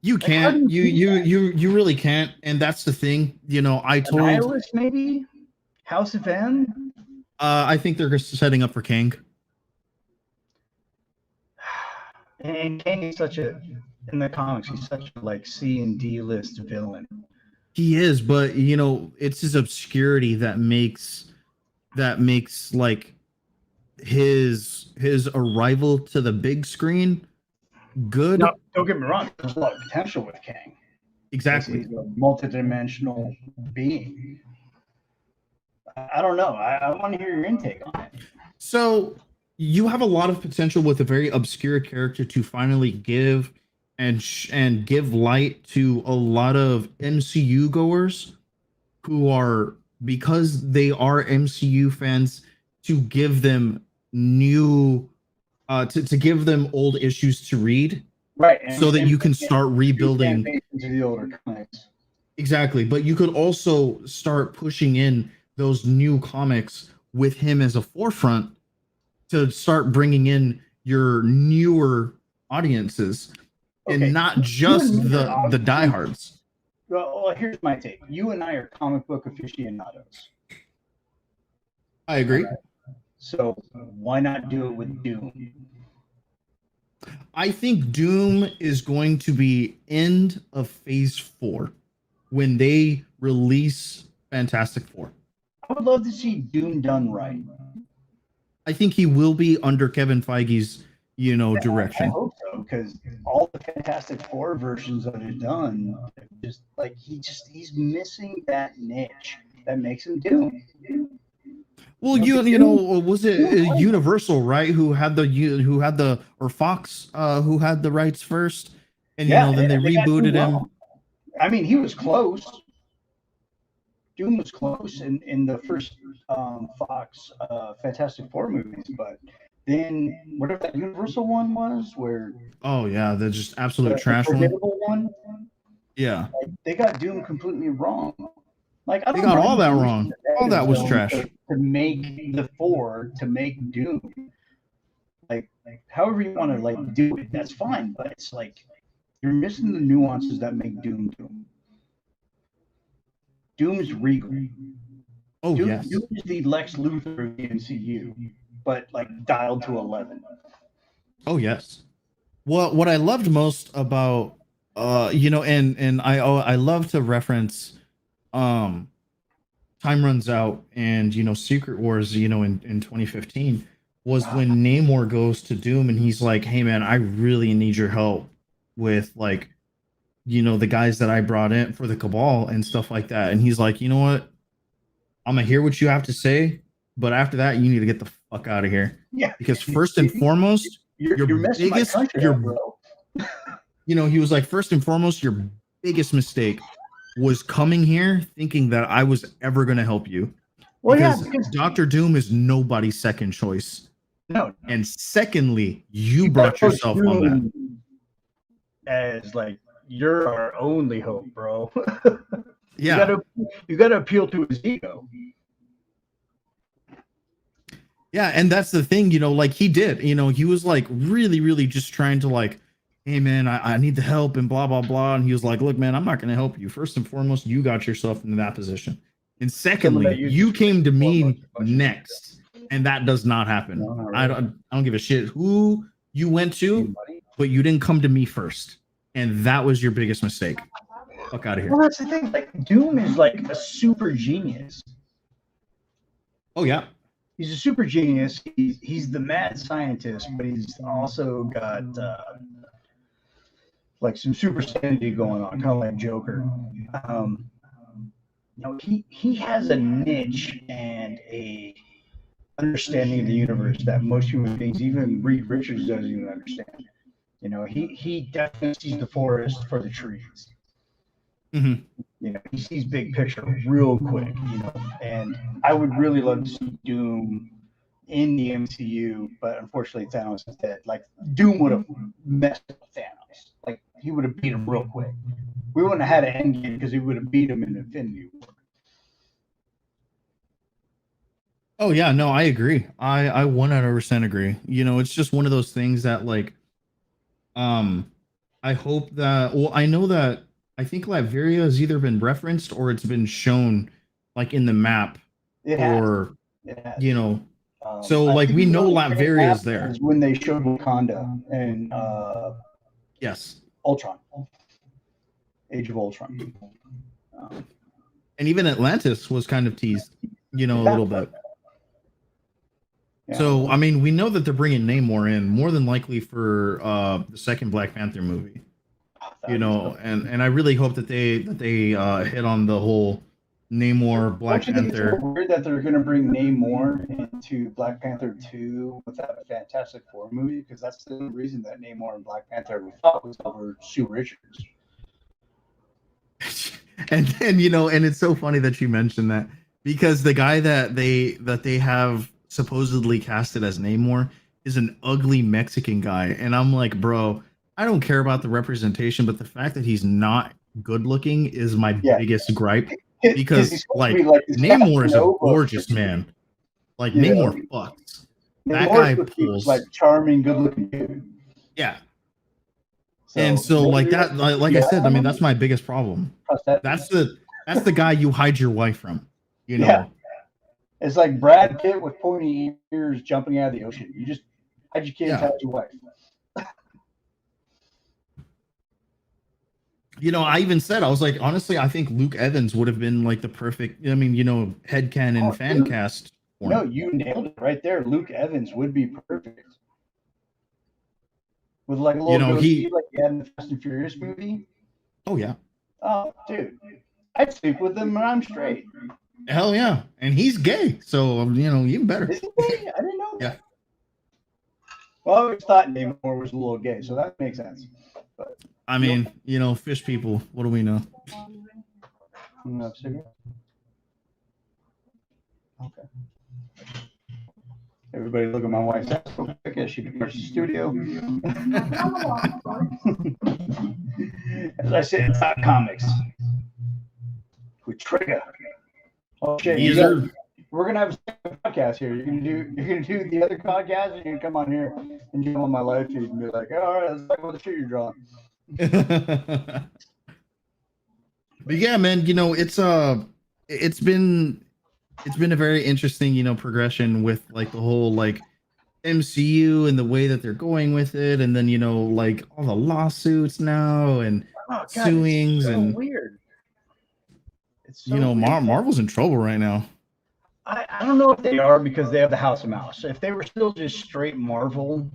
you can't. You really can't. And that's the thing. You know, I told Annihilus maybe House of M. I think they're setting up for Kang. And Kang is such a in the comics. He's such a like C and D list villain. He is, but you know, it's his obscurity that makes like his arrival to the big screen good. No, don't get me wrong. There's a lot of potential with Kang. Exactly. He's a multidimensional being. I don't know. I want to hear your intake on it. So you have a lot of potential with a very obscure character to finally give and give light to a lot of MCU goers who are, because they are MCU fans, to give them new to give them old issues to read, Right. so that you can start rebuilding. Into the older comics. Exactly, but you could also start pushing in those new comics with him as a forefront to start bringing in your newer audiences, Okay. and not just the diehards. Well, here's my take. You and I are comic book aficionados. I agree. So why not do it with Doom? I think Doom is going to be end of Phase 4 when they release Fantastic Four. I would love to see Doom done right. I think he will be under Kevin Feige's, I direction. hope so, because all the Fantastic Four versions that are done, just like he's missing that niche that makes him Doom. Well, was it Universal, right? Who had or Fox, who had the rights first, and then they rebooted him. I mean, he was close. Doom was close in the first Fox Fantastic Four movies, but then whatever that Universal one was, where oh yeah, they're just absolute the trash one. forgettable one. Yeah, Like, they got Doom completely wrong. Like they got all that wrong. All that was trash. To make the Four, to make Doom, like however you want to do it, that's fine. But it's like you're missing the nuances that make Doom Doom. Doom's regal. Oh Doom, yes. Doom is the Lex Luthor of the MCU, but dialed to 11. Oh yes. What I loved most about and I love to reference Time Runs Out and Secret Wars, in 2015 was when Namor goes to Doom and he's like, "Hey man, I really need your help with the guys that I brought in for the Cabal and stuff like that." And he's like, "You know what? I'm gonna hear what you have to say, but after that, you need to get the fuck out of here." Yeah. Because first and foremost, you're messing biggest, my country up, bro. he was like, first and foremost, your biggest mistake was coming here thinking that I was ever gonna help you. Well, Because Doctor Doom is nobody's second choice. No. And secondly, you brought yourself on that. As you're our only hope, bro. Yeah. You gotta appeal to his ego. Yeah, and that's the thing, he did. He was really, really just trying to hey man, I need the help and blah blah blah. And he was like, "Look, man, I'm not gonna help you. First and foremost, you got yourself into that position. And secondly, you came to me next. And that does not happen. No, I don't give a shit who you went to, but you didn't come to me first. And that was your biggest mistake. Fuck out of here." Well, that's the thing. Doom is a super genius. Oh yeah. He's a super genius. He's the mad scientist, but he's also got some super sanity going on, kind of like Joker. He has a niche and a understanding of the universe that most human beings, even Reed Richards, doesn't even understand. He definitely sees the forest for the trees. Mm-hmm. He sees big picture real quick. And I would really love to see Doom in the MCU, but unfortunately Thanos is dead. Doom would have messed up Thanos. He would have beat him real quick. We wouldn't have had an Endgame because he would have beat him in Infinity War. Oh yeah, no, I agree. I 100% agree. It's just one of those things that I hope that, well, I know that I think Latveria has either been referenced or it's been shown in the map, It has. or It has. so we know Latveria is there. When they showed Wakanda and Yes. Ultron, Age of Ultron. And even Atlantis was kind of teased, you know, a little bit. Yeah. So I mean, we know that they're bringing Namor in more than likely for the second Black Panther movie. You know, and I really hope that they hit on the whole Namor Black Don't you think Panther. it's weird that they're going to bring Namor into Black Panther 2 without a Fantastic Four movie? Because that's the reason that Namor and Black Panther we thought was over Sue Richards. And then, you know, and it's so funny that you mentioned that, because the guy that they have supposedly casted as Namor is an ugly Mexican guy, and I'm like, bro, I don't care about the representation, but the fact that he's not good looking is my biggest gripe. Because he's like, supposed to be this Namor is a Casanova. gorgeous man. Like, Yeah. Namor fucks. That Namor's guy supposed to be pulls. like charming, good-looking dude. Yeah. And so like that, like I said, I mean, that's my biggest problem. That's the guy you hide your wife from, you know. Yeah. It's like Brad Pitt with pointy ears jumping out of the ocean. You just hide your kids, Yeah. hide your wife. You know, I even said, I was like, honestly, I think Luke Evans would have been like the perfect, I mean, you know, headcanon fan dude. cast. For No, him. you nailed it right there. Luke Evans would be perfect. With like a little You know, goatee like he had in the Fast and Furious movie. Oh yeah. Oh, dude. I'd sleep with him when I'm straight. Hell yeah. And he's gay. So, you know, even better. Is he gay? I didn't know that. Yeah. Well, I always thought Namor was a little gay, so that makes sense. But I mean, you know, fish people, what do we know? no cigarette. Okay. Everybody look at my wife's ass real quick as she departs the studio. As I said, Top Comics with Trigger. Oh shit! We're gonna have a podcast here. You're gonna do the other podcast, and you're gonna come on here and jump on my live feed and be like, all right, let's talk about the shit you're drawing. But yeah, man, you know, it's been a very interesting, you know, progression with like the whole like MCU and the way that they're going with it, and then, you know, like all the lawsuits now and suings, and weird. It's so you know, weird. Marvel's in trouble right now. I don't know if they are, because they have the House of Mouse. If they were still just straight Marvel,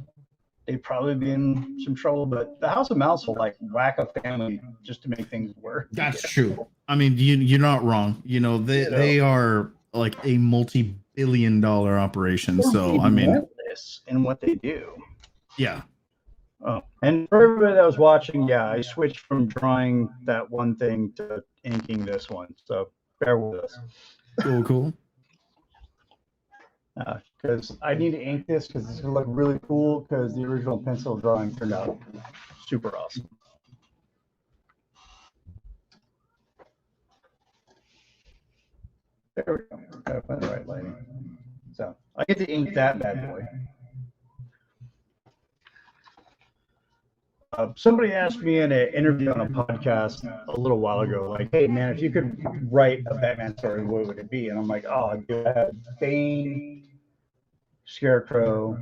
they'd probably be in some trouble. But the House of Mouse will like whack a family just to make things work. That's true. I mean, you're not wrong. You know, they are like a multi-billion-dollar operation. So I mean, this and what they do. Yeah. Oh, and for everybody that was watching, yeah, I switched from drawing that one thing to inking this one. So bear with us. Cool. Because I need to ink this because it's going to look really cool, because the original pencil drawing turned out super awesome. There we go. Gotta find the right lighting. So I get to ink that bad boy. Somebody asked me in an interview on a podcast a little while ago, like, hey, man, if you could write a Batman story, what would it be? And I'm like, oh, I have Bane, Scarecrow,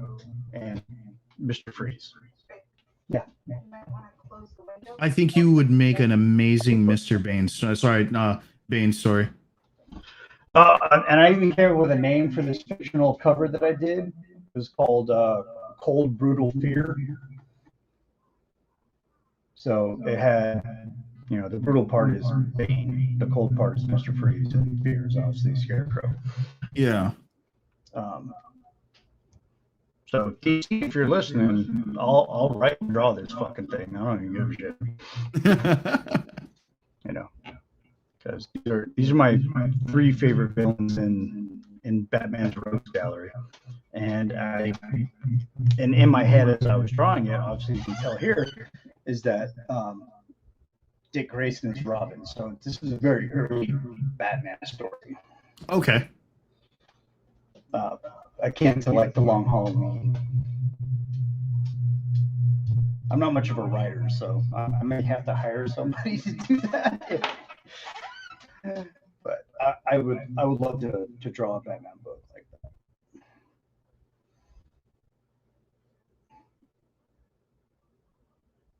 and Mr. Freeze. Yeah. I think you would make an amazing Mr. Bane. Bane story. And I even came up with a name for this fictional cover that I did. It was called Cold Brutal Fear. So it had, you know, the brutal part is Bane, the cold part is Mr. Freeze, and fear is obviously Scarecrow. Yeah. So DC, if you're listening, I'll write and draw this fucking thing. I don't even give a shit. You know, because these are my three favorite villains in Batman's Rogues Gallery, and in my head as I was drawing it, obviously you can tell here, is that Dick Grayson is Robin. So this is a very early Batman story. Okay. Akin to like the Long Halloween. I'm not much of a writer, so I may have to hire somebody to do that. But I would love to draw a Batman book like that.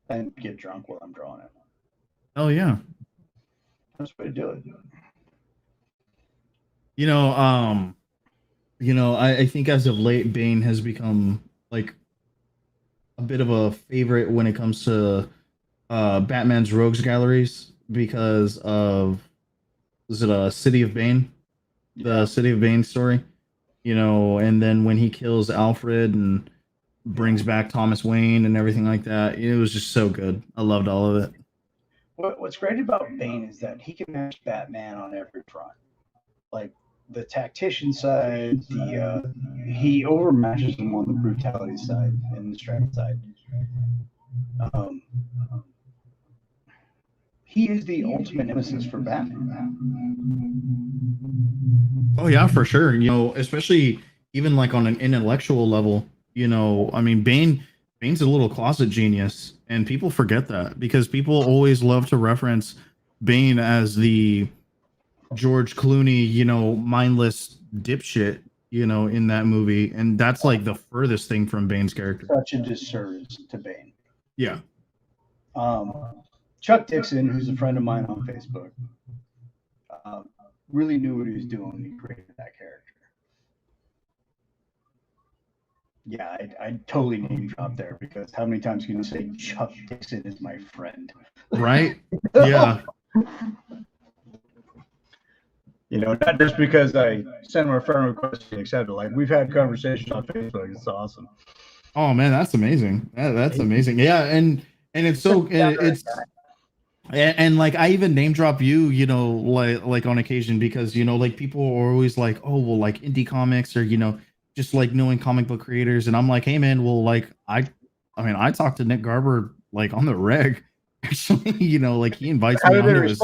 And get drunk while I'm drawing it. Oh yeah. That's the way to do it. I think as of late, Bane has become like a bit of a favorite when it comes to Batman's rogues galleries because of was it a City of Bane, the City of Bane story, and then when he kills Alfred and brings back Thomas Wayne and everything like that, it was just so good. I loved all of it. What's great about Bane is that he can match Batman on every front. Like the tactician side, he overmatches him on the brutality side and the strength side. He is the ultimate nemesis for Batman. Oh yeah, for sure. Especially even like on an intellectual level. I mean, Bane's a little closet genius, and people forget that because people always love to reference Bane as the George Clooney, mindless dipshit, in that movie, and that's like the furthest thing from Bane's character. Such a disservice to Bane. Yeah. Chuck Dixon, who's a friend of mine on Facebook, really knew what he was doing when he created that character. Yeah, I totally name drop there because how many times can you say Chuck Dixon is my friend? Right? Yeah. Not just because I sent him a friend request and accepted. Like we've had conversations on Facebook. It's awesome. Oh man, that's amazing. That's amazing. Yeah, and it's so and like I even name drop you, like on occasion because like people are always like, oh well, like indie comics or just like knowing comic book creators, and I'm like, hey man, well like I talked to Nick Garber like on the reg. Actually, like he invites me onto his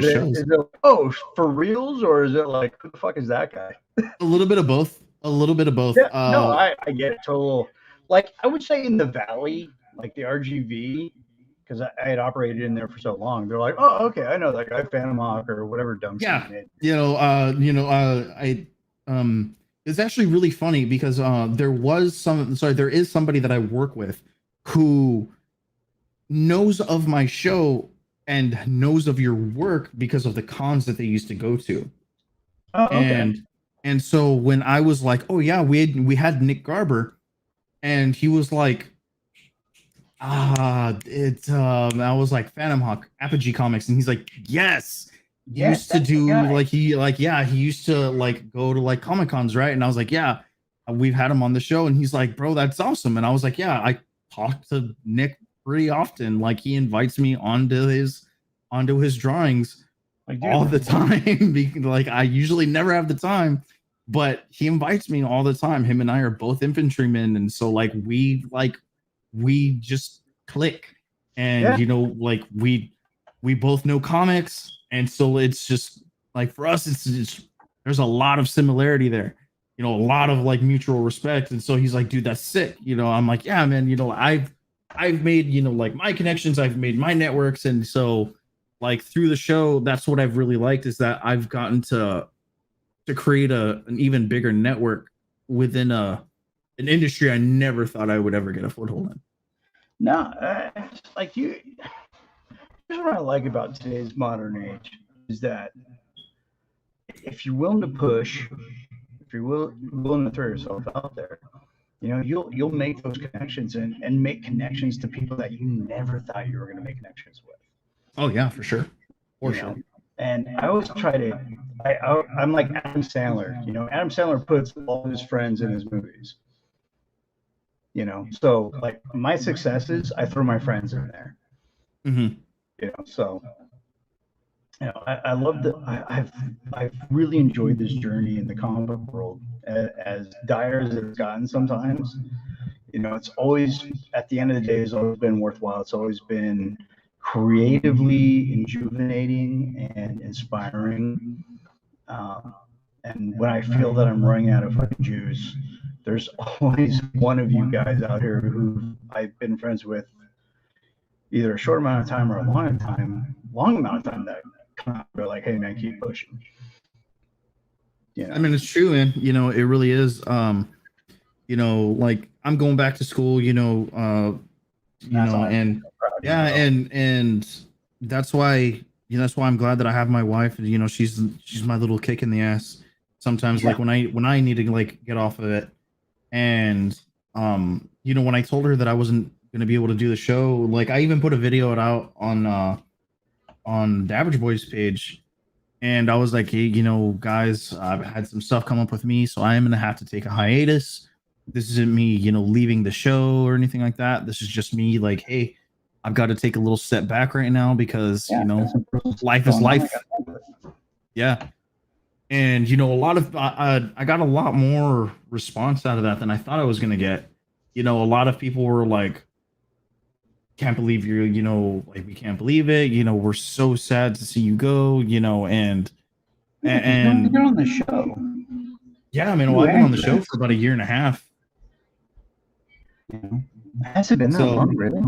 shows. Is it, oh, for reals, or is it like who the fuck is that guy? A little bit of both. Yeah, no, I get total. Like I would say in the Valley, like the RGV, because I had operated in there for so long. They're like, oh, okay, I know that guy, Phantom Hawk or whatever dumb shit he made. It's actually really funny because there is somebody that I work with who knows of my show and knows of your work because of the cons that they used to go to. Oh, okay. And so when I was like, oh yeah, we had Nick Garber, and he was like, I was like Phantom Hawk, Apogee Comics, and he's like, yes. Used to do he used to like go to like Comic Cons, right? And I was like, yeah, we've had him on the show, and he's like, bro, that's awesome. And I was like, yeah, I talk to Nick pretty often. Like he invites me onto his drawings all the time. Like I usually never have the time, but he invites me all the time. Him and I are both infantrymen, and so like we just click, and like we both know comics, and so it's just like for us, it's there's a lot of similarity there. A lot of like mutual respect. And so he's like, dude, that's sick. I'm like, yeah, man, I've made, like my connections, I've made my networks. And so like through the show, that's what I've really liked is that I've gotten to create an even bigger network within an industry I never thought I would ever get a foothold in. No, like here's what I like about today's modern age is that if you're willing to push, if you're willing to throw yourself out there, you'll make those connections and make connections to people that you never thought you were going to make connections with. Oh yeah, for sure. Sure. And I always try to, I'm like Adam Sandler. Adam Sandler puts all his friends in his movies. So like my successes, I throw my friends in there. Mm-hmm. So I love that. I've really enjoyed this journey in the comic book world, as dire as it's gotten sometimes. It's always at the end of the day, it's always been worthwhile. It's always been creatively injuvenating and inspiring. And when I feel that I'm running out of fucking juice, there's always one of you guys out here who I've been friends with either a short amount of time or a long amount of time that come out and go like, hey man, keep pushing. I mean, it's true, and it really is. Like I'm going back to school, and yeah, and that's why that's why I'm glad that I have my wife. You know, she's my little kick in the ass. Sometimes, Yeah. like when I need to like get off of it, and you know, when I told her that I wasn't gonna be able to do the show, like I even put a video out on the Average Boys page, and I was like, hey, you know, guys, I've had some stuff come up with me, so I am gonna have to take a hiatus. This isn't me, you know, leaving the show or anything like that. This is just me, like, hey, I've got to take a little step back right now because Yeah, you know, that's some personal life stuff is going on. life. Yeah. And you know, a lot of I got a lot more response out of that than I thought I was gonna get. You know, a lot of people were like, "Can't believe you're," you know, like, "We can't believe it." You know, "We're so sad to see you go." You know, and And you're on the show. yeah, I mean, well, I've been on the show for about a year and a half. Has it been that So- long, really?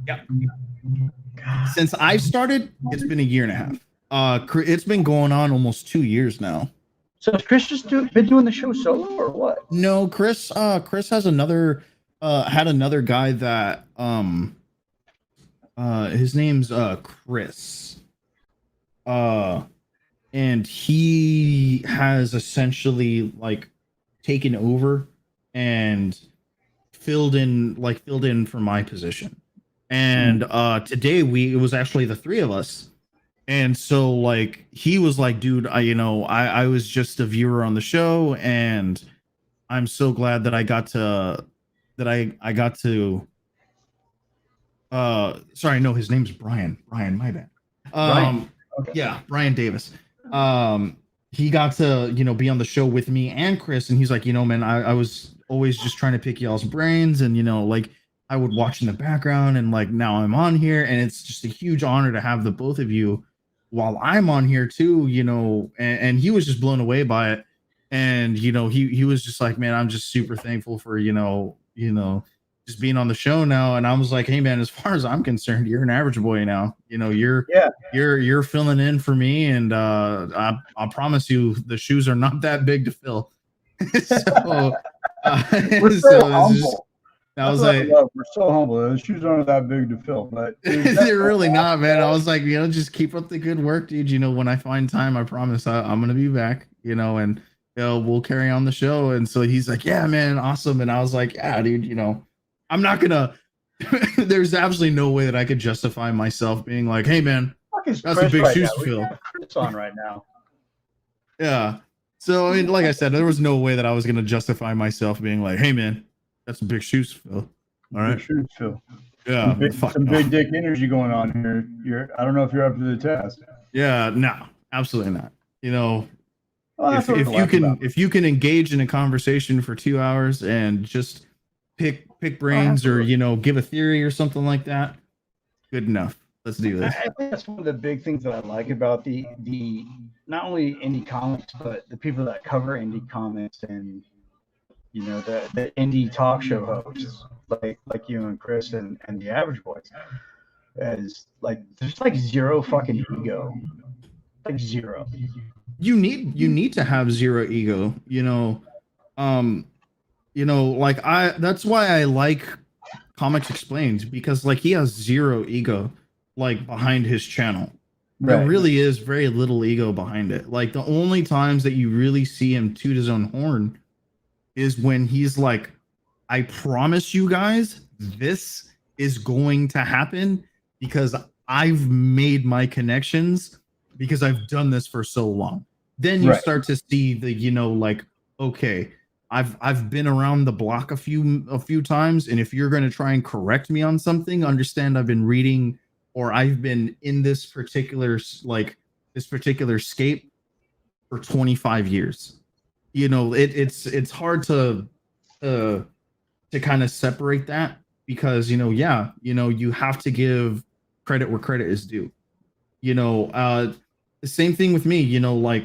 Yeah. Since I've started, it's been a year and a half. It's been going on almost 2 years now. So has Chris just been doing the show solo or what? No, Chris has another had another guy that his name's Chris. And he has essentially like taken over and filled in for my position. And today it was actually the three of us. And so like he was like, dude, I was just a viewer on the show, and I'm so glad that I got to sorry, no, his name's Brian, my bad. Brian. Okay. Yeah, Brian Davis. He got to, you know, be on the show with me and Chris, and he's like, you know, man, I was always just trying to pick y'all's brains, and you know, like I would watch in the background, and like now I'm on here, and it's just a huge honor to have the both of you while I'm on here too, you know. And he was just blown away by it, and you know, he was just like, man, I'm just super thankful for you know just being on the show now. And I was like, hey man, as far as I'm concerned, you're an average boy now. You know, you're filling in for me, and I promise you the shoes are not that big to fill. So We're so humble. just, I was That's what like, love. We're so humble. The shoes aren't that big to fill, but they're really not, man. I was like, you know, just keep up the good work, dude. You know, when I find time, I promise I'm gonna be back, you know, and you know, we'll carry on the show. And so he's like, yeah, man, awesome. And I was like, yeah, dude, you know, I'm not gonna there's absolutely no way that I could justify myself being like, hey man, that's a big shoes to fill. It's on right now. Yeah. So I mean, like I said, there was no way that I was gonna justify myself being like, hey man, that's some big shoes to fill. All right. Big shoes, Phil. Yeah. Some big dick energy going on here. I don't know if you're up to the task. Yeah, no, absolutely not. You know, Well, that's what we're laughing about. if you can engage in a conversation for 2 hours and just pick brains, or you know, give a theory or something like that, good enough. Let's do this. I think that's one of the big things that I like about the not only indie comics, but the people that cover indie comics, and you know, the indie talk show hosts like you and Chris and the Average Boys. Is like there's like zero fucking ego, like zero. You need to have zero ego. You know, like that's why I like Comics Explained, because like he has zero ego like behind his channel. There Right. really is very little ego behind it. Like the only times that you really see him toot his own horn is when he's like, I promise you guys, this is going to happen because I've made my connections, because I've done this for so long. Then you Right. start to see the, you know, like, okay, I've been around the block a few times, and if you're going to try and correct me on something, understand I've been reading, or I've been in this particular scape for 25 years. You know, it's hard to kind of separate that, because you know, yeah, you know, you have to give credit where credit is due. You know, the same thing with me. You know, like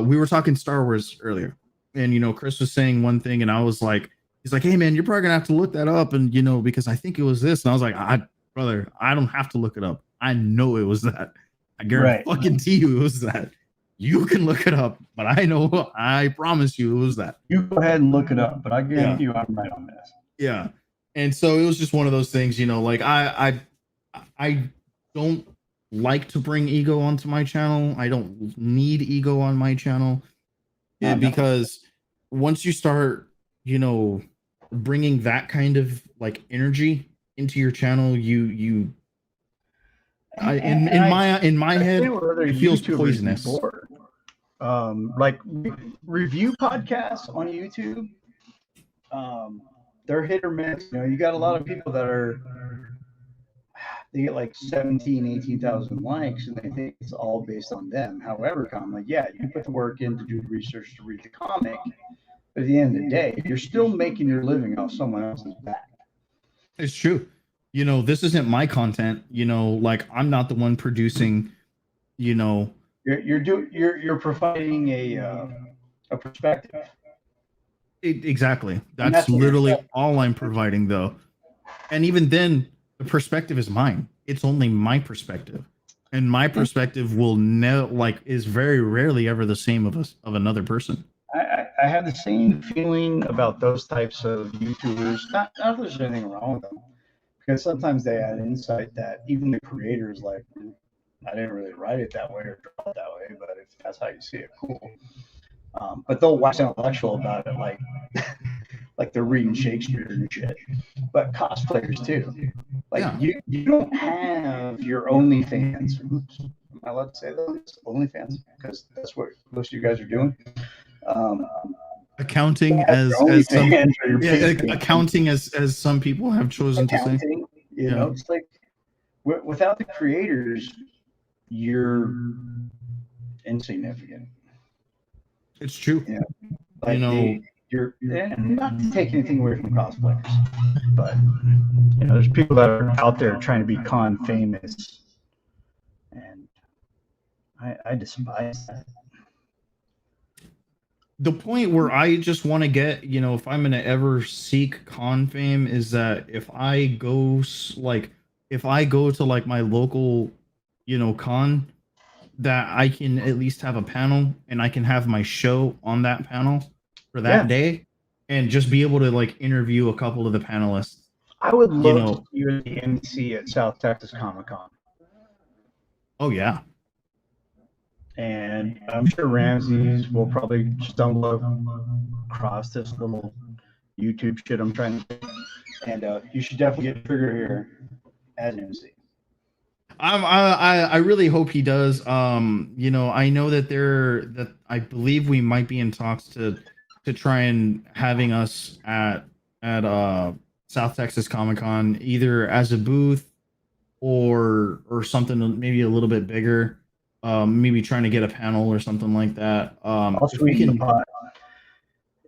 we were talking Star Wars earlier, and you know, Chris was saying one thing, and I was like, he's like, hey man, you're probably gonna have to look that up, and you know, because I think it was this, and I was like, brother, I don't have to look it up. I know it was that. I guarantee you it was that. You can look it up, but I promise you it was that. You go ahead and look it up, but I guarantee you I'm right on this. Yeah. And so it was just one of those things, you know, like I don't like to bring ego onto my channel. I don't need ego on my channel. No. Because once you start, bringing that kind of like energy into your channel, in my head, it feels poisonous. Before. Like review podcasts on YouTube, they're hit or miss. You got a lot of people that they get like 18,000 likes and they think it's all based on them. However, I'm like, yeah, you put the work in to do the research to read the comic, but at the end of the day, you're still making your living off someone else's back. It's true. This isn't my content. Like I'm not the one producing. You're providing a perspective. Exactly. That's literally all I'm providing, though. And even then, the perspective is mine. It's only my perspective, and my perspective is very rarely ever the same of another person. I have the same feeling about those types of YouTubers. Not that there's anything wrong with them, because sometimes they add insight that even the creators like. I didn't really write it that way or draw it that way, but if that's how you see it, cool. But they'll wax intellectual about it, like they're reading Shakespeare and shit. But cosplayers too. You don't have your OnlyFans. Oops, am I allowed to say those? OnlyFans? Because that's what most of you guys are doing. Accounting as some people have chosen to say. It's like without the creators, you're insignificant. It's true. You're not to take anything away from cosplayers, but there's people that are out there trying to be con famous, and I despise that. The point where I just want to get, if I'm gonna ever seek con fame, is that if I go to like my local con, that I can at least have a panel and I can have my show on that panel for that day and just be able to like interview a couple of the panelists. I would love to see you at the MC at South Texas Comic Con. Oh yeah. And I'm sure Ramses will probably stumble across this little YouTube shit I'm trying to do. And you should definitely get Trigger here as an MC. I really hope he does. I know that I believe we might be in talks to try and having us at South Texas Comic Con, either as a booth or something maybe a little bit bigger. Maybe trying to get a panel or something like that.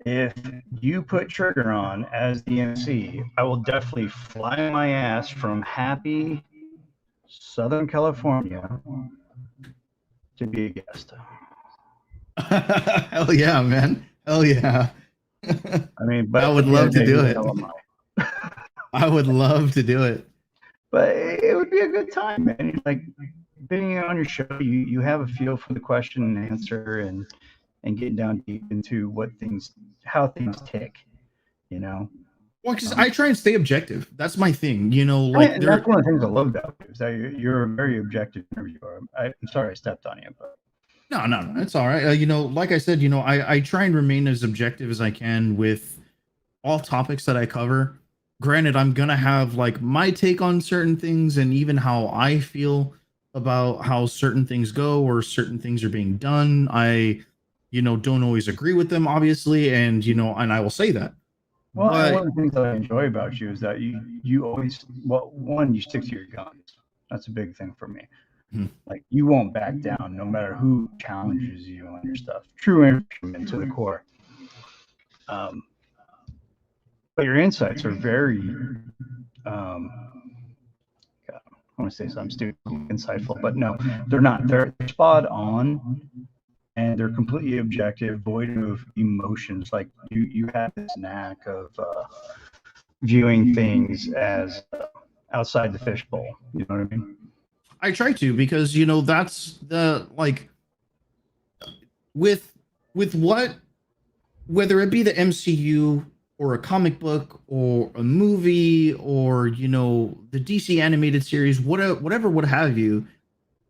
If you put Trigger on as the MC, I will definitely fly my ass from happy Southern California to be a guest. Hell yeah, man. Hell yeah. I mean, but I would love to do it. I would love to do it. But it would be a good time, man. Like being on your show, you have a feel for the question and answer and getting down deep into how things tick, Well, because I try and stay objective. That's my thing, that's one of the things I love about you is that you're a very objective interviewer. I'm sorry I stepped on you, but no, it's all right. Like I said, I try and remain as objective as I can with all topics that I cover. Granted, I'm gonna have like my take on certain things and even how I feel about how certain things go or certain things are being done. I, don't always agree with them, obviously, and and I will say that. Well, one of the things that I enjoy about you is that you always, you stick to your guns. That's a big thing for me. Mm-hmm. Like you won't back down no matter who challenges you on your stuff. True infantryman to the core. But your insights are very, I want to say something stupid, insightful, but no, they're not. They're spot on. And they're completely objective, void of emotions. Like you have this knack of viewing things as outside the fishbowl. You know what I mean? I try to, because that's the with what, whether it be the MCU or a comic book or a movie or the DC animated series, whatever what have you.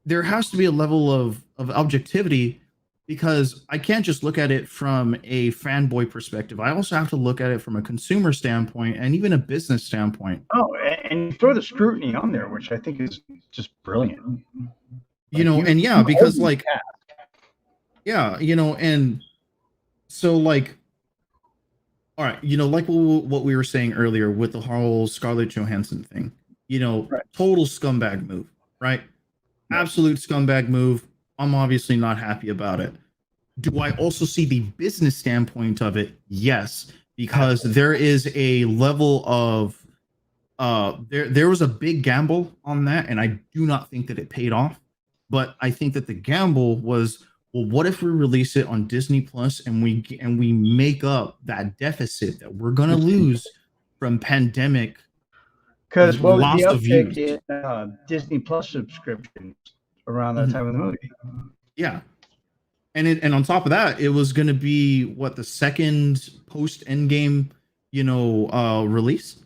there has to be a level of objectivity, because I can't just look at it from a fanboy perspective. I also have to look at it from a consumer standpoint and even a business standpoint. Oh, and you throw the scrutiny on there, which I think is just brilliant. You know, and yeah, because like, yeah, you know, and so like, all right, you know, like what we were saying earlier with the whole Scarlett Johansson thing, you know, Right. total scumbag move, right? Absolute scumbag move. I'm obviously not happy about it. Do I also see the business standpoint of it? Yes, because there is a level of there was a big gamble on that, and I do not think that it paid off. But I think that the gamble was, well, what if we release it on Disney Plus and we make up that deficit that we're gonna lose from pandemic? Because what was Lost the of uptick views. in Disney Plus subscriptions around that Mhm. time of the movie? Yeah. And on top of that, it was going to be what, the second post Endgame, you know, release.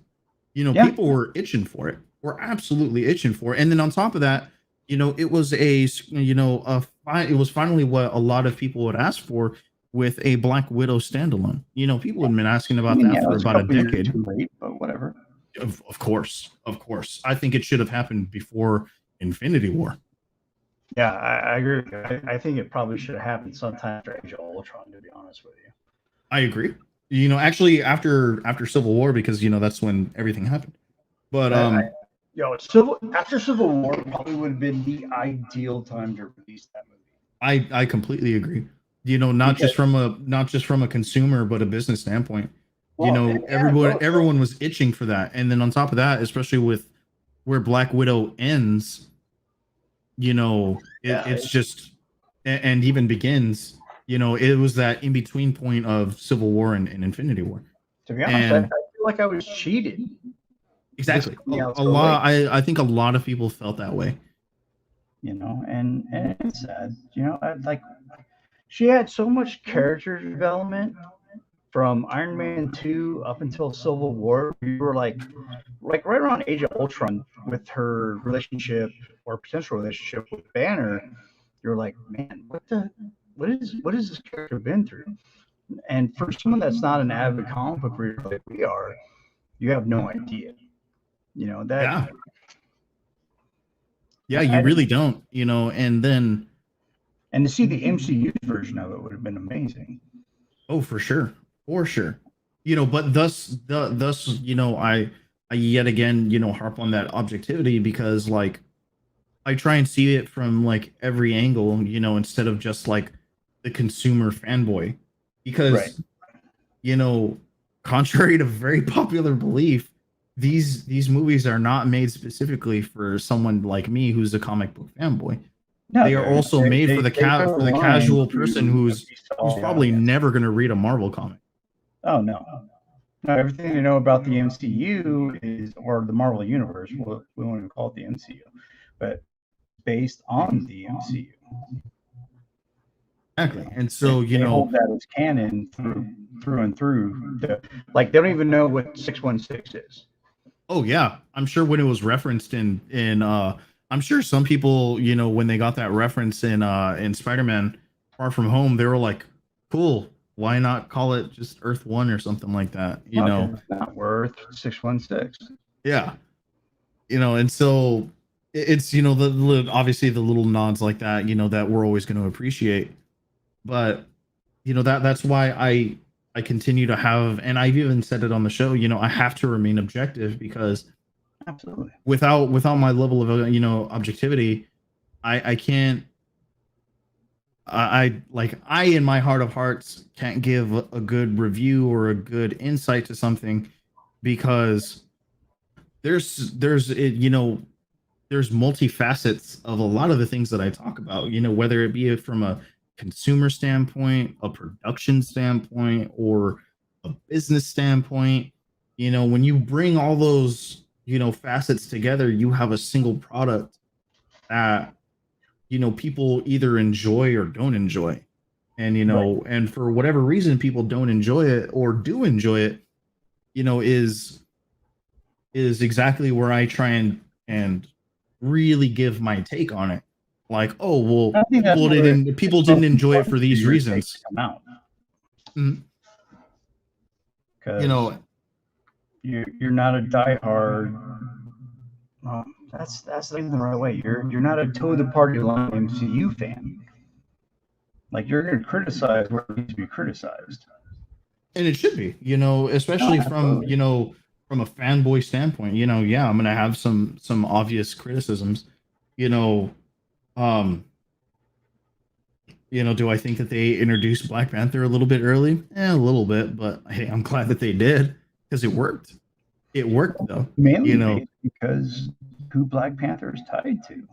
You know, Yeah. people were itching for it. Were absolutely itching for it. And then on top of that, you know, it was it was finally what a lot of people would ask for with a Black Widow standalone. You know, people had been asking about that it for was about a couple years decade. too late, but whatever. Of course, of course. I think it should have happened before Infinity War. Yeah, I agree with you. I think it probably should have happened sometime after Age of Ultron, to be honest with you. I agree. You know, actually after Civil War, because you know that's when everything happened. But After Civil War probably would have been the ideal time to release that movie. I completely agree. You know, not just from a consumer but a business standpoint. You Well, know, and- everyone was itching for that. And then on top of that, especially with where Black Widow ends, you know, it's just, and even begins, you know, it was that in between point of Civil War and Infinity War. To be honest, And I feel like I was cheated. exactly. Yeah, A lot. I think a lot of people felt that way. You know, and it's sad. You know, she had so much character development from Iron Man 2 up until Civil War. We were like right around Age of Ultron with her relationship or potential relationship with Banner. You're like, man, what is this character been through? And for someone that's not an avid comic book reader like we are, you have no idea. You know that. Yeah. Yeah, you really don't, you know, and to see the MCU version of it would have been amazing. Oh, for sure. For sure. You know, but thus, you know, I yet again, you know, harp on that objectivity, because like I try and see it from like every angle, you know, instead of just like the consumer fanboy. Because, Right. you know, contrary to very popular belief, these movies are not made specifically for someone like me who's a comic book fanboy. No, They are also made for the casual person who's probably never going to read a Marvel comic. Oh no. No, everything you know about the MCU is, or the Marvel Universe, we won't even call it the MCU, but based on the MCU. Exactly. And so, you they know, hold that as canon through and through. Like they don't even know what 616 is. oh yeah, I'm sure when it was referenced in I'm sure some people, you know, when they got that reference in Spider-Man Far From Home, they were like, cool, why not call it just Earth 1 or something like that, you know? It's not worth 616. Yeah. You know, and so it's, you know, obviously the little nods like that, you know, that we're always going to appreciate. But, you know, that's why I continue to have, and I've even said it on the show, you know, I have to remain objective, because Absolutely. without my level of, you know, objectivity, I can't, I in my heart of hearts can't give a good review or a good insight to something, because there's you know, there's multifacets of a lot of the things that I talk about, you know, whether it be from a consumer standpoint, a production standpoint, or a business standpoint. You know, when you bring all those, you know, facets together, you have a single product that, you know, people either enjoy or don't enjoy. And, you know, and for whatever reason people don't enjoy it or do enjoy it, you know, is exactly where I try and really give my take on it. Like, oh well, I think that's people didn't enjoy it for these Your takes reasons. come out. Mhm. Because You know, you're not a diehard. Well, that's not even the right way. You're not a toe the party line MCU fan. Like you're going to criticize where it needs to be criticized. and it should be, you know, especially from, you know, from a fanboy standpoint, you know, yeah, I'm gonna have some obvious criticisms, you know. um you know, do I think that they introduced Black Panther a little bit early? A little bit, but hey, I'm glad that they did because it worked. It worked though. Mainly You know, because who Black Panther is tied to.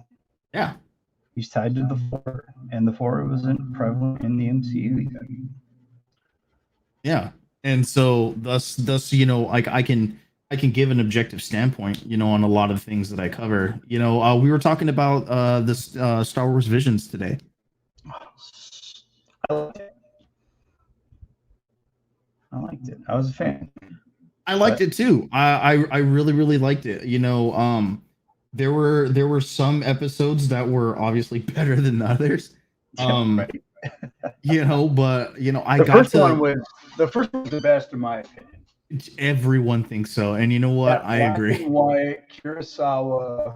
yeah. He's tied to the Four, and the Four wasn't prevalent in the MCU yet. Yeah. And so thus, you know, like I can give an objective standpoint, you know, on a lot of things that I cover. You know, we were talking about this Star Wars Visions today. I liked it. I was a fan. I liked it too. I really liked it. You know, there were some episodes that were obviously better than others. Right. You know, but you know, The first one was the best in my opinion. everyone thinks so, and you know what? That I black agree. and white Kurosawa.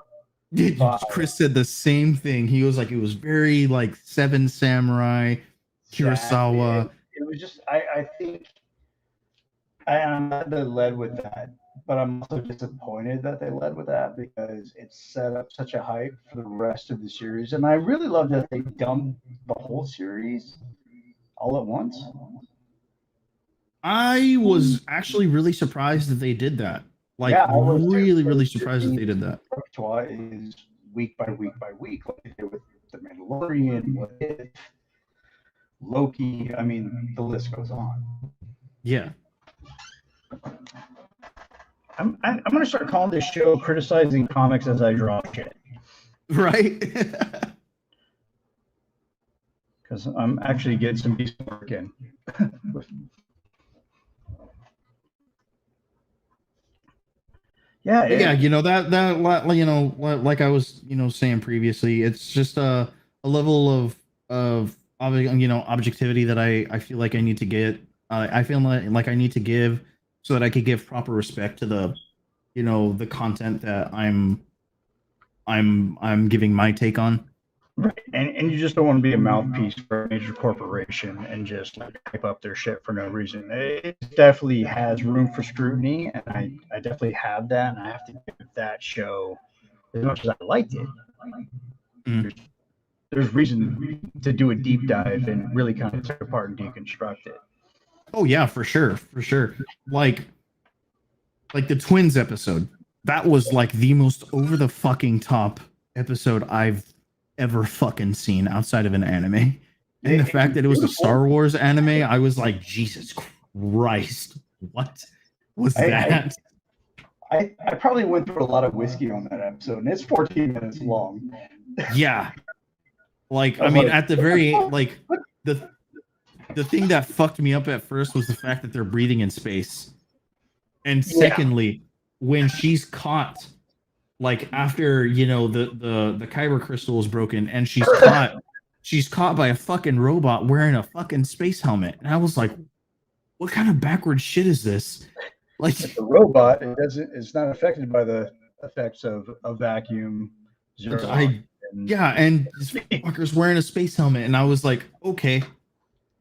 Chris said the same thing. He was like, it was very like Seven Samurai, Kurosawa. It was just, I think, I'm glad they led with that, but I'm also disappointed that they led with that because it set up such a hype for the rest of the series. And I really love that they dumped the whole series all at once. I was actually really surprised that they did that. Like, Yeah, I was too. really surprised that they did that. Repertoire is week by week by week, like they did with The Mandalorian, What If, Loki. I mean, the list goes on. Yeah. I'm going to start calling this show Criticizing Comics as I Draw Shit. Right? Because I'm actually getting some decent work in. Yeah, you know, that you know, like I was, you know, saying previously, it's just a level of you know, objectivity that I feel like I need to get. I feel like I need to give so that I could give proper respect to the, you know, the content that I'm giving my take on. Right. And you just don't want to be a mouthpiece for a major corporation and just like hype up their shit for no reason. It definitely has room for scrutiny, and I definitely have that, and I have to give that show, as much as I liked it, there's reason to do a deep dive and really kind of tear apart and deconstruct it. Oh yeah, for sure. Like the Twins episode. That was like the most over the fucking top episode I've ever fucking seen outside of an anime. And the fact that it was a Star Wars anime, I was like, Jesus Christ, what was that? I probably went through a lot of whiskey on that episode, and it's 14 minutes long. Yeah. Like, I mean, at the very, like, the thing that fucked me up at first was the fact that they're breathing in space. And secondly, when she's caught, like after, you know, the Kyber crystal is broken and she's caught by a fucking robot wearing a fucking space helmet. And I was like, what kind of backward shit is this? Like the robot, it's not affected by the effects of a vacuum. and this fucker's wearing a space helmet, and I was like, okay,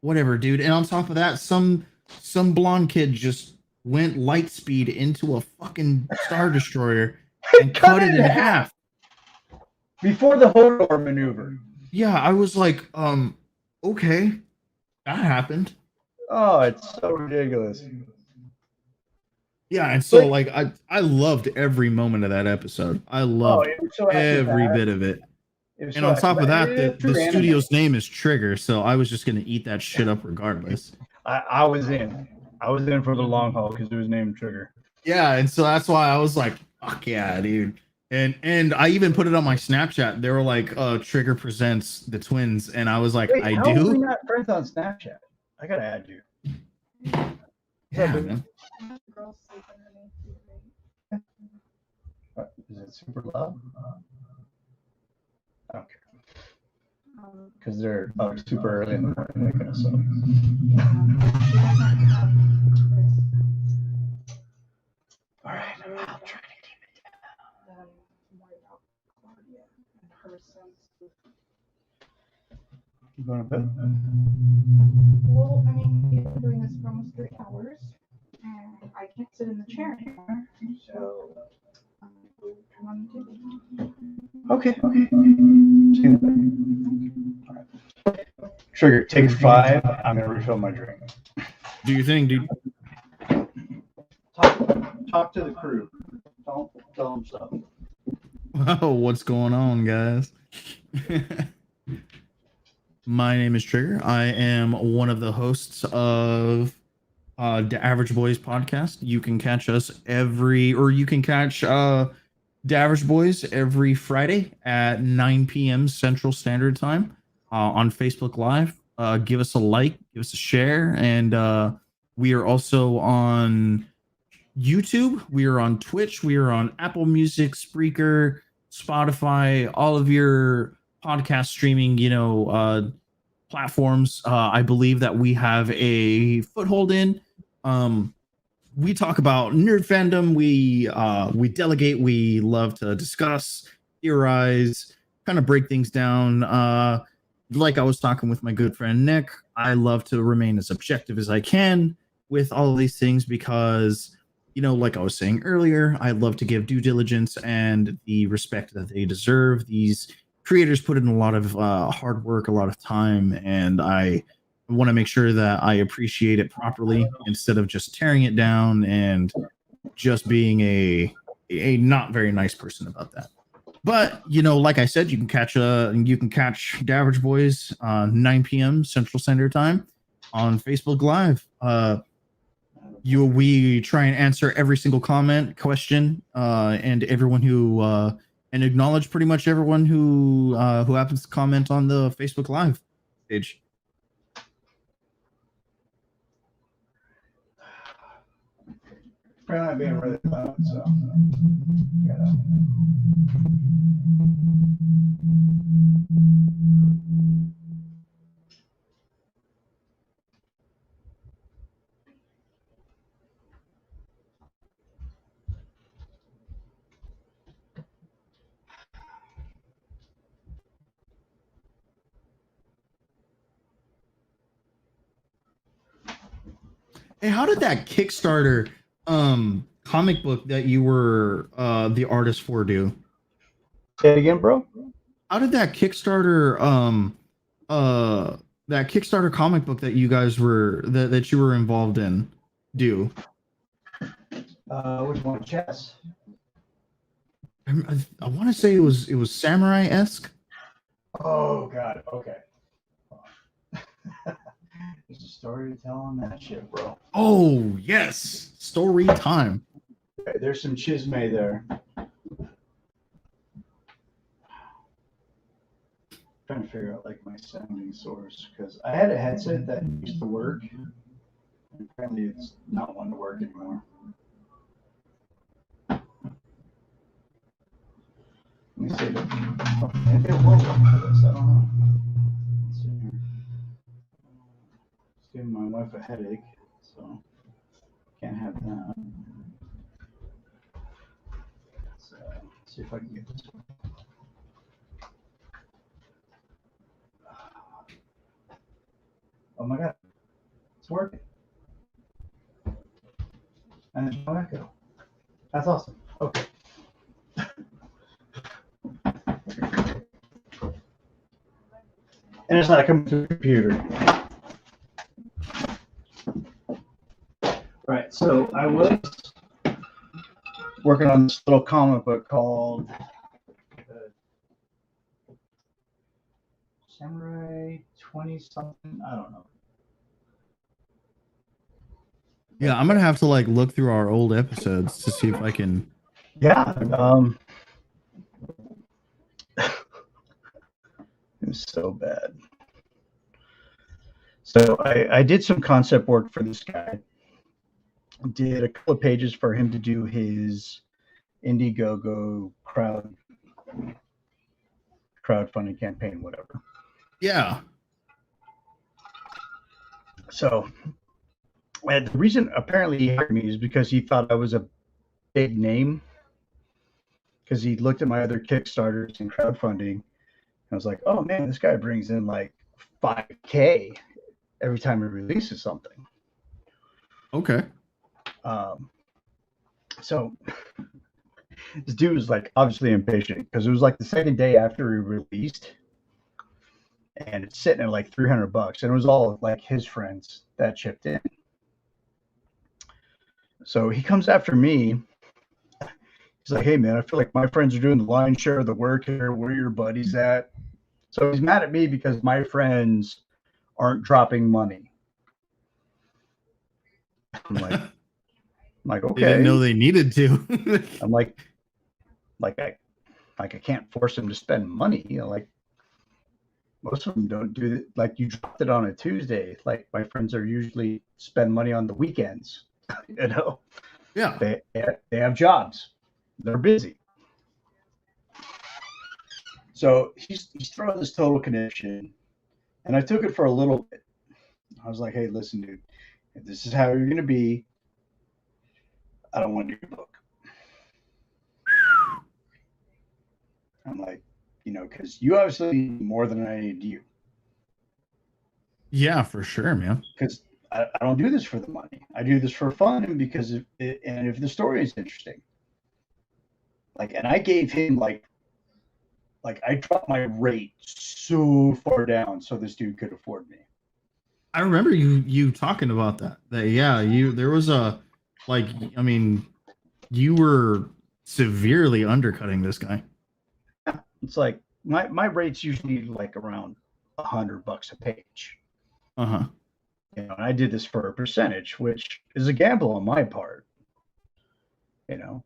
whatever, dude. And on top of that, some blonde kid just went light speed into a fucking Star Destroyer and cut it in half before the Hodor maneuver. Yeah, I was like, okay, that happened. Oh, it's so ridiculous. Yeah, and so like I loved every moment of that episode. I loved every bit of it. And on top of that, the studio's name is Trigger, so I was just gonna eat that shit up regardless. I was in for the long haul because it was named Trigger. Yeah, and so that's why I was like, fuck yeah, dude. And I even put it on my Snapchat. They were like, Trigger presents the Twins, and I was like, Wait, I how do. are we not friends on Snapchat? I gotta add you. Yeah, man. Is it super loud? Okay. because they're super early in the morning waking us up. All right, I'm trying to keep it down. You going to bed? Well, I mean, you've been doing this for almost 3 hours, and I can't sit in the chair anymore, so turn on the TV. Okay. See you in a bit. All right. Trigger, take 5. I'm gonna refill my drink. Do your thing, dude. Talk to the crew. Don't tell them stuff. Wow, what's going on, guys? My name is Trigger. I am one of the hosts of the Average Boys podcast. You can catch us The Average Boys every Friday at 9 p.m. Central Standard Time on Facebook Live. Give us a like, give us a share, and we are also on YouTube. We are on Twitch. We are on Apple Music, Spreaker, Spotify, all of your podcast streaming, platforms. I believe that we have a foothold in. We talk about nerd fandom. We delegate. We love to discuss, theorize, kind of break things down. Like I was talking with my good friend Nick, I love to remain as objective as I can with all of these things because, like I was saying earlier, I love to give due diligence and the respect that they deserve. These creators put in a lot of hard work, a lot of time, and I want to make sure that I appreciate it properly instead of just tearing it down and just being a not very nice person about that. But like I said, you can catch The Average Boys 9 p.m. Central Standard Time on Facebook Live. We try and answer every single comment, question, and everyone who and acknowledge pretty much everyone who happens to comment on the Facebook Live page. Probably not being really loud, so Hey, how did that Kickstarter comic book that you were the artist for do? Say it again, bro. How did that Kickstarter comic book that you guys were that you were involved in do? Which one? Chess. I want to say it was samurai-esque. Oh God. Okay. There's a story to tell on that shit, bro. Oh yes, story time. Okay, there's some chisme there. Trying to figure out like my sounding source because I had a headset that used to work. And apparently, it's not one to work anymore. Let me see. Maybe it will work for this. I don't know. Let's see here. It's giving my wife a headache, so can't have that. Let's see if I can get this one. Oh my God, it's working. And there's no echo. That's awesome. Okay. And it's not coming to the computer. Right, so I was working on this little comic book called Samurai 20-something. I don't know. Yeah, I'm gonna have to like look through our old episodes to see if I can. Yeah. It was so bad. So I did some concept work for this guy. Did a couple of pages for him to do his Indiegogo crowdfunding campaign, whatever. Yeah. So, and the reason apparently he hired me is because he thought I was a big name. Because he looked at my other Kickstarters and crowdfunding. I was like, oh man, this guy brings in like 5K every time he releases something. Okay. So this dude was like obviously impatient because it was like the second day after he released, and it's sitting at like $300, and it was all like his friends that chipped in. So he comes after me. He's like, hey man, I feel like my friends are doing the lion's share of the work here. Where are your buddies at? So he's mad at me because my friends aren't dropping money. I'm like, okay. They didn't know they needed to. I'm like I can't force them to spend money. You know, like most of them don't do it. Like you dropped it on a Tuesday. Like my friends are usually spend money on the weekends. You know, Yeah. they have jobs. They're busy. So he's throwing this total connection, and I took it for a little bit. I was like, hey, listen, dude, if this is how you're gonna be, I don't want to do your book. I'm like, you know, because you obviously need more than I need you. Yeah, for sure, man. Because I don't do this for the money. I do this for fun and because if the story is interesting. Like, and I gave him like I dropped my rate so far down so this dude could afford me. I remember you talking about that. There was a like, I mean, you were severely undercutting this guy. It's like my rate's usually like around $100 a page. Uh-huh. You know, and I did this for a percentage, which is a gamble on my part. You know,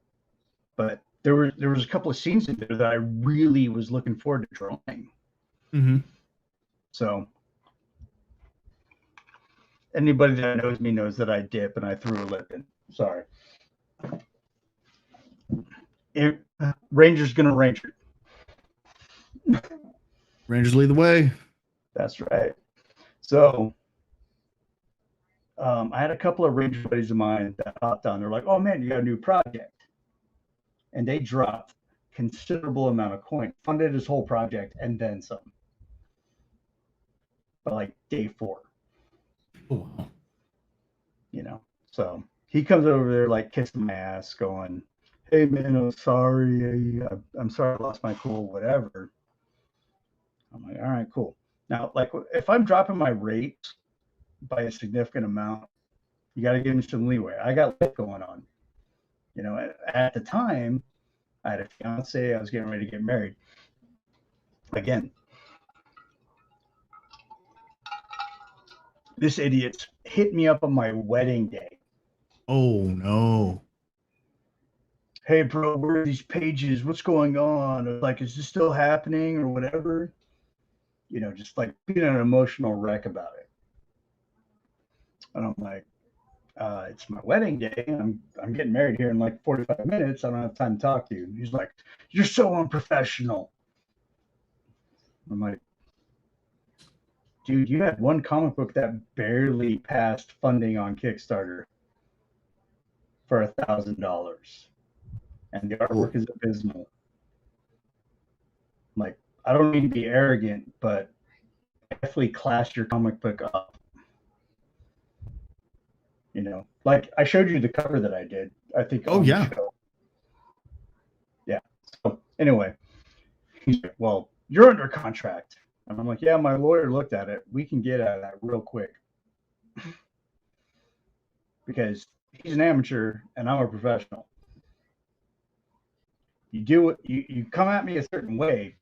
but there was a couple of scenes in there that I really was looking forward to drawing. Mm-hmm. So anybody that knows me knows that I dip and I threw a lip in. Sorry. Ranger's gonna Ranger. Rangers lead the way. That's right. So I had a couple of Ranger buddies of mine that hopped on. They're like, oh man, you got a new project. And they dropped considerable amount of coin, funded his whole project, and then some. By like day 4. Oh, wow. You know, so he comes over there like kissing my ass, going, "Hey man, I'm sorry. I'm sorry I lost my cool, whatever." I'm like, all right, cool. Now, like if I'm dropping my rate by a significant amount, you got to give me some leeway. I got life going on. You know, at the time, I had a fiance. I was getting ready to get married. Again, this idiot hit me up on my wedding day. Oh no. Hey bro, where are these pages? What's going on? Like, is this still happening or whatever? You know, just like being an emotional wreck about it. And I'm like, it's my wedding day. I'm getting married here in like 45 minutes. I don't have time to talk to you. And he's like, you're so unprofessional. I'm like, dude, you had one comic book that barely passed funding on Kickstarter for $1,000. And the artwork is abysmal. I'm like, I don't mean to be arrogant, but definitely class your comic book up. You know, like I showed you the cover that I did. I think. Oh yeah. Yeah. So anyway, he's like, well, you're under contract. And I'm like, yeah, my lawyer looked at it. We can get out of that real quick. Because he's an amateur and I'm a professional. You do it, you come at me a certain way.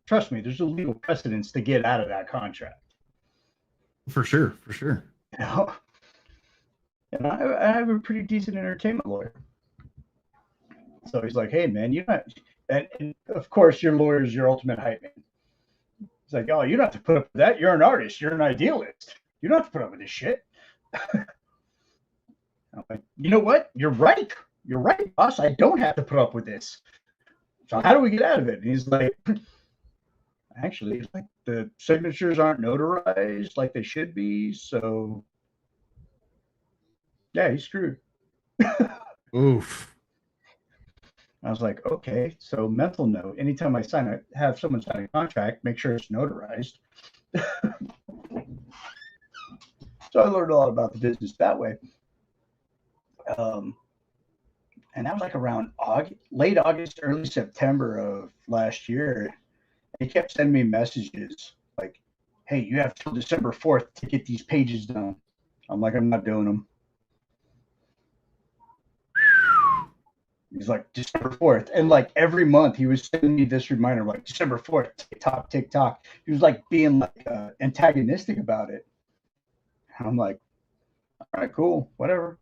Trust me, there's a legal precedence to get out of that contract. For sure. You know? And I have a pretty decent entertainment lawyer. So he's like, hey man, you know, and of course your lawyer is your ultimate hype man. He's like, oh, you don't have to put up with that. You're an artist. You're an idealist. You don't have to put up with this shit. I'm like, you know what? You're right. You're right, boss. I don't have to put up with this. So how do we get out of it? And he's like, Actually, it's like the signatures aren't notarized like they should be. So, yeah, he's screwed. Oof. I was like, okay, so mental note, anytime I have someone sign a contract, make sure it's notarized. So I learned a lot about the business that way. And that was like around late August, early September of last year. He kept sending me messages like, hey, you have till December 4th to get these pages done. I'm like, I'm not doing them. He's like, December 4th. And like every month he was sending me this reminder, like December 4th, TikTok, TikTok. He was like being like antagonistic about it. And I'm like, all right, cool, whatever.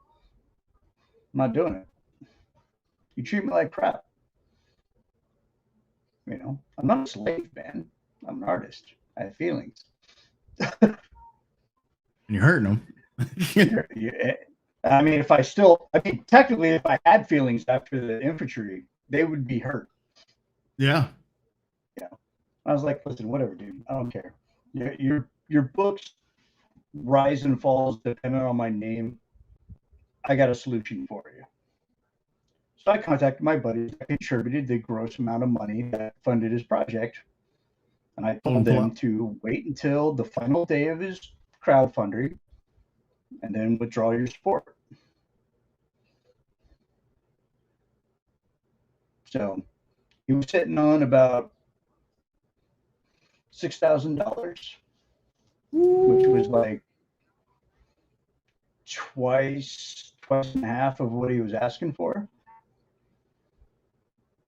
I'm not doing it. You treat me like crap. You know, I'm not a slave, man. I'm an artist. I have feelings. And you're hurting them. I mean, technically, if I had feelings after the infantry, they would be hurt. Yeah. Yeah. I was like, listen, whatever, dude. I don't care. Your books rise and falls depending on my name. I got a solution for you. So I contacted my buddies that contributed the gross amount of money that funded his project. And I told them to wait until the final day of his crowdfunding and then withdraw your support. So he was sitting on about $6,000, which was like twice and a half of what he was asking for.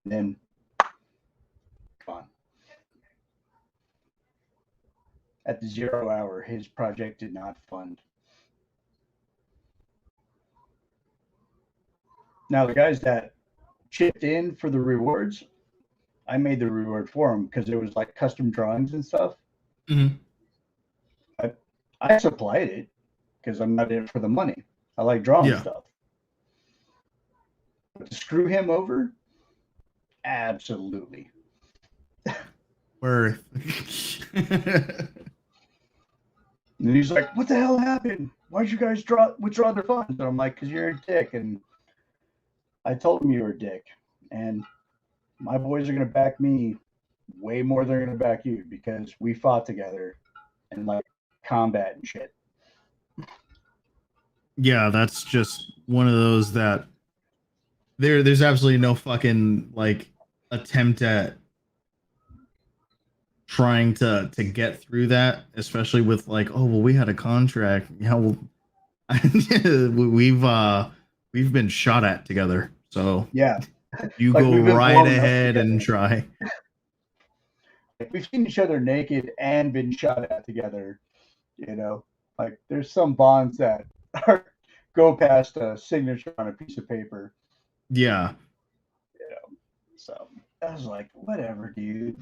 And then gone. At the 0 hour, his project did not fund. Now, the guys that chipped in for the rewards, I made the reward for them because it was like custom drawings and stuff. Mm-hmm. I supplied it because I'm not in it for the money. I like drawing stuff. But to screw him over, absolutely. Worth. And he's like, what the hell happened? Why'd you guys withdraw their funds? And I'm like, because you're a dick. And I told him you were a dick. And my boys are going to back me way more than they're going to back you because we fought together in like combat and shit. Yeah, that's just one of those that there's absolutely no fucking like attempt at trying to get through that, especially with like, oh well, we had a contract. Yeah, well, we've been shot at together. So yeah, you like go right ahead and try. We've seen each other naked and been shot at together. You know, like there's some bonds that go past a signature on a piece of paper. Yeah. You know, so I was like, whatever, dude.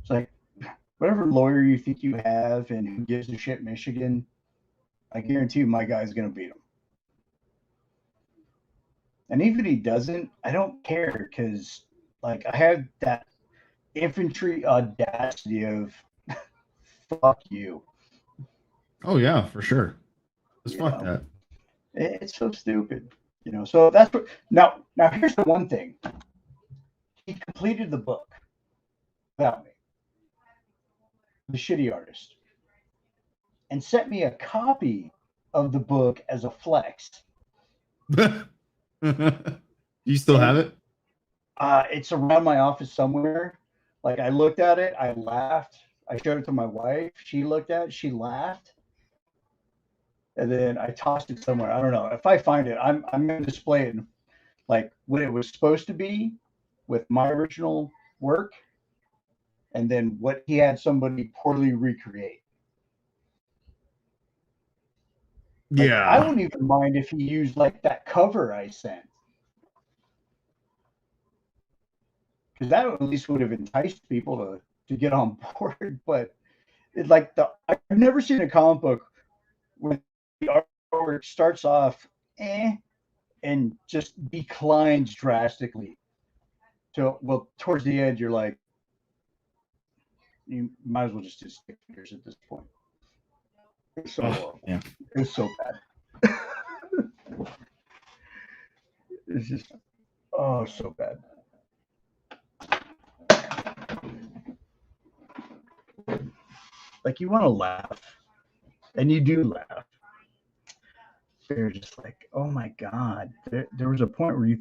It's like, whatever lawyer you think you have and who gives a shit Michigan, I guarantee you my guy's going to beat him. And even if he doesn't, I don't care because, like, I have that infantry audacity of fuck you. Oh, yeah, for sure. Just fuck that. It's so stupid. You know, so that's what. Now here's the one thing. He completed the book without me. The shitty artist, and sent me a copy of the book as a flex. You still have it? It's around my office somewhere. Like I looked at it, I laughed. I showed it to my wife. She looked at it, she laughed, and then I tossed it somewhere. I don't know. If I find it, I'm going to display it like what it was supposed to be with my original work. And then what he had somebody poorly recreate. Like, yeah. I wouldn't even mind if he used like that cover I sent. Because that at least would have enticed people to get on board. But it's like I've never seen a comic book where the artwork starts off and just declines drastically So, well, towards the end, you're like, you might as well just do stick figures at this point. It's so Oh, horrible. yeah. It's so bad. It's just, oh, so bad. Like, you want to laugh, and you do laugh. You're just like, oh my God. There was a point where you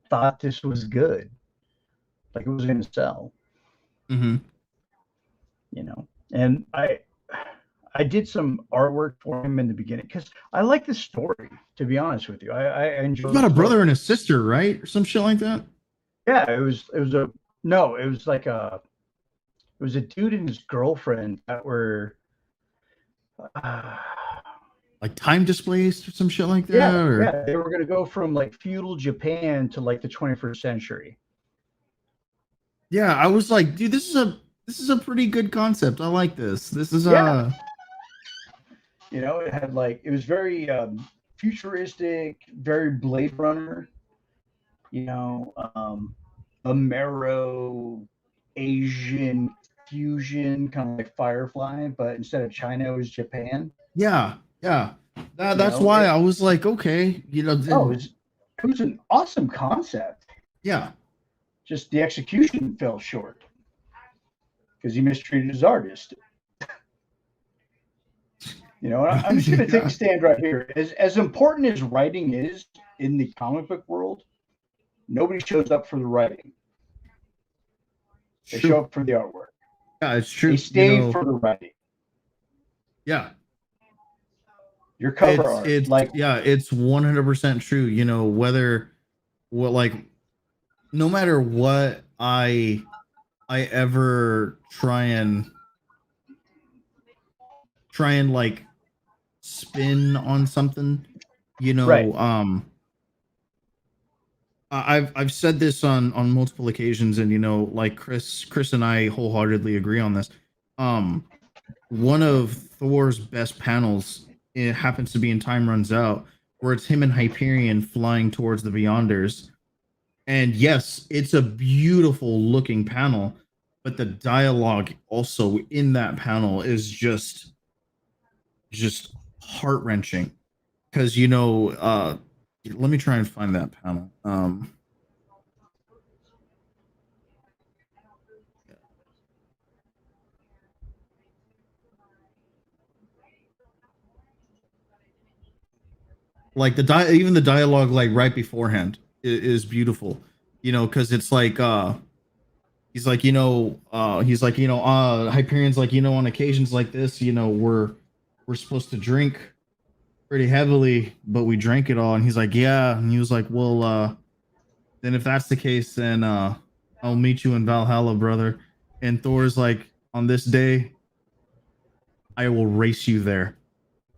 thought this was good. Like, it was going to sell, Mm-hmm. you know? And I did some artwork for him in the beginning because I like the story, to be honest with you. I enjoy About a the brother story. and a sister, right? Or some shit like that. Yeah, it was like it was a dude and his girlfriend that were uh, Like time displaced or some shit like that. yeah, Or yeah, they were gonna go from like feudal Japan to like the 21st century. yeah, I was like, dude, this is a pretty good concept. I like this. This is Yeah. You know, it had like it was very futuristic, very Blade Runner, you know, Amero Asian fusion, kind of like Firefly, but instead of China, it was Japan. yeah. That's know, why it- I was like, okay, Oh, it was an awesome concept. yeah. Just the execution fell short because he mistreated his artist. You know, and I'm just going to take a stand right here. As important as writing is in the comic book world, nobody shows up for the writing. They show up for the artwork. Yeah, it's true. They stay You know, for the writing. yeah. Your cover art, It's like yeah, it's 100% true. You know, like no matter what I ever try and like spin on something, you know, Right. I've said this on multiple occasions, and you know, like Chris and I wholeheartedly agree on this. One of Thor's best panels, it happens to be in Time Runs Out, where it's him and Hyperion flying towards the Beyonders. And yes, it's a beautiful looking panel, but the dialogue also in that panel is just heart wrenching. Because you know, let me try and find that panel. Like even the dialogue like right beforehand is beautiful, you know, because it's like he's like, you know, Hyperion's like, you know, on occasions like this, you know, we're supposed to drink pretty heavily, but we drank it all. And he's like, yeah. And he was like, well, then if that's the case, then I'll meet you in Valhalla, brother. And Thor's like, on this day, I will race you there.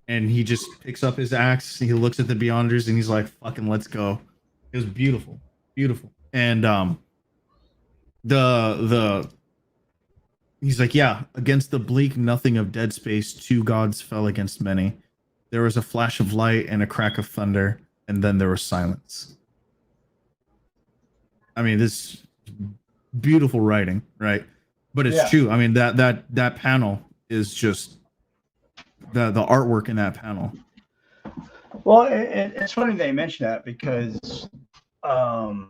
And he just picks up his axe. He looks at the Beyonders and he's like, fucking let's go. It was beautiful. Beautiful. And he's like, yeah, against the bleak nothing of dead space, two gods fell against many. There was a flash of light and a crack of thunder, and then there was silence. I mean, this beautiful writing, right? But it's true. I mean, that panel is just the artwork in that panel. Well, it's funny they mention that because I'm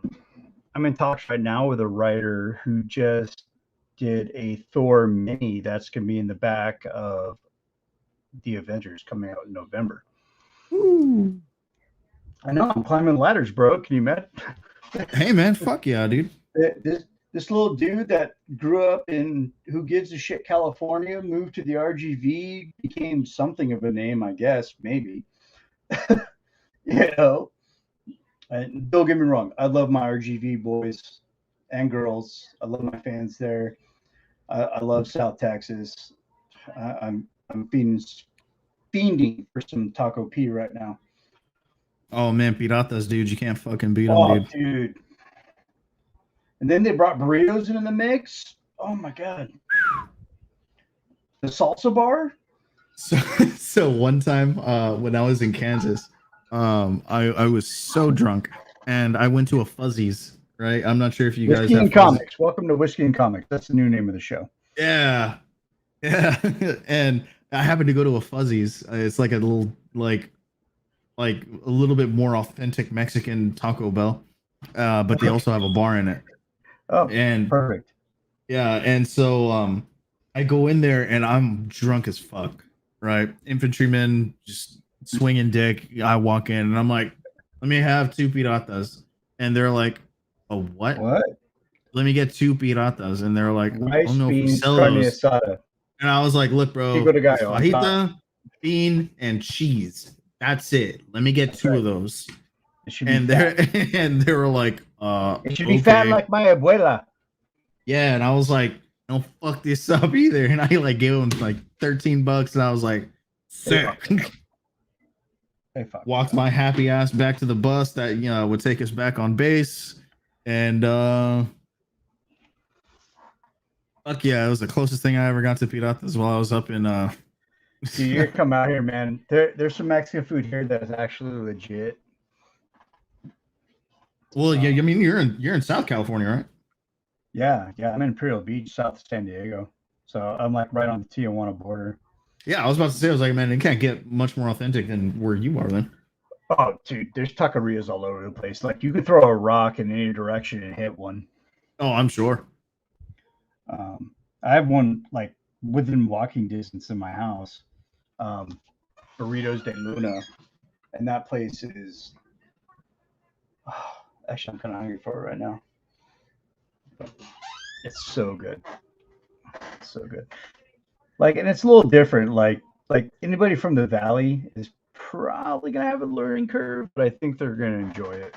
in talks right now with a writer who just did a Thor mini that's going to be in the back of the Avengers coming out in November. Ooh. I know, I'm climbing ladders, bro. Can you imagine? Hey, man, fuck yeah, dude. This little dude that grew up in Who Gives a Shit, California, moved to the RGV, became something of a name, I guess, maybe. You know, and don't get me wrong, I love my RGV boys and girls. I love my fans there. I love South Texas. I'm fiending for some Taco P right now. Oh man, piratas, dude, you can't fucking beat them, Oh, dude. dude. And then they brought burritos into the mix. Oh my god. The salsa bar? So one time when I was in Kansas, I was so drunk and I went to a Fuzzy's right? I'm not sure if you guys Whiskey have and fuzzies. Comics. Welcome to Whiskey and Comics. That's the new name of the show. Yeah, yeah. And I happened to go to a Fuzzies. It's like a little like a little bit more authentic Mexican Taco Bell, but they also have a bar in it. Oh, And perfect. yeah, and so I go in there and I'm drunk as fuck, right? Infantryman just swinging dick. I walk in and I'm like, let me have 2 piratas, and they're like, oh what? What? Let me get 2 piratas, and they're like, Rice, oh no, if we beans, sell carne those. asada. And I was like, look, bro, Pico de it's gallo. fajita, bean, and cheese. That's it. Let me get 2 of those. It should be And fat. they were like, It should be fat okay. like my abuela. Yeah, and I was like, don't fuck this up either. And I like gave him like $13, and I was like, sick. Hey, fuck. Walked my happy ass back to the bus that would take us back on base. And fuck yeah, it was the closest thing I ever got to piratas while I was up in Dude, you come out here, man. There's some Mexican food here that is actually legit. Well, yeah, I mean you're in South California, right? Yeah, I'm in Imperial Beach, south of San Diego. So I'm like right on the Tijuana border. Yeah, I was about to say, I was like, man, it can't get much more authentic than where you are then. Oh, dude, there's taquerias all over the place. Like you could throw a rock in any direction and hit one. Oh, I'm sure. I have one like within walking distance in my house. Burritos de Luna, and that place is. Actually, I'm kind of hungry for it right now. It's so good. It's so good. Like, and it's a little different. Like anybody from the valley is probably gonna have a learning curve, but I think they're gonna enjoy it.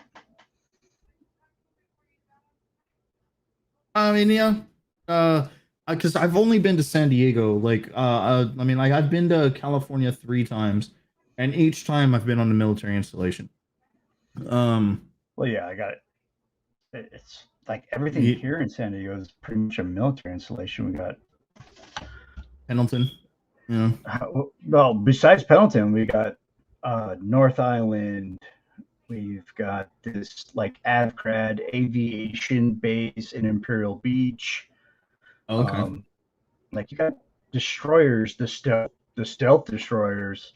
I mean, yeah, because I've only been to San Diego. Like, I mean, like I've been to California 3 times, and each time I've been on the military installation. Well, yeah, I got it. It's like everything here in San Diego is pretty much a military installation. We got Pendleton. Yeah. Well, besides Pendleton, we got North Island. We've got this like Avcrad aviation base in Imperial Beach. Okay. Like you got destroyers, the stealth destroyers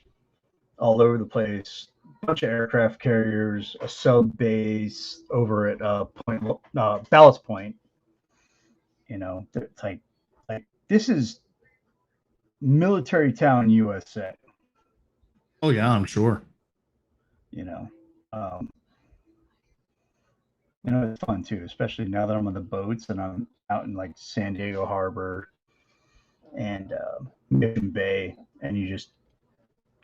all over the place. A bunch of aircraft carriers, a sub base over at Ballast Point. You know, it's like this is military town USA. Oh yeah, I'm sure. You know, it's fun too, especially now that I'm on the boats and I'm out in like San Diego Harbor and Mission Bay, and you just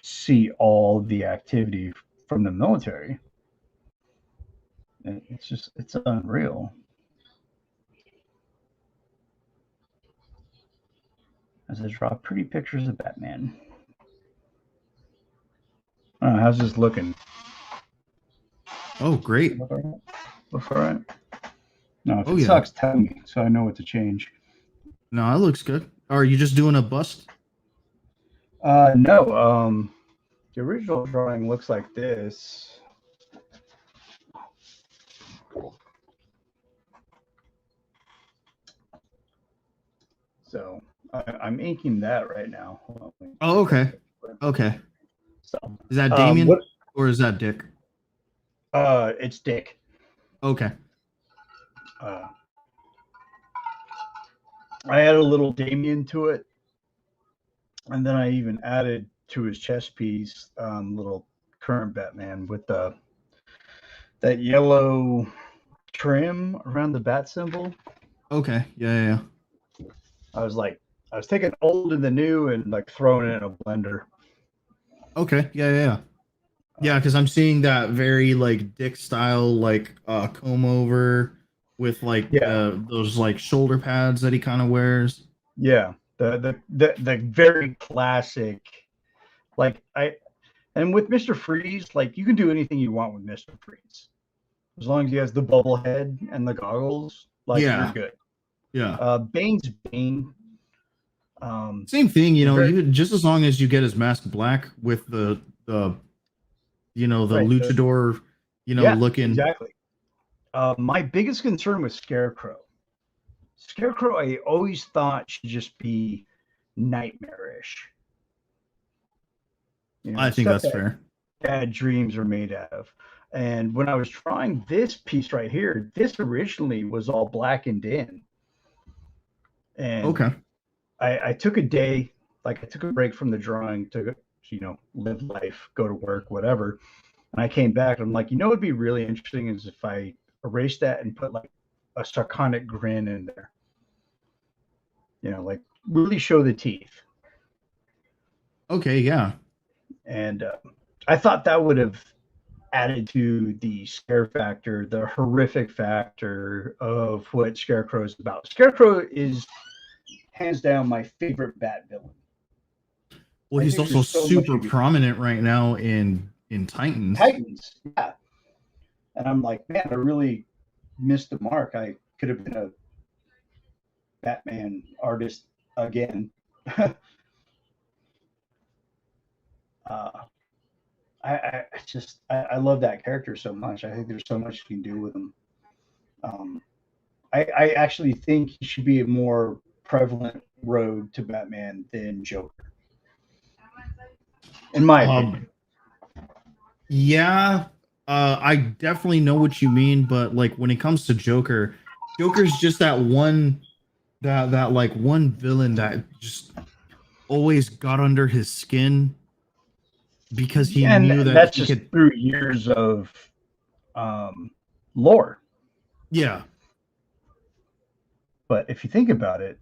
see all the activity from the military. And it's unreal. As I draw pretty pictures of Batman. How's this looking? Oh, great. Looks all right. No, if Oh, it yeah. sucks, tell me so I know what to change. No, it looks good. Are you just doing a bust? No. The original drawing looks like this. So I'm inking that right now. Oh, okay. Okay. So Is that Damien or is that Dick? it's Dick. Okay. I added a little Damien to it, and then I even added to his chest piece little current Batman with that yellow trim around the bat symbol. Okay. Yeah. I was taking old and the new and like throwing it in a blender. Okay. Yeah. Yeah, because I'm seeing that very like Dick style like comb over with like those like shoulder pads that he kind of wears. Yeah, the very classic. Like and with Mr. Freeze, like you can do anything you want with Mr. Freeze, as long as he has the bubble head and the goggles. Like you're good. Yeah. Bane's Bane. Same thing, even just as long as you get his mask black with the luchador, looking. Exactly. My biggest concern was Scarecrow. Scarecrow, I always thought should just be nightmarish. You know, I think stuff that's that fair. bad dreams are made out of. And when I was drawing this piece right here, this originally was all blackened in. And Okay. I took a day, like I took a break from the drawing to, live life, go to work, whatever. And I came back and I'm like, what'd be really interesting is if I erased that and put like a sarconic grin in there. Like really show the teeth. Okay, yeah. And I thought that would have added to the scare factor, the horrific factor of what Scarecrow is about. Scarecrow is hands down my favorite Bat villain. Well, I he's think also there's so much super you could- prominent right now in Titans. Titans, yeah. And I'm like, man, I really missed the mark. I could have been a Batman artist again. I love that character so much. I think there's so much you can do with him. I actually think he should be a more prevalent road to Batman than Joker, in my opinion. Yeah, I definitely know what you mean, but like when it comes to Joker, Joker's just that one villain that just always got under his skin because he knew that that's he just could. through years of lore. Yeah, But if you think about it,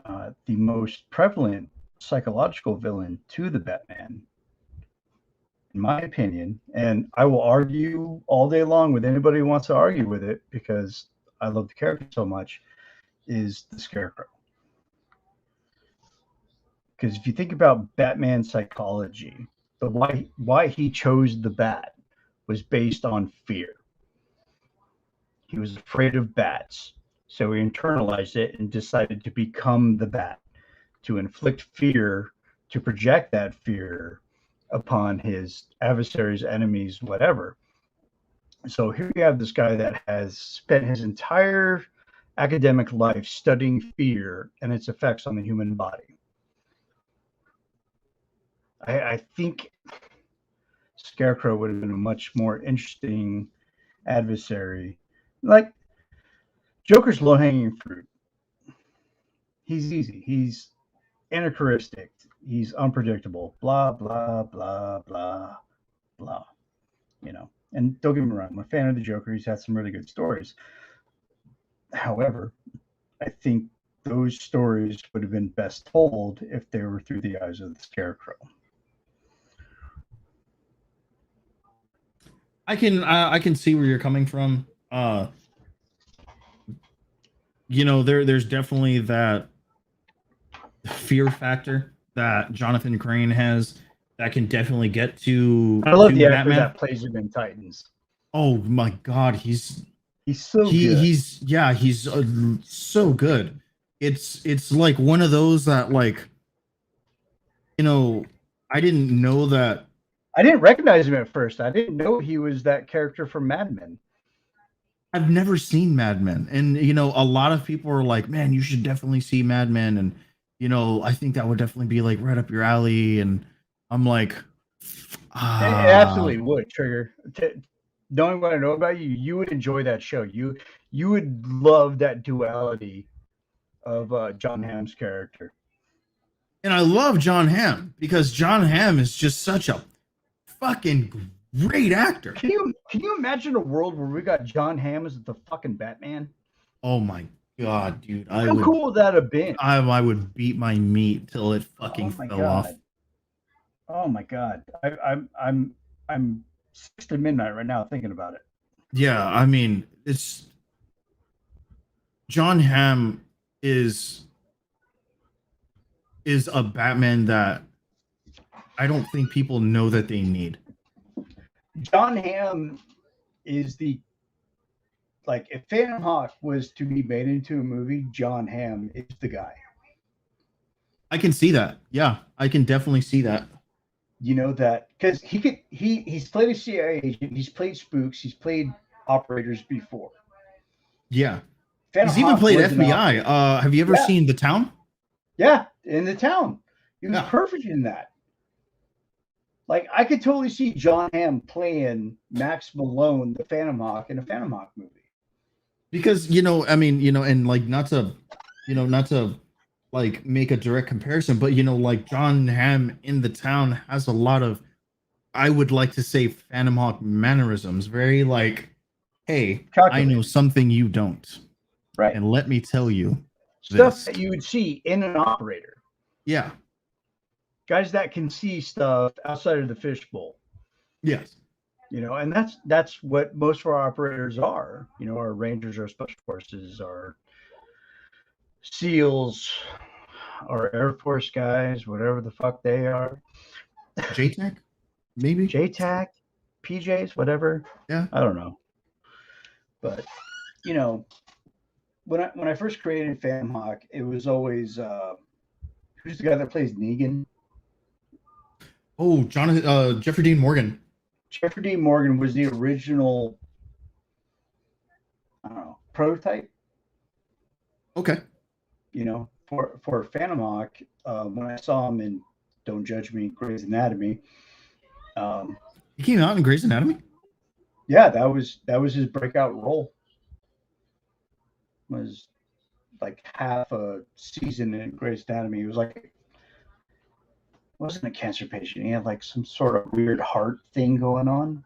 the most prevalent psychological villain to the Batman, in my opinion, and I will argue all day long with anybody who wants to argue with it because I love the character so much, is the Scarecrow. Because if you think about Batman's psychology, the why he chose the Bat was based on fear. He was afraid of bats, so he internalized it and decided to become the Bat, to inflict fear, to project that fear upon his adversaries, enemies, whatever. So here you have this guy that has spent his entire academic life studying fear and its effects on the human body. I think Scarecrow would have been a much more interesting adversary. Like, Joker's low-hanging fruit. He's easy. He's anachronistic. He's unpredictable. Blah, blah, blah, blah, blah. And don't get me wrong, I'm a fan of the Joker. He's had some really good stories. However, I think those stories would have been best told if they were through the eyes of the Scarecrow. I can see where you're coming from. There's definitely that fear factor that Jonathan Crane has that can definitely get to. I love to the actor Batman. that plays him in Titans. Oh my God, he's so good. He's so good. It's like one of those that like, I didn't know that. I didn't recognize him at first. I didn't know he was that character from Mad Men. I've never seen Mad Men, and a lot of people are like, "Man, you should definitely see Mad Men," and I think that would definitely be like right up your alley. And I'm like, It absolutely would, Trigger. Knowing what I know about you, you would enjoy that show. You would love that duality of John Hamm's character. And I love John Hamm because John Hamm is just such a fucking great actor. Can you imagine a world where we got John Hamm as the fucking Batman? Oh my God, dude! How cool would that have been? I would beat my meat till it fucking fell off. Oh my God! I'm 6 to midnight right now thinking about it. Yeah, I mean, it's John Hamm is a Batman that I don't think people know that they need. John Hamm is if Phantom Hawk was to be made into a movie, John Hamm is the guy. I can see that. Yeah, I can definitely see that. That because he's played a CIA agent, he's played spooks, he's played operators before. Yeah. Phantom He's even Hawk played was an FBI. operator. Have you ever Yeah. seen The Town? Yeah, in The Town. He was Yeah. perfect in that. Like, I could totally see John Hamm playing Max Malone, the Phantom Hawk, in a Phantom Hawk movie. Because, I mean, and like not to like make a direct comparison, but like John Hamm in The Town has a lot of, I would like to say, Phantom Hawk mannerisms. Very like, hey, I Calculated. know something you don't, Right. and let me tell you Stuff this. that you would see in an operator. Yeah. Guys that can see stuff outside of the fishbowl. Yes. And that's what most of our operators are. Our Rangers, our Special Forces, our SEALs, our Air Force guys, whatever the fuck they are. JTAC, maybe. JTAC, PJs, whatever. Yeah. I don't know. But when I first created Phantom Hawk, it was always who's the guy that plays Negan? Oh, Jeffrey Dean Morgan. Jeffrey Dean Morgan was the original, I don't know, prototype. Okay. For Phantom Hawk, when I saw him in Don't Judge Me, Grey's Anatomy. He came out in Grey's Anatomy? Yeah, that was his breakout role. Was like half a season in Grey's Anatomy. He was like, wasn't a cancer patient. He had like some sort of weird heart thing going on.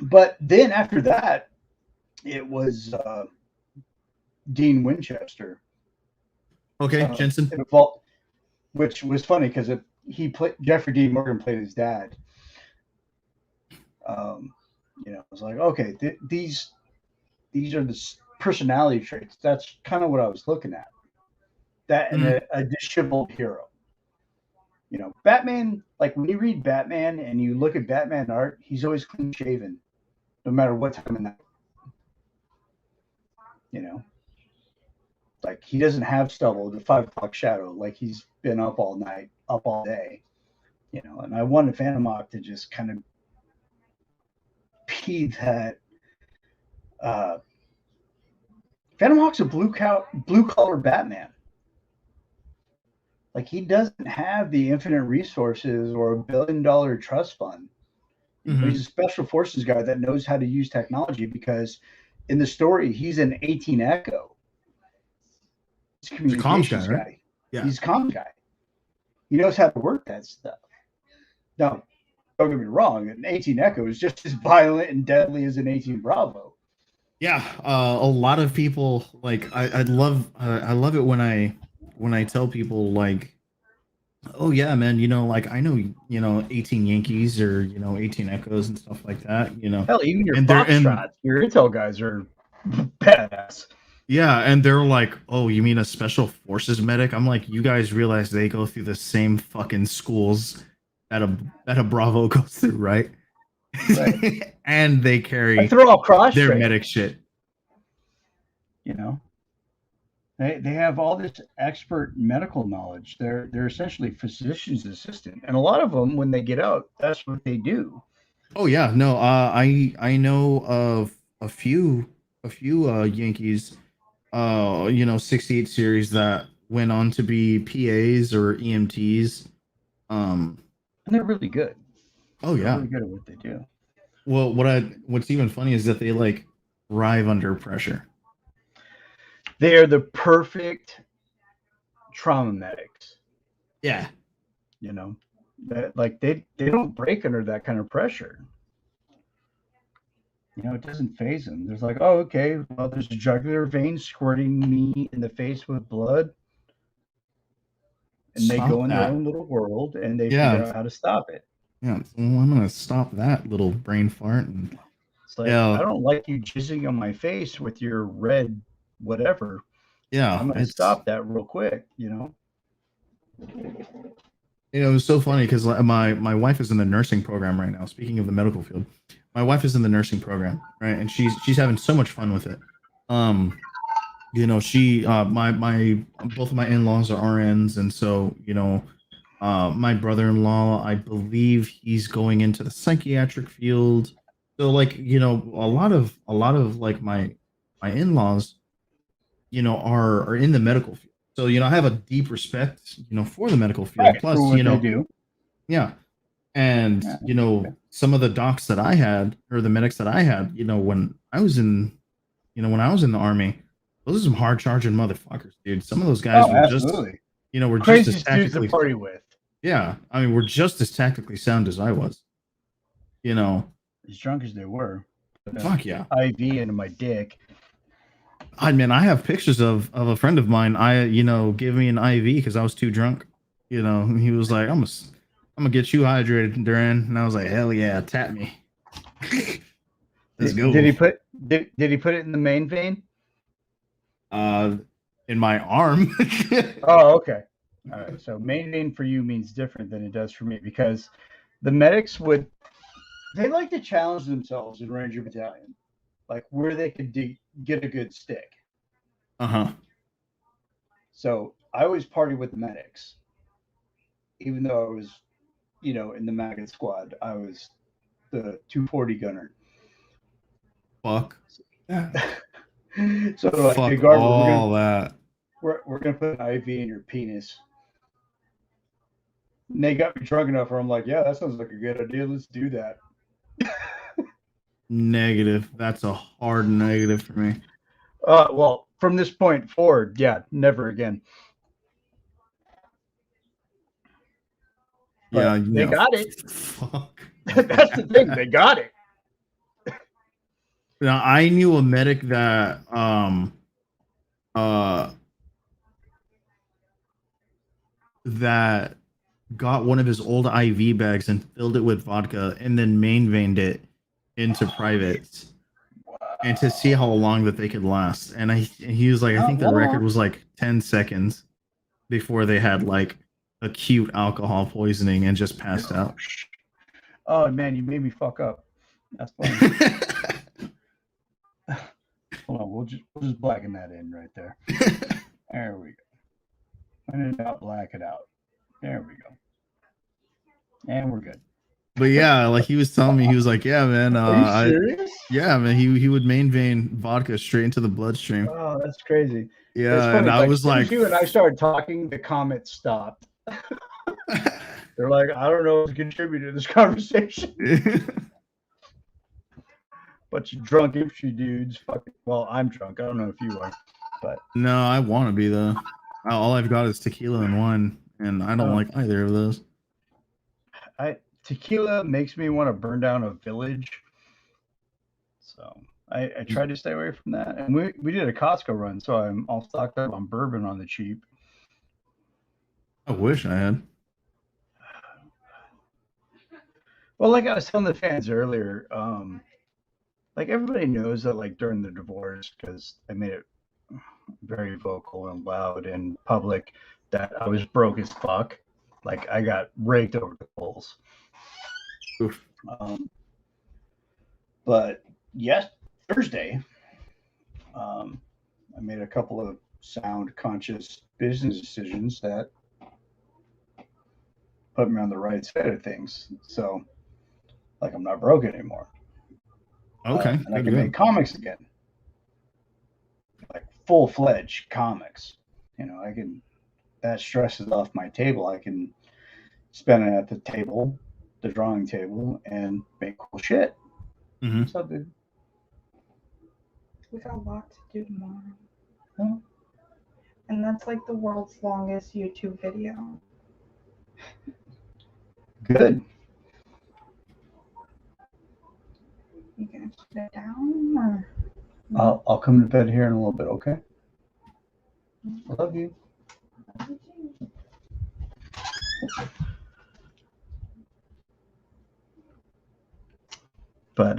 But then after that, it was Dean Winchester. Okay, Jensen. Which was funny because Jeffrey Dean Morgan played his dad. I was like, okay, these are the personality traits. That's kind of what I was looking at. That and a disheveled hero. Batman, like when you read Batman and you look at Batman art, he's always clean shaven, no matter what time of night. Like he doesn't have stubble, the 5 o'clock shadow, like he's been up all night, up all day. And I wanted Phantom Hawk to just kind of be that. Phantom Hawk's a blue collar Batman. Like he doesn't have the infinite resources or $1 billion trust fund. Mm-hmm. He's a special forces guy that knows how to use technology because in the story he's an 18 Echo. He's a communications guy. Right? Yeah. He's a comms guy. He knows how to work that stuff. Now, don't get me wrong, an 18 Echo is just as violent and deadly as an 18 Bravo. Yeah, a lot of people like I love it when I tell people like, oh yeah, man, like I know 18 Yankees or 18 Echoes and stuff like that. Hell, even your Foxtrots, your Intel guys are badass. Yeah, and they're like, oh, you mean a special forces medic? I'm like, you guys realize they go through the same fucking schools that a Bravo goes through, right? And they carry they're all cross their medic shit. They have all this expert medical knowledge. They're essentially physician's assistant, and a lot of them, when they get out, that's what they do. Oh yeah, no, I know of a few Yankees, 68 series that went on to be PAs or EMTs, and they're really good. Oh yeah, they're really good at what they do. Well, what's even funny is that they like thrive under pressure. They are the perfect trauma medics. Yeah. That like they don't break under that kind of pressure. It doesn't faze them. There's like, oh, okay, well, there's a jugular vein squirting me in the face with blood. And they go in their own little world and they figure out how to stop it. Yeah, well, I'm gonna stop that little brain fart. And it's like, I don't like you jizzing on my face with your red whatever. Yeah, I'm gonna stop that real quick. It was so funny because my wife is in the nursing program right now. Speaking of the medical field, my wife is in the nursing program, right, and she's having so much fun with it. She my both of my in-laws are RNs, and so My brother-in-law, I believe he's going into the psychiatric field. So like, a lot of like my in-laws, are in the medical field. So, I have a deep respect, for the medical field. Right, for Plus, what they do. yeah. And, Yeah. some of the docs that I had or the medics that I had, when I was in the army, those are some hard charging motherfuckers, dude. Some of those guys Oh, were just, absolutely. were just as Craziest dudes to tactically, party with. yeah. I mean, we're just as tactically sound as I was, you know. As drunk as they were. Fuck yeah. IV into my dick. I mean, I have pictures of a friend of mine. Gave me an IV because I was too drunk. He was like, I'm gonna get you hydrated, Duran. And I was like, hell yeah, tap me. Let's go. Did he put it in the main vein? In my arm. Oh, okay. All right. So main vein for you means different than it does for me, because the medics they like to challenge themselves in Ranger Battalion, like where they could get a good stick. Uh-huh. So I always party with the medics, even though I was, in the maggot squad. I was the 240 gunner. Fuck. So like, Fuck hey, Garber, all that. we're gonna put an IV in your penis. And they got me drunk enough where I'm like, yeah, that sounds like a good idea. Let's do that. Negative. That's a hard negative for me. Well, from this point forward, yeah, never again. But Yeah, they got it. Fuck. That's the thing. They got it. Now I knew a medic that that got one of his old IV bags and filled it with vodka and then main veined it into privates, and to see how long that they could last. And he was like, I think the record was like 10 seconds before they had like acute alcohol poisoning and just passed out. Oh man, you made me fuck up. That's funny. Hold on, we'll just blacken that in right there. There we go. When in doubt, black it out. There we go. And we're good. But yeah, like he was telling me, he was like, yeah, man, Are you serious? yeah, man, he would main vein vodka straight into the bloodstream. Oh, that's crazy. Yeah, and I was like, you and I started talking, the comments stopped. They're like, I don't know what to contribute to this conversation. Bunch of drunk infantry dudes. Well, I'm drunk. I don't know if you are, but no, I want to be though. All I've got is tequila and wine, and I don't like either of those. Tequila makes me want to burn down a village, so I try to stay away from that. And we did a Costco run, so I'm all stocked up on bourbon on the cheap. I wish I had. Well, like I was telling the fans earlier, like everybody knows that, like during the divorce, because I made it very vocal and loud in public that I was broke as fuck. Like I got raked over the coals. But yes, Thursday, I made a couple of sound, conscious business decisions that put me on the right side of things. So, like, I'm not broke anymore. Okay. And I can make comics again, like full-fledged comics. That stresses off my table. I can spend it at the table, the drawing table, and make cool shit. Mm-hmm. What's up, dude? We got a lot to do tomorrow. Huh? And that's like the world's longest YouTube video. Good. You gonna sit down or? I'll come to bed here in a little bit, okay? I love you. But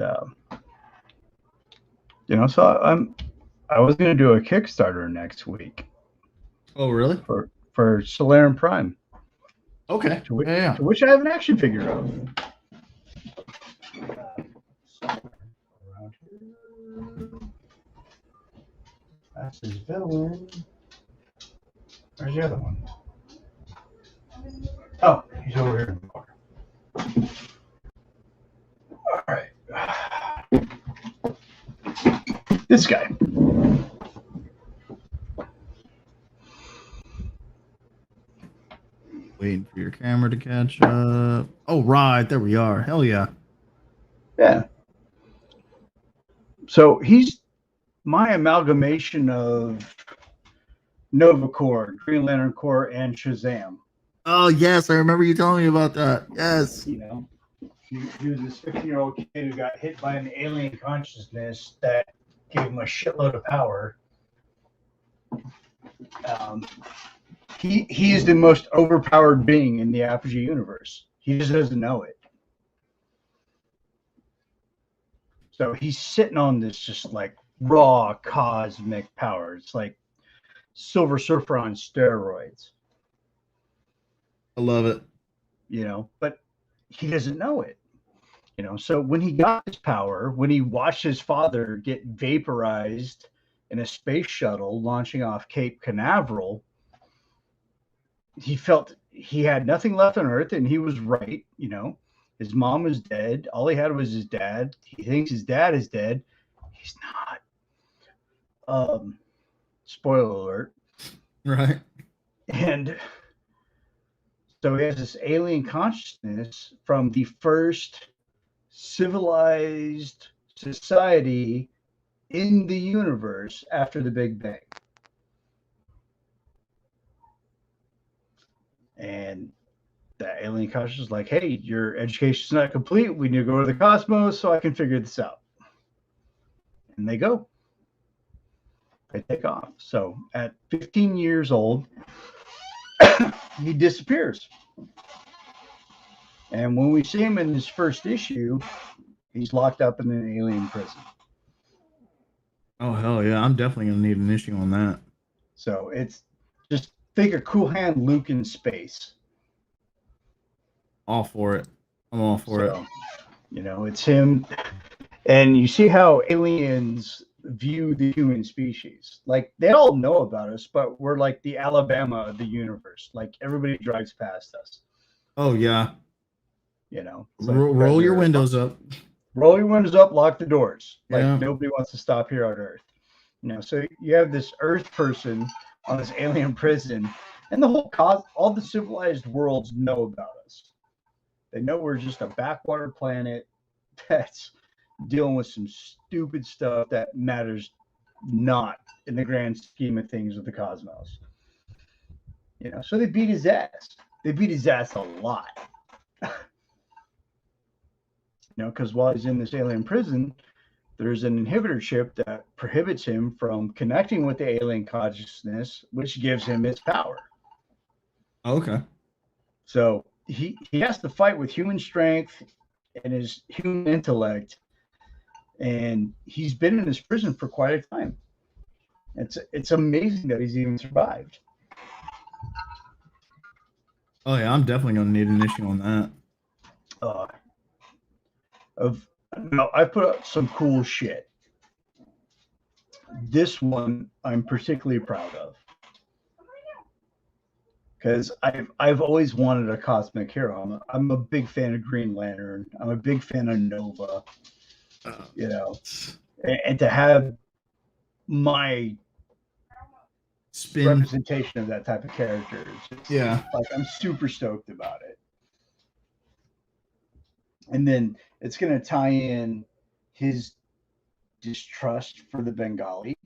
so I was gonna do a Kickstarter next week. Oh, really? For Solarium Prime. Okay. To which, yeah. To which I have an action figure of. That's his villain. Where's the other one? Oh, he's over here in the bar. All right. This guy. Waiting for your camera to catch up. Oh, right. There we are. Hell yeah. Yeah. So he's my amalgamation of Nova Corps, Green Lantern Corps, and Shazam. Oh, yes. I remember you telling me about that. Yes. You know, he was this 15-year-old kid who got hit by an alien consciousness that gave him a shitload of power. He is the most overpowered being in the Apogee universe. He just doesn't know it. So he's sitting on this just like raw cosmic power. It's like Silver Surfer on steroids. I love it. You know, but he doesn't know it. You know, so when he got his power, when he watched his father get vaporized in a space shuttle launching off Cape Canaveral, he felt he had nothing left on Earth, and he was right. You know, his mom was dead. All he had was his dad. He thinks his dad is dead. He's not. Spoiler alert. Right. And so he has this alien consciousness from the first civilized society in the universe after the Big Bang. And that alien consciousness is like, hey, your education's not complete. We need to go to the cosmos so I can figure this out. And they go. They take off. So at 15 years old, he disappears. And when we see him in his first issue, he's locked up in an alien prison. Oh, hell yeah. I'm definitely going to need an issue on that. So it's just think of Cool Hand Luke in space. All for it. I'm all for it. You know, it's him. And you see how aliens view the human species. Like, they all know about us, but we're like the Alabama of the universe. Like, everybody drives past us. Oh, yeah. You know, Roll your windows up. Roll your windows up, lock the doors. Like, Yeah. nobody wants to stop here on Earth. You know, so you have this Earth person on this alien prison, and the whole all the civilized worlds know about us. They know we're just a backwater planet that's dealing with some stupid stuff that matters not in the grand scheme of things of the cosmos. You know, so they beat his ass. They beat his ass a lot. You know, because while he's in this alien prison, there's an inhibitor chip that prohibits him from connecting with the alien consciousness, which gives him its power. Okay. So he has to fight with human strength and his human intellect, and he's been in this prison for quite a time. It's amazing that he's even survived. Oh, yeah. I'm definitely going to need an issue on that. I put up some cool shit. This one I'm particularly proud of because I've always wanted a cosmic hero. I'm a big fan of Green Lantern. I'm a big fan of Nova. You know, and to have my spin representation of that type of character is just, yeah, like, I'm super stoked about it. And then it's going to tie in his distrust for the Bengali.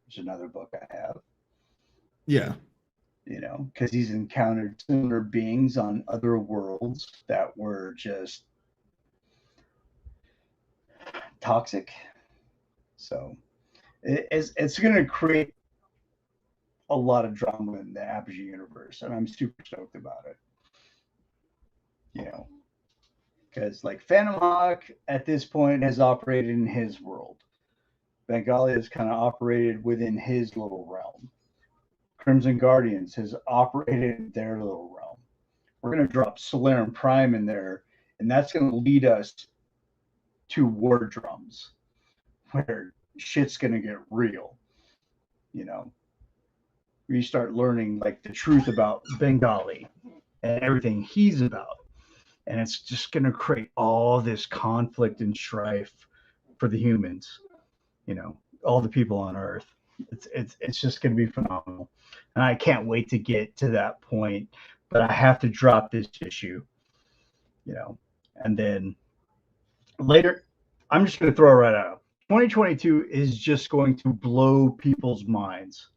There's another book I have. Yeah. You know, because he's encountered similar beings on other worlds that were just toxic. So it's going to create a lot of drama in the Apogee universe, and I'm super stoked about it. You know, because like Phantom Hawk at this point has operated in his world. Bengali has kind of operated within his little realm. Crimson Guardians has operated in their little realm. We're going to drop Solarum Prime in there, and that's going to lead us to War Drums, where shit's going to get real. You know, we start learning like the truth about Bengali. and everything he's about. And it's just going to create all this conflict and strife for the humans, all the people on Earth. It's just going to be phenomenal. And I can't wait to get to that point, but I have to drop this issue, and then later, I'm just going to throw it right out. 2022 is just going to blow people's minds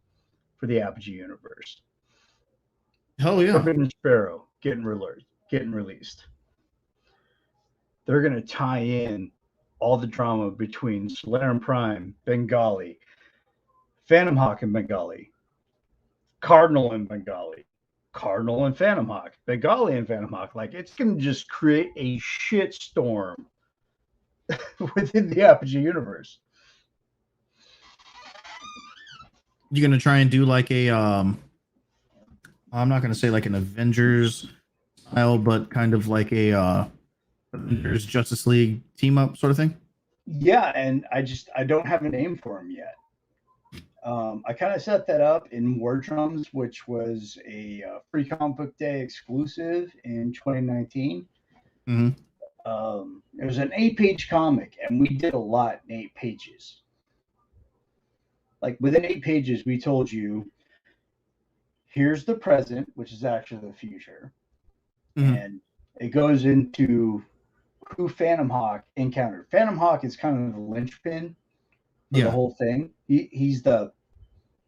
for the Apogee universe. Hell yeah. Forbidden Sparrow getting released. They're going to tie in all the drama between Solarum Prime, Bengali, Phantom Hawk and Bengali, Cardinal and Bengali, Cardinal and Phantom Hawk, Bengali and Phantom Hawk. Like, it's going to just create a shitstorm within the Apogee universe. You're gonna try and do like a I'm not gonna say like an Avengers style, but kind of like a Avengers Justice League team up sort of thing. Yeah, and I don't have a name for him yet. I kind of set that up in War Drums, which was a free comic book day exclusive in 2019. Mm-hmm. It was an 8-page comic, and we did a lot in 8 pages. Like, within 8 pages, we told you, here's the present, which is actually the future. Mm-hmm. And it goes into who Phantom Hawk encountered. Phantom Hawk is kind of the linchpin for the whole thing. He's the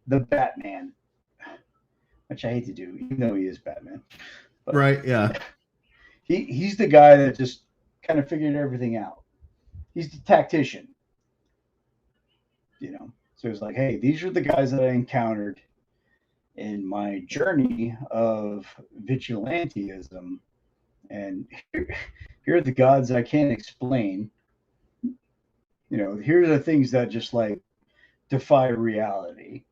Batman, which I hate to do, even though he is Batman. But right, yeah. He's the guy that just kind of figured everything out. He's the tactician. So it's like, hey, these are the guys that I encountered in my journey of vigilantism, and here are the gods I can't explain. Here are the things that just like defy reality.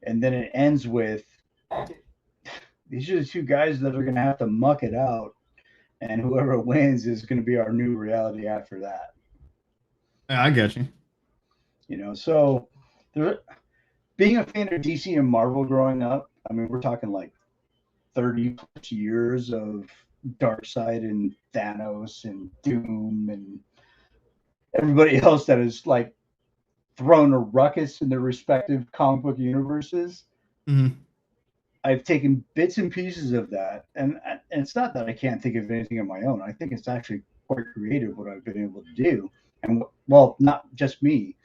And then it ends with, these are the 2 guys that are going to have to muck it out, and whoever wins is going to be our new reality after that. Yeah, I get you. So being a fan of DC and Marvel growing up, I mean, we're talking like 30 plus years of Darkseid and Thanos and Doom and everybody else that has like thrown a ruckus in their respective comic book universes. Mm-hmm. I've taken bits and pieces of that, and it's not that I can't think of anything of my own. I think it's actually quite creative what I've been able to do, and well, not just me,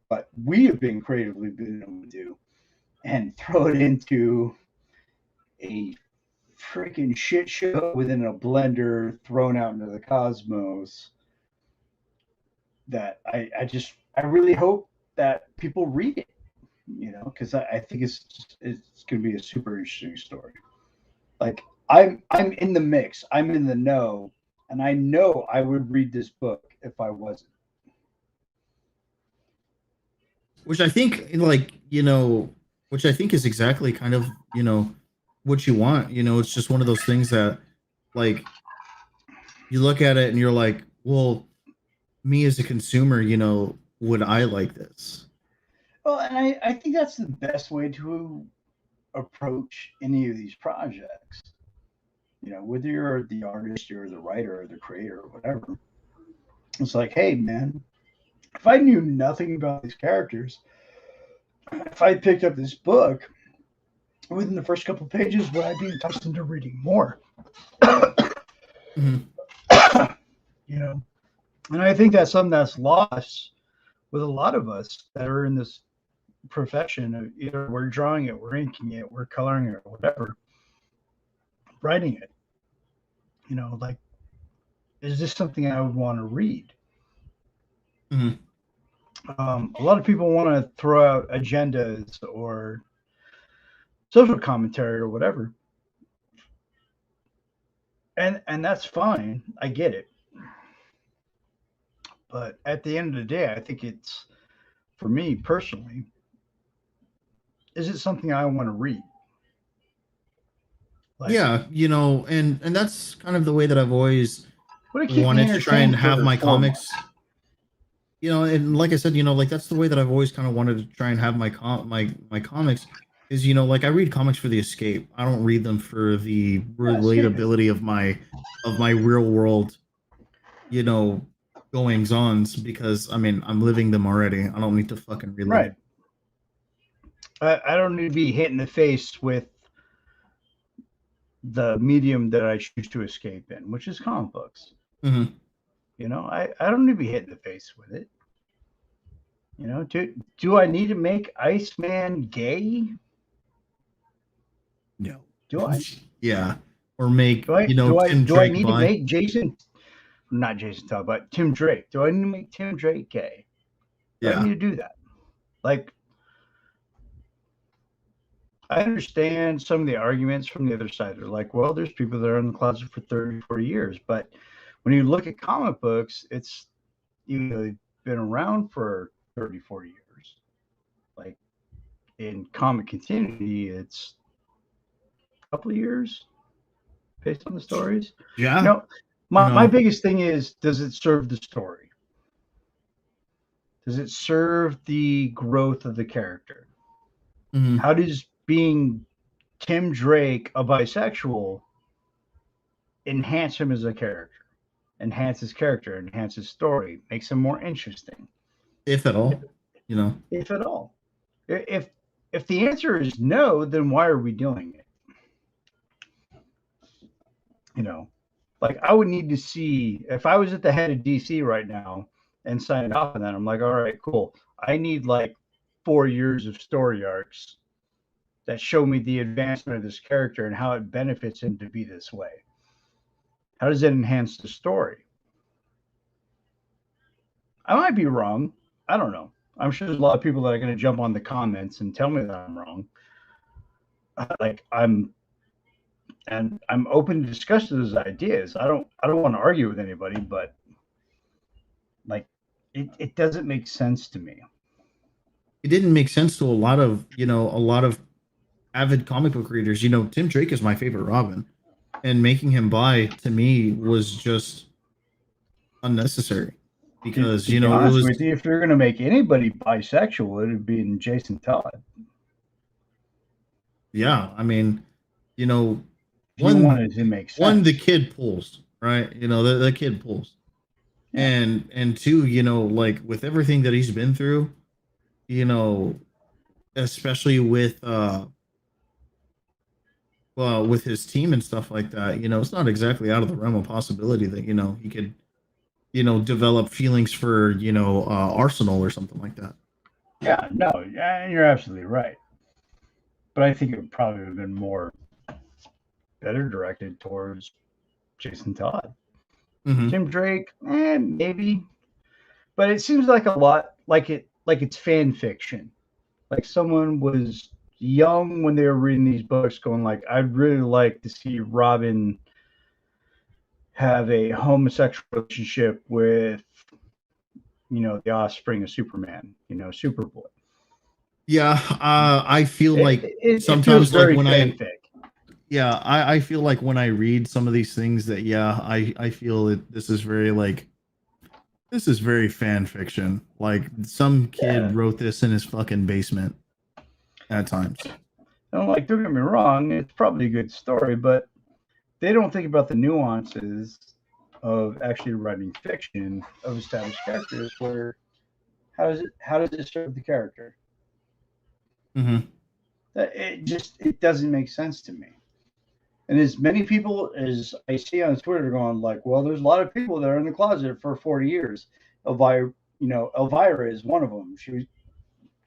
but we have been creatively been able to do, and throw it into a freaking shit show within a blender thrown out into the cosmos. That I really hope that people read it. Because I think it's going to be a super interesting story. Like, I'm in the mix. I'm in the know, and I know I would read this book if I wasn't. Which I think, which I think is exactly kind of, what you want. It's just one of those things that, like, you look at it and you're like, well, me as a consumer, would I like this? Well, and I think that's the best way to approach any of these projects. Whether you're the artist or the writer or the creator or whatever. It's like, hey, man, if I knew nothing about these characters, if I picked up this book, within the first couple of pages, would I be enticed into reading more? Mm-hmm. And I think that's something that's lost with a lot of us that are in this profession of either we're drawing it, we're inking it, we're coloring it, or whatever, writing it. Like, is this something I would want to read? Mm-hmm. A lot of people want to throw out agendas or social commentary or whatever, and that's fine. I get it. But at the end of the day, I think it's, for me personally, is it something I want to read? Like, yeah, and that's kind of the way that I've always wanted to try and have my comics. And like I said, like that's the way that I've always kind of wanted to try and have my comics. is like I read comics for the escape. I don't read them for the escapism. relatability of my real world, you know, goings ons, because I mean I'm living them already. I don't need to fucking relive Right. it. I don't need to be hit in the face with the medium that I choose to escape in, which is comic books. Mhm. I don't need to be hit in the face with it. Do I need to make Iceman gay? No. Do I? Yeah. Or make, Do I? Tim Do I Drake need to bi. make not Jason Todd, but Tim Drake? Do I need to make Tim Drake gay? Do I Yeah. need to do that? Like, I understand some of the arguments from the other side. They're like, well, there's people that are in the closet for 30, 40 years. But when you look at comic books, it's they've been around for 30, 40 years. Like in comic continuity, it's a couple of years based on the stories. Yeah. My biggest thing is, does it serve the story? Does it serve the growth of the character? Mhm. How does being Tim Drake a bisexual enhance him as a character? Enhance his character, enhance his story, makes him more interesting. If at all, If at all. If the answer is no, then why are we doing it? Like I would need to see, if I was at the head of DC right now and signed off on that, I'm like, all right, cool. I need like 4 years of story arcs that show me the advancement of this character and how it benefits him to be this way. How does it enhance the story? I might be wrong. I don't know. I'm sure there's a lot of people that are going to jump on the comments and tell me that I'm wrong. I'm open to discuss those ideas. I don't want to argue with anybody, but like it doesn't make sense to me. It didn't make sense to a lot of avid comic book readers. Tim Drake is my favorite Robin, and making him bi to me was just unnecessary, because to be honest with you, if you're going to make anybody bisexual, it would be in Jason Todd. Yeah, I mean, One, it makes sense. One, the kid pulls, right? The kid pulls. Yeah. And two, like with everything that he's been through, especially with with his team and stuff like that, it's not exactly out of the realm of possibility that he could develop feelings for Arsenal or something like that. Yeah, no, you're absolutely right. But I think it would probably have been better directed towards Jason Todd. Mm-hmm. Tim Drake, maybe, but it seems like a lot like it's fan fiction. Like someone was young when they were reading these books, going like, I'd really like to see Robin have a homosexual relationship with, the offspring of Superman, Superboy. Yeah, I feel like it sometimes feels very like when fanfic. I feel like when I read some of these things that I feel that this is very fan fiction. Like some kid wrote this in his fucking basement at times. And don't get me wrong, it's probably a good story, but they don't think about the nuances of actually writing fiction of established characters. Where how does it serve the character? Mm-hmm. It doesn't make sense to me. And as many people as I see on Twitter going like, well, there's a lot of people that are in the closet for 40 years. Elvira is one of them.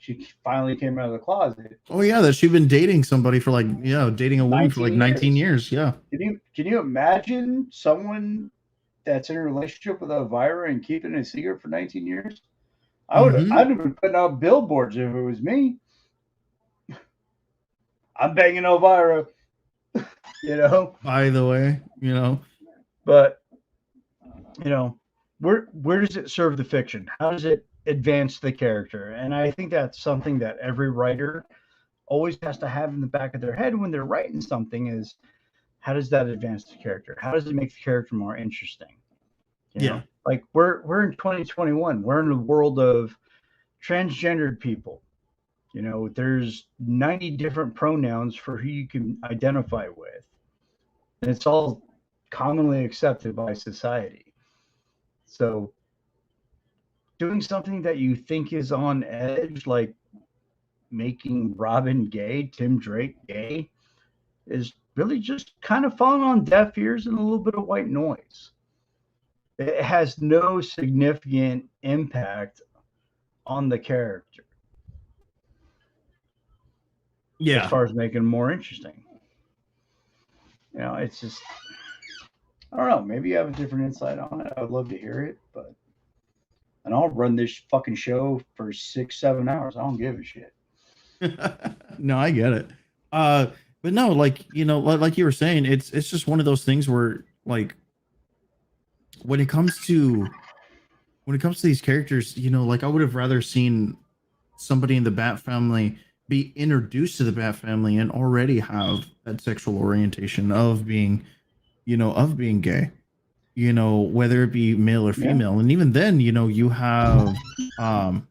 She finally came out of the closet. Oh yeah, that she'd been dating somebody for dating a woman for 19 years. Yeah. Can you imagine someone that's in a relationship with Elvira and keeping it a secret for 19 years? I'd have been putting out billboards if it was me. I'm banging Elvira. By the way, But where does it serve the fiction? How does it advance the character? And I think that's something that every writer always has to have in the back of their head when they're writing something is, how does that advance the character? How does it make the character more interesting? Like we're in 2021. We're in a world of transgendered people. You know, there's 90 different pronouns for who you can identify with. And it's all commonly accepted by society. So doing something that you think is on edge, like making Robin gay, Tim Drake gay, is really just kind of falling on deaf ears and a little bit of white noise. It has no significant impact on the character Yeah. as far as making it more interesting. You know, it's just, I don't know. Maybe you have a different insight on it. I would love to hear it, but, and I'll run this fucking show for 6-7 hours. I don't give a shit. No, I get it. But no, like, you know, like you were saying, it's just one of those things where, like, when it comes to these characters, you know, like I would have rather seen somebody in the Bat family be introduced to the Bat family and already have that sexual orientation of being, you know, of being gay, you know, whether it be male or female. And even then, you know, you have oh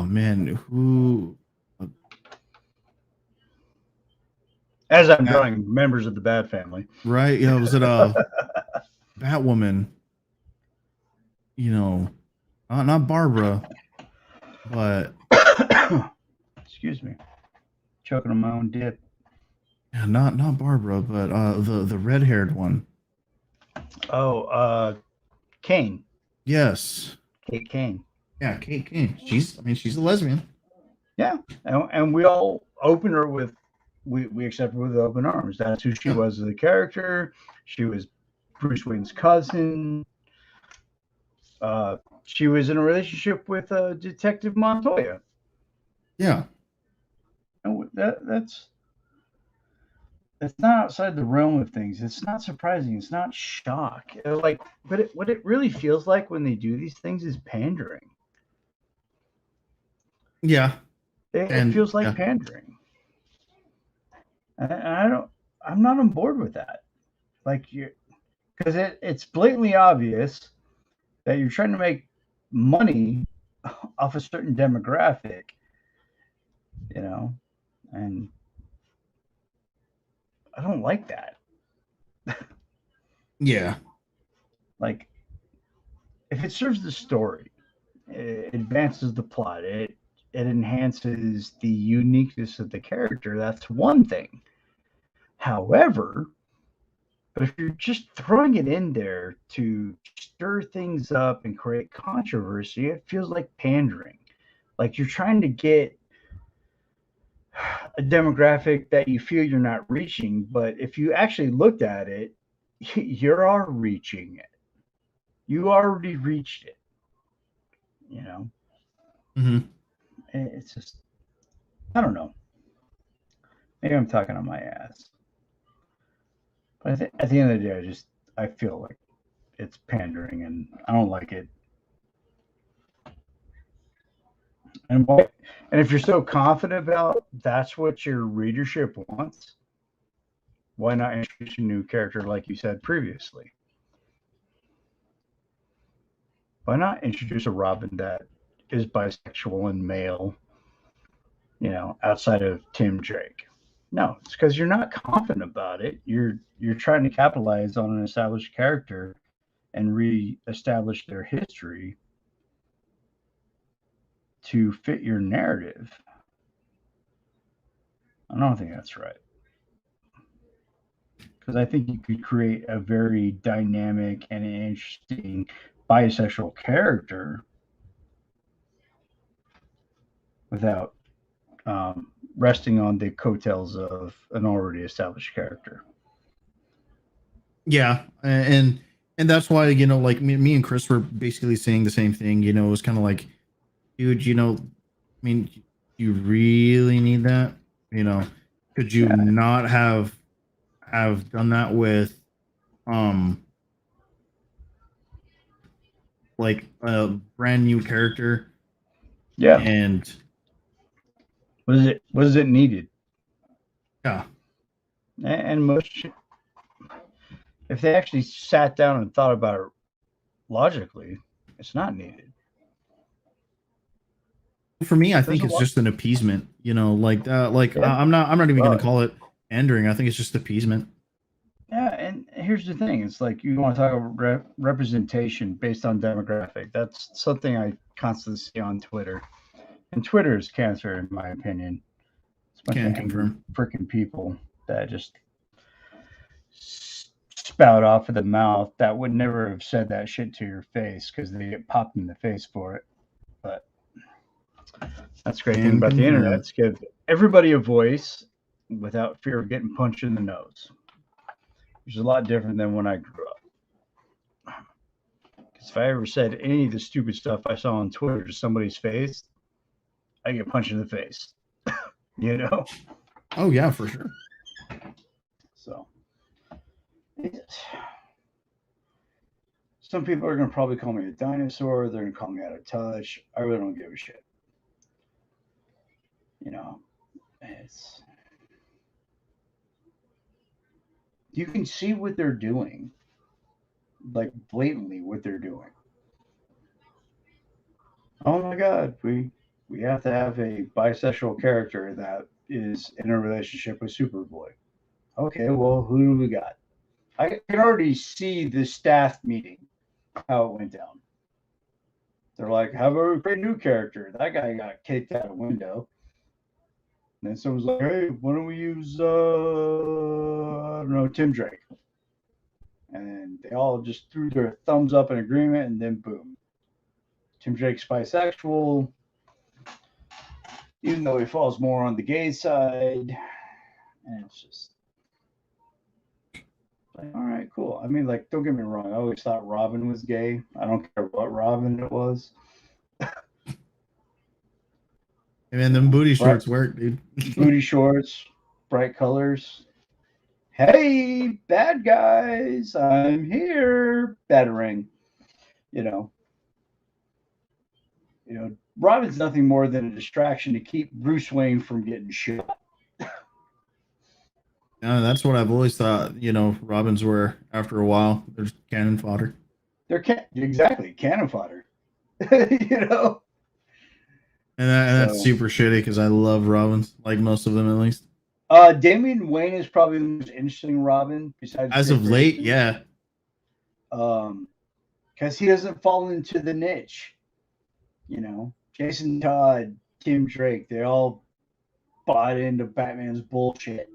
man, who As I'm drawing members of the Bat family. Right, yeah, was it Batwoman? You know, not Barbara, but excuse me, choking on my own dip. Yeah, not Barbara, but the red-haired one. Oh, Kane. Yes. Kate Kane. Yeah, Kate Kane. She's a lesbian. Yeah, and we all opened her with, we accepted her with open arms. That's who she was as a character. She was Bruce Wayne's cousin. She was in a relationship with Detective Montoya. Yeah. And that's not outside the realm of things. It's not surprising. It's not shock. Like, but what it really feels like when they do these things is pandering. Yeah. It feels like pandering. And I'm not on board with that. Like, because it's blatantly obvious that you're trying to make money off a certain demographic, you know, and I don't like that. Yeah. Like, if it serves the story, it advances the plot, it enhances the uniqueness of the character, that's one thing. However, but if you're just throwing it in there to stir things up and create controversy, it feels like pandering. Like you're trying to get a demographic that you feel you're not reaching, but if you actually looked at it, you are reaching it. You already reached it. You know? Mm-hmm. It's just, I don't know. Maybe I'm talking on my ass. But at the end of the day, I feel like it's pandering and I don't like it. And if you're so confident about that's what your readership wants, why not introduce a new character like you said previously? Why not introduce a Robin that is bisexual and male, you know, outside of Tim Drake? No, it's because you're not confident about it. You're trying to capitalize on an established character and re-establish their history to fit your narrative. I don't think that's right. Because I think you could create a very dynamic and interesting bisexual character without resting on the coattails of an already established character. Yeah, and that's why, you know, like me and Chris were basically saying the same thing. You know, it was kind of like, dude, you know, I mean, you really need that? You know, could you not have done that with like a brand new character? Yeah. And was it needed? Yeah. And most, if they actually sat down and thought about it logically, it's not needed. For me, I There's think a it's lot. just an appeasement. Yeah. I'm not even Uh, gonna call it pandering. I think it's just appeasement. Yeah, and here's the thing: it's like you want to talk about representation based on demographic. That's something I constantly see on Twitter, and Twitter is cancer, in my opinion. It's a bunch of Can angry confirm. freaking people that just spout off of the mouth that would never have said that shit to your face because they get popped in the face for it. But that's the great thing Can about the internet. confirm. It's give everybody a voice without fear of getting punched in the nose. Which is a lot different than when I grew up. Because if I ever said any of the stupid stuff I saw on Twitter to somebody's face, I get punched in the face. You know? Oh yeah, for sure. So some people are gonna probably call me a dinosaur, they're gonna call me out of touch. I really don't give a shit. You know, it's you can see what they're doing, like blatantly what they're doing. Oh my god, we have to have a bisexual character that is in a relationship with Superboy. Okay, well, who do we got? I can already see the staff meeting how it went down. They're like, "How about we create a new character?" That guy got kicked out a window. And then someone's like, "Hey, why don't we use I don't know, Tim Drake?" And they all just threw their thumbs up in agreement, and then boom, Tim Drake's bisexual, even though he falls more on the gay side. And it's just like, all right, cool. I mean, like, don't get me wrong. I always thought Robin was gay. I don't care what Robin it was. And then them booty Bright shorts work, dude. booty shorts, bright colors. Hey, bad guys, I'm here. Batarang. You know, Robin's nothing more than a distraction to keep Bruce Wayne from getting shot. That's what I've always thought. Robins were after a while. There's cannon fodder. They're exactly cannon fodder. you know. And that's So, super shitty because I love Robins, like most of them at least. Damian Wayne is probably the most interesting Robin besides As Dick of late, Grayson. yeah. Because he doesn't fall into the niche. Jason Todd, Tim Drake, they all bought into Batman's bullshit.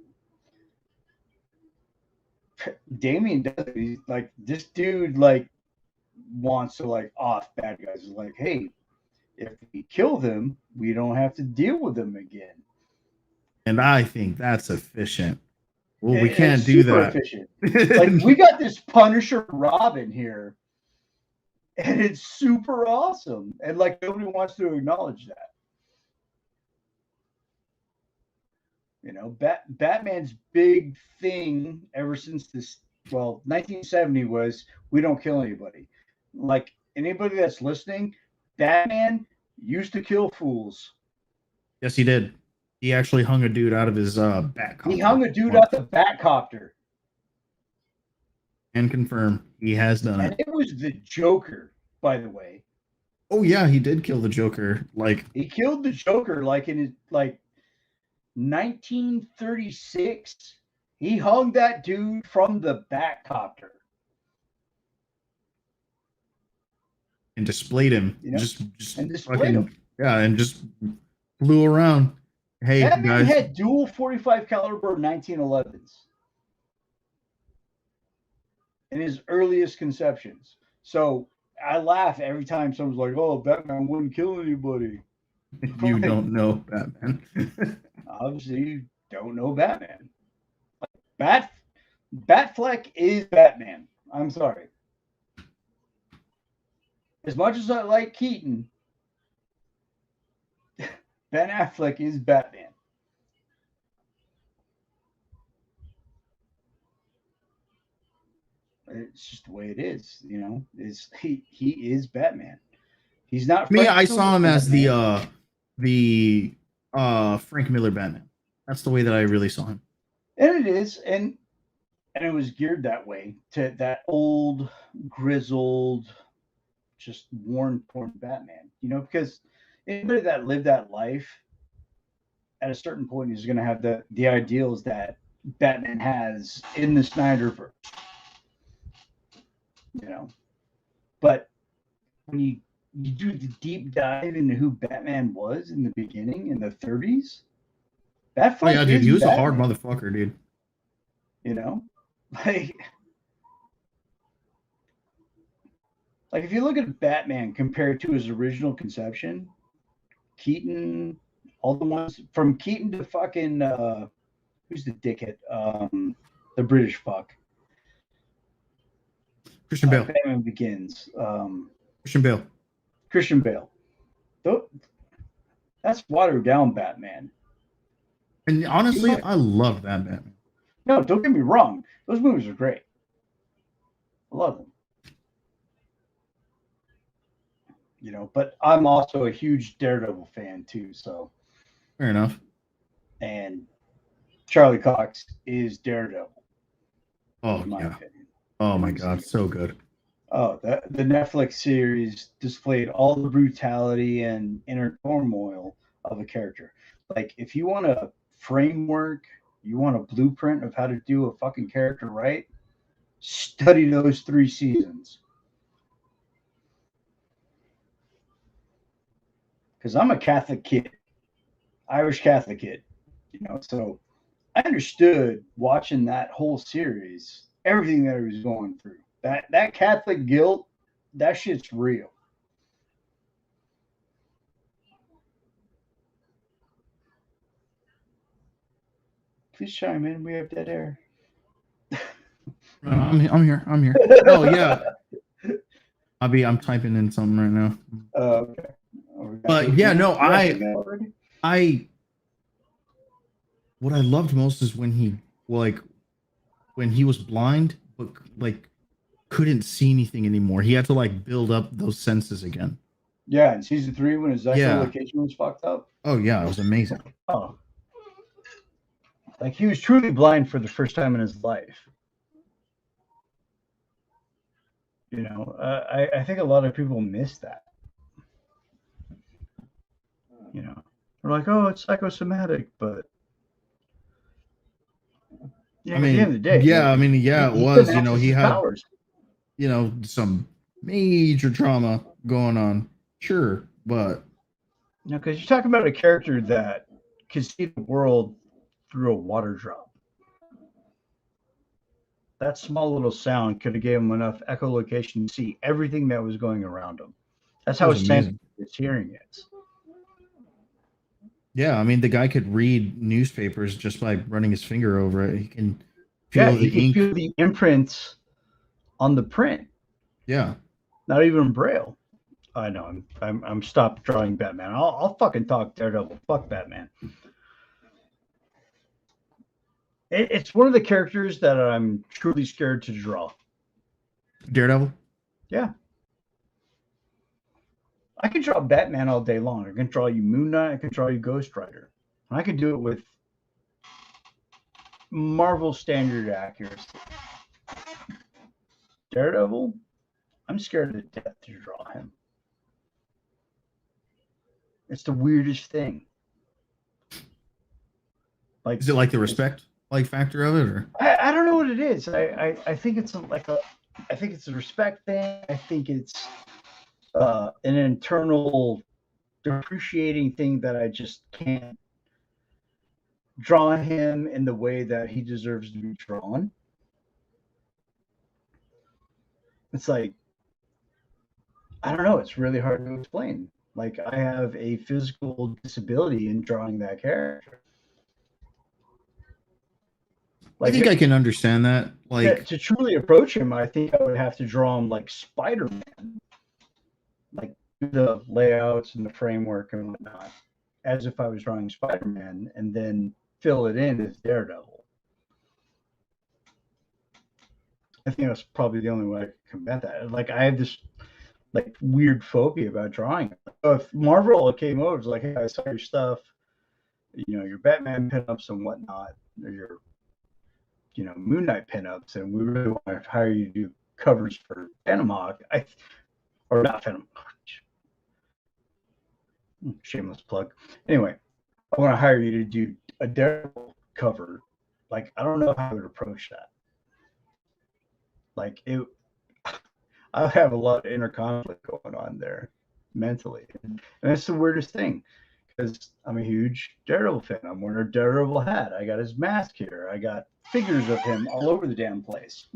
Damian does. He's like, this dude like wants to like off bad guys. He's like, hey, if we kill them, we don't have to deal with them again. And I think that's efficient. Well, we It's can't do super that. efficient. Like we got this Punisher Robin here, and it's super awesome. And like nobody wants to acknowledge that. Batman's big thing ever since 1970 was we don't kill anybody. Like anybody that's listening, Batman used to kill fools. Yes, he did. He actually hung a dude out of his back. He hung a dude out the Batcopter. And confirm he has done And it. it was the Joker, by the way. Oh yeah, he did kill the Joker. Like he killed the Joker like in his 1936. He hung that dude from the Batcopter. And displayed him. Just and displayed him. Yeah, and just flew around. Hey, that man guys. had dual 45 caliber 1911s in his earliest conceptions. So I laugh every time someone's like, "Oh, Batman wouldn't kill anybody." You don't know Batman. Obviously, you don't know Batman. Batfleck is Batman. I'm sorry. As much as I like Keaton, Ben Affleck is Batman. It's just the way it is, he is Batman. He's not Me, I saw him as the Frank Miller Batman. That's the way that I really saw him. And it is, and it was geared that way to that old, grizzled, just worn, torn Batman. Because anybody that lived that life at a certain point is going to have the ideals that Batman has in the Snyderverse. You know, but when you do the deep dive into who Batman was in the beginning in the 30s, that Oh yeah, dude, is he was a hard Batman, motherfucker, dude. you know, like if you look at Batman compared to his original conception, Keaton, all the ones from Keaton to fucking who's the dickhead, the British fuck, Christian Bale. Batman Begins, Christian Bale. Christian Bale. That's watered down Batman. And honestly, I love that Batman. No, don't get me wrong. Those movies are great. I love them. You know, but I'm also a huge Daredevil fan too. So, Fair enough. and Charlie Cox is Daredevil, Oh in my yeah. opinion. Oh my god, so good. Oh, the Netflix series displayed all the brutality and inner turmoil of a character. Like, if you want a framework, you want a blueprint of how to do a fucking character right, study those 3 seasons. Because I'm a Catholic kid, Irish Catholic kid, you know, so I understood watching that whole series, everything that he was going through. That Catholic guilt, that shit's real. Please chime in. We have dead air. I'm here. I'm here. Oh yeah. I'm typing in something right now. Okay. But yeah, no, what I loved most is when he was blind, but like couldn't see anything anymore. He had to like build up those senses again. Yeah, in season 3 when his Yeah. echolocation was fucked up. Oh yeah, it was amazing. Oh. Like, he was truly blind for the first time in his life. You know, I think a lot of people miss that. You know, they're like, oh, it's psychosomatic, but yeah, I mean, at the end of the day, yeah, I mean, yeah, it he was. couldn't You know, access he his had powers. some major trauma going on. Sure, but You know, because you're talking about a character that could see the world through a water drop. That small little sound could have gave him enough echolocation to see everything that was going around him. That's it how was sensitive amazing. his hearing is. Yeah, I mean, the guy could read newspapers just by running his finger over it. He can feel Yeah, the he could ink. feel the imprints on the print, Yeah. not even Braille. I know. I'm stopped drawing Batman. I'll fucking talk Daredevil. Fuck Batman. It's one of the characters that I'm truly scared to draw. Daredevil. Yeah. I can draw Batman all day long. I can draw you Moon Knight. I can draw you Ghost Rider. And I can do it with Marvel standard accuracy. Daredevil, I'm scared to death to draw him. It's the weirdest thing. Like, Is it like the respect factor of it, or I don't know what it is. I think it's I think it's a respect thing. I think it's an internal depreciating thing that I just can't draw him in the way that he deserves to be drawn. It's like, I don't know. It's really hard to explain. Like, I have a physical disability in drawing that character. I think I can understand that. Like, to truly approach him, I think I would have to draw him like Spider-Man, like the layouts and the framework and whatnot, as if I was drawing Spider-Man, and then fill it in as Daredevil. I think that's probably the only way I can combat that. Like, I have this like weird phobia about drawing. So if Marvel came over, it's like, hey, I saw your stuff, you know, your Batman pinups and whatnot, or your, you know, Moon Knight pinups, and we really want to hire you to do covers for Phantom Hawk, or not Phantom Hawk, Shameless plug. Anyway, I want to hire you to do a Daredevil cover. Like, I don't know how I would approach that. Like, I have a lot of inner conflict going on there mentally. And that's the weirdest thing because I'm a huge Daredevil fan. I'm wearing a Daredevil hat. I got his mask here. I got figures of him all over the damn place.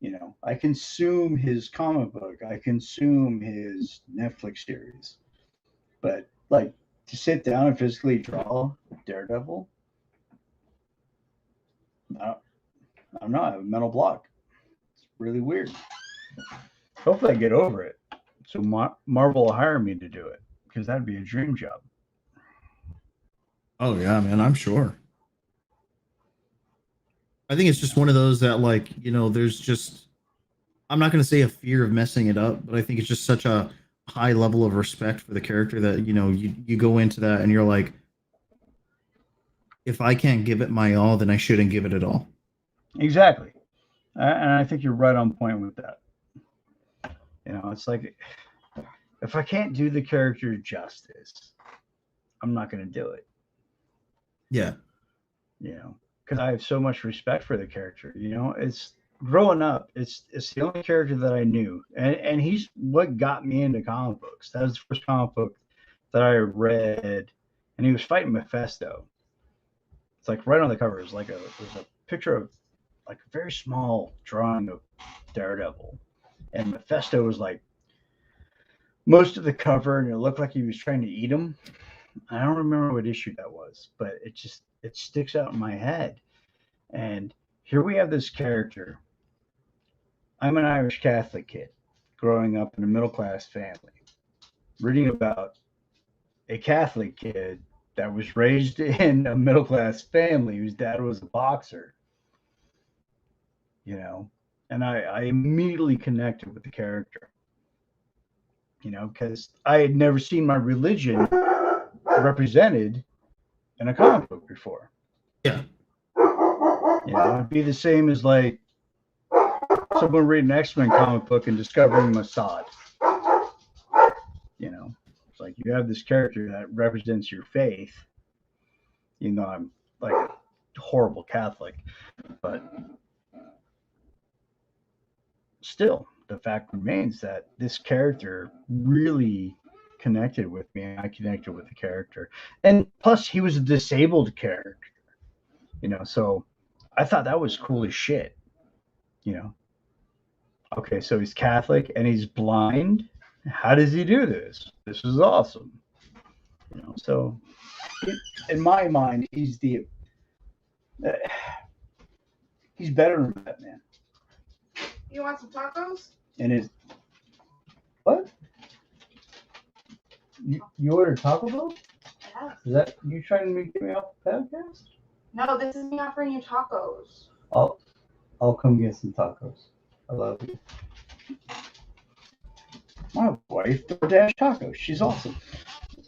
You know, I consume his comic book. I consume his Netflix series. But, like, to sit down and physically draw Daredevil, I don't know. I have a mental block. It's really weird. Hopefully I get over it. So Marvel will hire me to do it because that'd be a dream job. Oh yeah, man, I'm sure. I think it's just one of those that, like, you know, there's just, I'm not going to say a fear of messing it up, but I think it's just such a high level of respect for the character that, you know, you go into that and you're like, if I can't give it my all, then I shouldn't give it at all. Exactly. And I think you're right on point with that. You know, it's like, if I can't do the character justice, I'm not going to do it. Yeah. You know, because I have so much respect for the character. You know, it's growing up, it's the only character that I knew, and he's what got me into comic books. That was the first comic book that I read, and he was fighting Mephisto. It's like right on the cover is like there's a picture of like a very small drawing of Daredevil, and Mephisto was like most of the cover, and it looked like he was trying to eat him. I don't remember what issue that was, but it sticks out in my head. And here we have this character. I'm an Irish Catholic kid growing up in a middle class family, reading about a Catholic kid that was raised in a middle class family whose dad was a boxer. You know, and I immediately connected with the character. You know, because I had never seen my religion represented in a comic book before. Yeah. You know, it'd be the same as like someone reading an X-Men comic book and discovering Mossad. You know, it's like you have this character that represents your faith. You know, I'm like a horrible Catholic, but still, the fact remains that this character really connected with me, and I connected with the character. And plus, he was a disabled character, you know, so I thought that was cool as shit, you know. Okay, so he's Catholic and he's blind. How does he do this? This is awesome, you know. So, in my mind, he's better than Batman. You want some tacos? And his what? You ordered Taco Bell? Yeah. Is that you trying to get me off the podcast? No, this is me offering you tacos. I'll come get some tacos. I love you. My wife DoorDash tacos. She's awesome.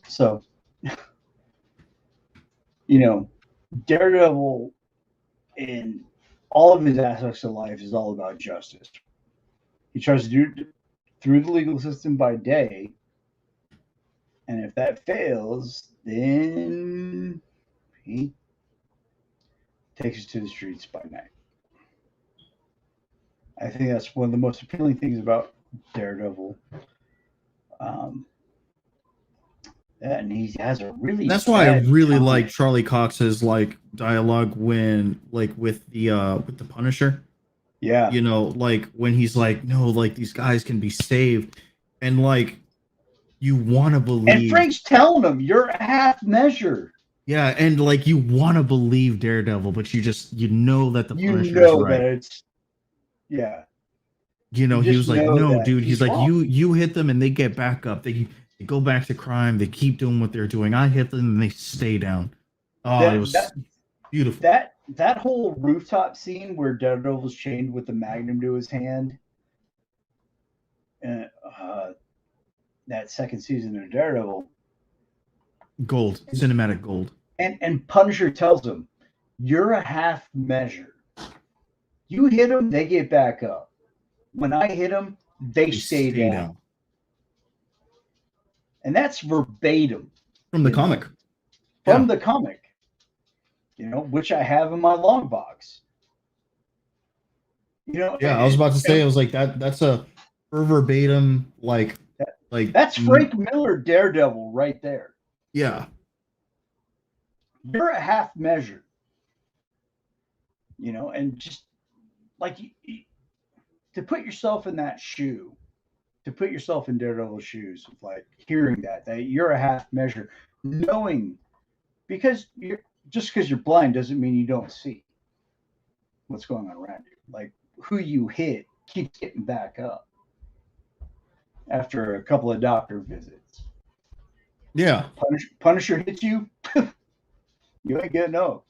So, you know, Daredevil in all of his aspects of life is all about justice. He tries to do it through the legal system by day, and if that fails, then he takes it to the streets by night. I think that's one of the most appealing things about Daredevil. And he has a really. That's why I really time. like Charlie Cox's like dialogue when like with the Punisher. Yeah. You know, like when he's like, no, like these guys can be saved, and like you want to believe. And Frank's telling him you're half measure. Yeah, and like you want to believe Daredevil, but you know that the Punisher is right. That it's. Yeah. You know, he was like, no, dude. He's like, wrong. you hit them and they get back up. They go back to crime. They keep doing what they're doing. I hit them and they stay down. Oh, it was beautiful. That whole rooftop scene where Daredevil was chained with the magnum to his hand. That second season of Daredevil. Gold, cinematic gold. And Punisher tells him, you're a half measure. You hit them, they get back up. When I hit them, they stay down. And that's verbatim From the You know. comic. from the comic, which I have in my long box. Yeah, I was about to say, I was like, that's a verbatim, like that's Frank Miller Daredevil right there. Yeah. You're a half measure, and just like to put yourself in that shoe, to put yourself in Daredevil's shoes, like hearing that you're a half measure, knowing because because you're blind doesn't mean you don't see what's going on around you. Like who you hit keeps getting back up after a couple of doctor visits. Yeah. Punisher hits you, you ain't getting up.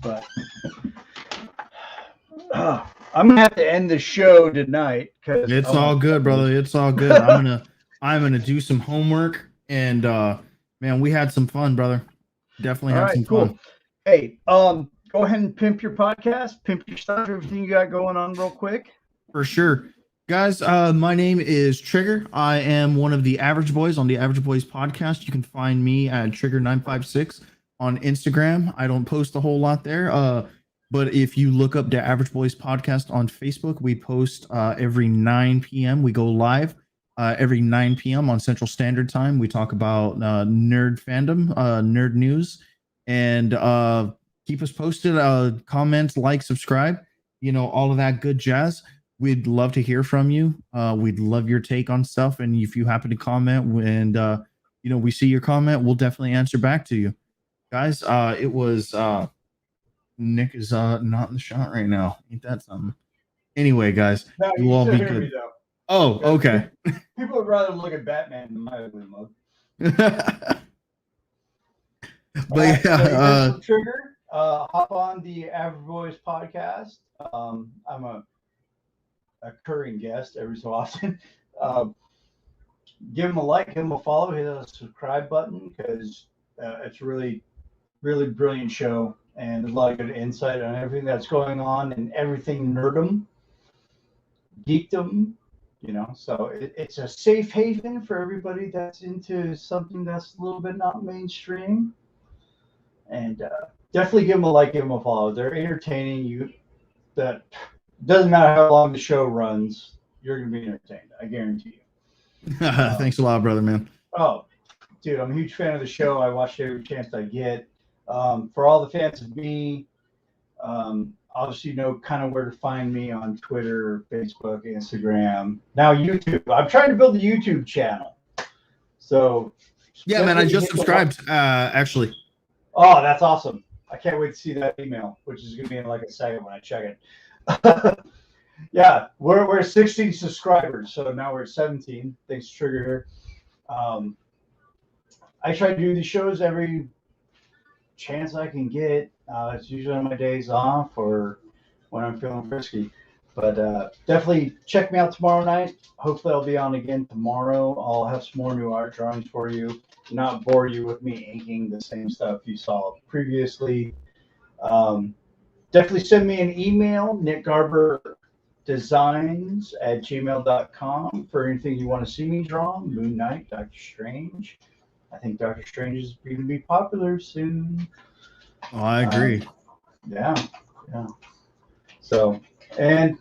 But I'm gonna have to end the show tonight because It's all good, brother. It's all good. I'm gonna do some homework, and man, we had some fun, brother. Definitely had some fun. Hey, go ahead and pimp your podcast, pimp your stuff, everything you got going on real quick. For sure. Guys, my name is Trigger. I am one of the Average Boys on the Average Boys podcast. You can find me at Trigger956 on Instagram. I don't post a whole lot there. But if you look up the Average Boys podcast on Facebook, we post every 9 p.m. We go live every 9 p.m. on Central Standard Time. We talk about nerd fandom, nerd news, and keep us posted. Comment, like, subscribe, all of that good jazz. We'd love to hear from you. We'd love your take on stuff. And if you happen to comment and, we see your comment, we'll definitely answer back to you. Guys, it was Nick is not in the shot right now. Ain't that something? Anyway, guys, No, you all be good. Oh, okay. People would rather look at Batman than my ugly mug. But yeah, Trigger, hop on the Average Boys podcast. I'm a occurring guest every so often. Give him a like, give him a follow, hit the subscribe button because it's really, really brilliant show. And there's a lot of good insight on everything that's going on and everything nerdum, geekdom, So it's a safe haven for everybody that's into something that's a little bit not mainstream. And definitely give them a like, give them a follow. They're entertaining. That doesn't matter how long the show runs, you're gonna be entertained. I guarantee you. Thanks a lot, brother, man. Oh, dude, I'm a huge fan of the show. I watch every chance I get. For all the fans of me, obviously you know kind of where to find me on Twitter, Facebook, Instagram, now YouTube. I'm trying to build a YouTube channel. So yeah, man, I just subscribed actually. Oh, that's awesome. I can't wait to see that email, which is going to be in like a second when I check it. Yeah, we're 16 subscribers, so now we're at 17. Thanks, Trigger here. I try to do these shows every chance I can get. It's usually on my days off or when I'm feeling frisky. But definitely check me out tomorrow night. Hopefully I'll be on again tomorrow. I'll have some more new art drawings for you. Not bore you with me inking the same stuff you saw previously. Definitely send me an email, nickgarberdesigns@gmail.com for anything you want to see me draw. Moon Knight, Doctor Strange. I think Doctor Strange is going to be popular soon. Oh, I agree. Yeah. So, and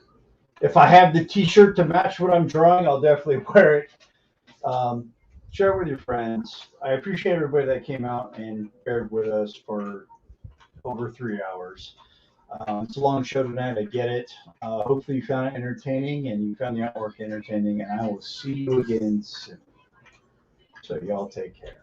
if I have the T-shirt to match what I'm drawing, I'll definitely wear it. Share it with your friends. I appreciate everybody that came out and paired with us for over 3 hours. It's a long show tonight. I get it. Hopefully you found it entertaining and you found the artwork entertaining. And I will see you again soon. So y'all take care.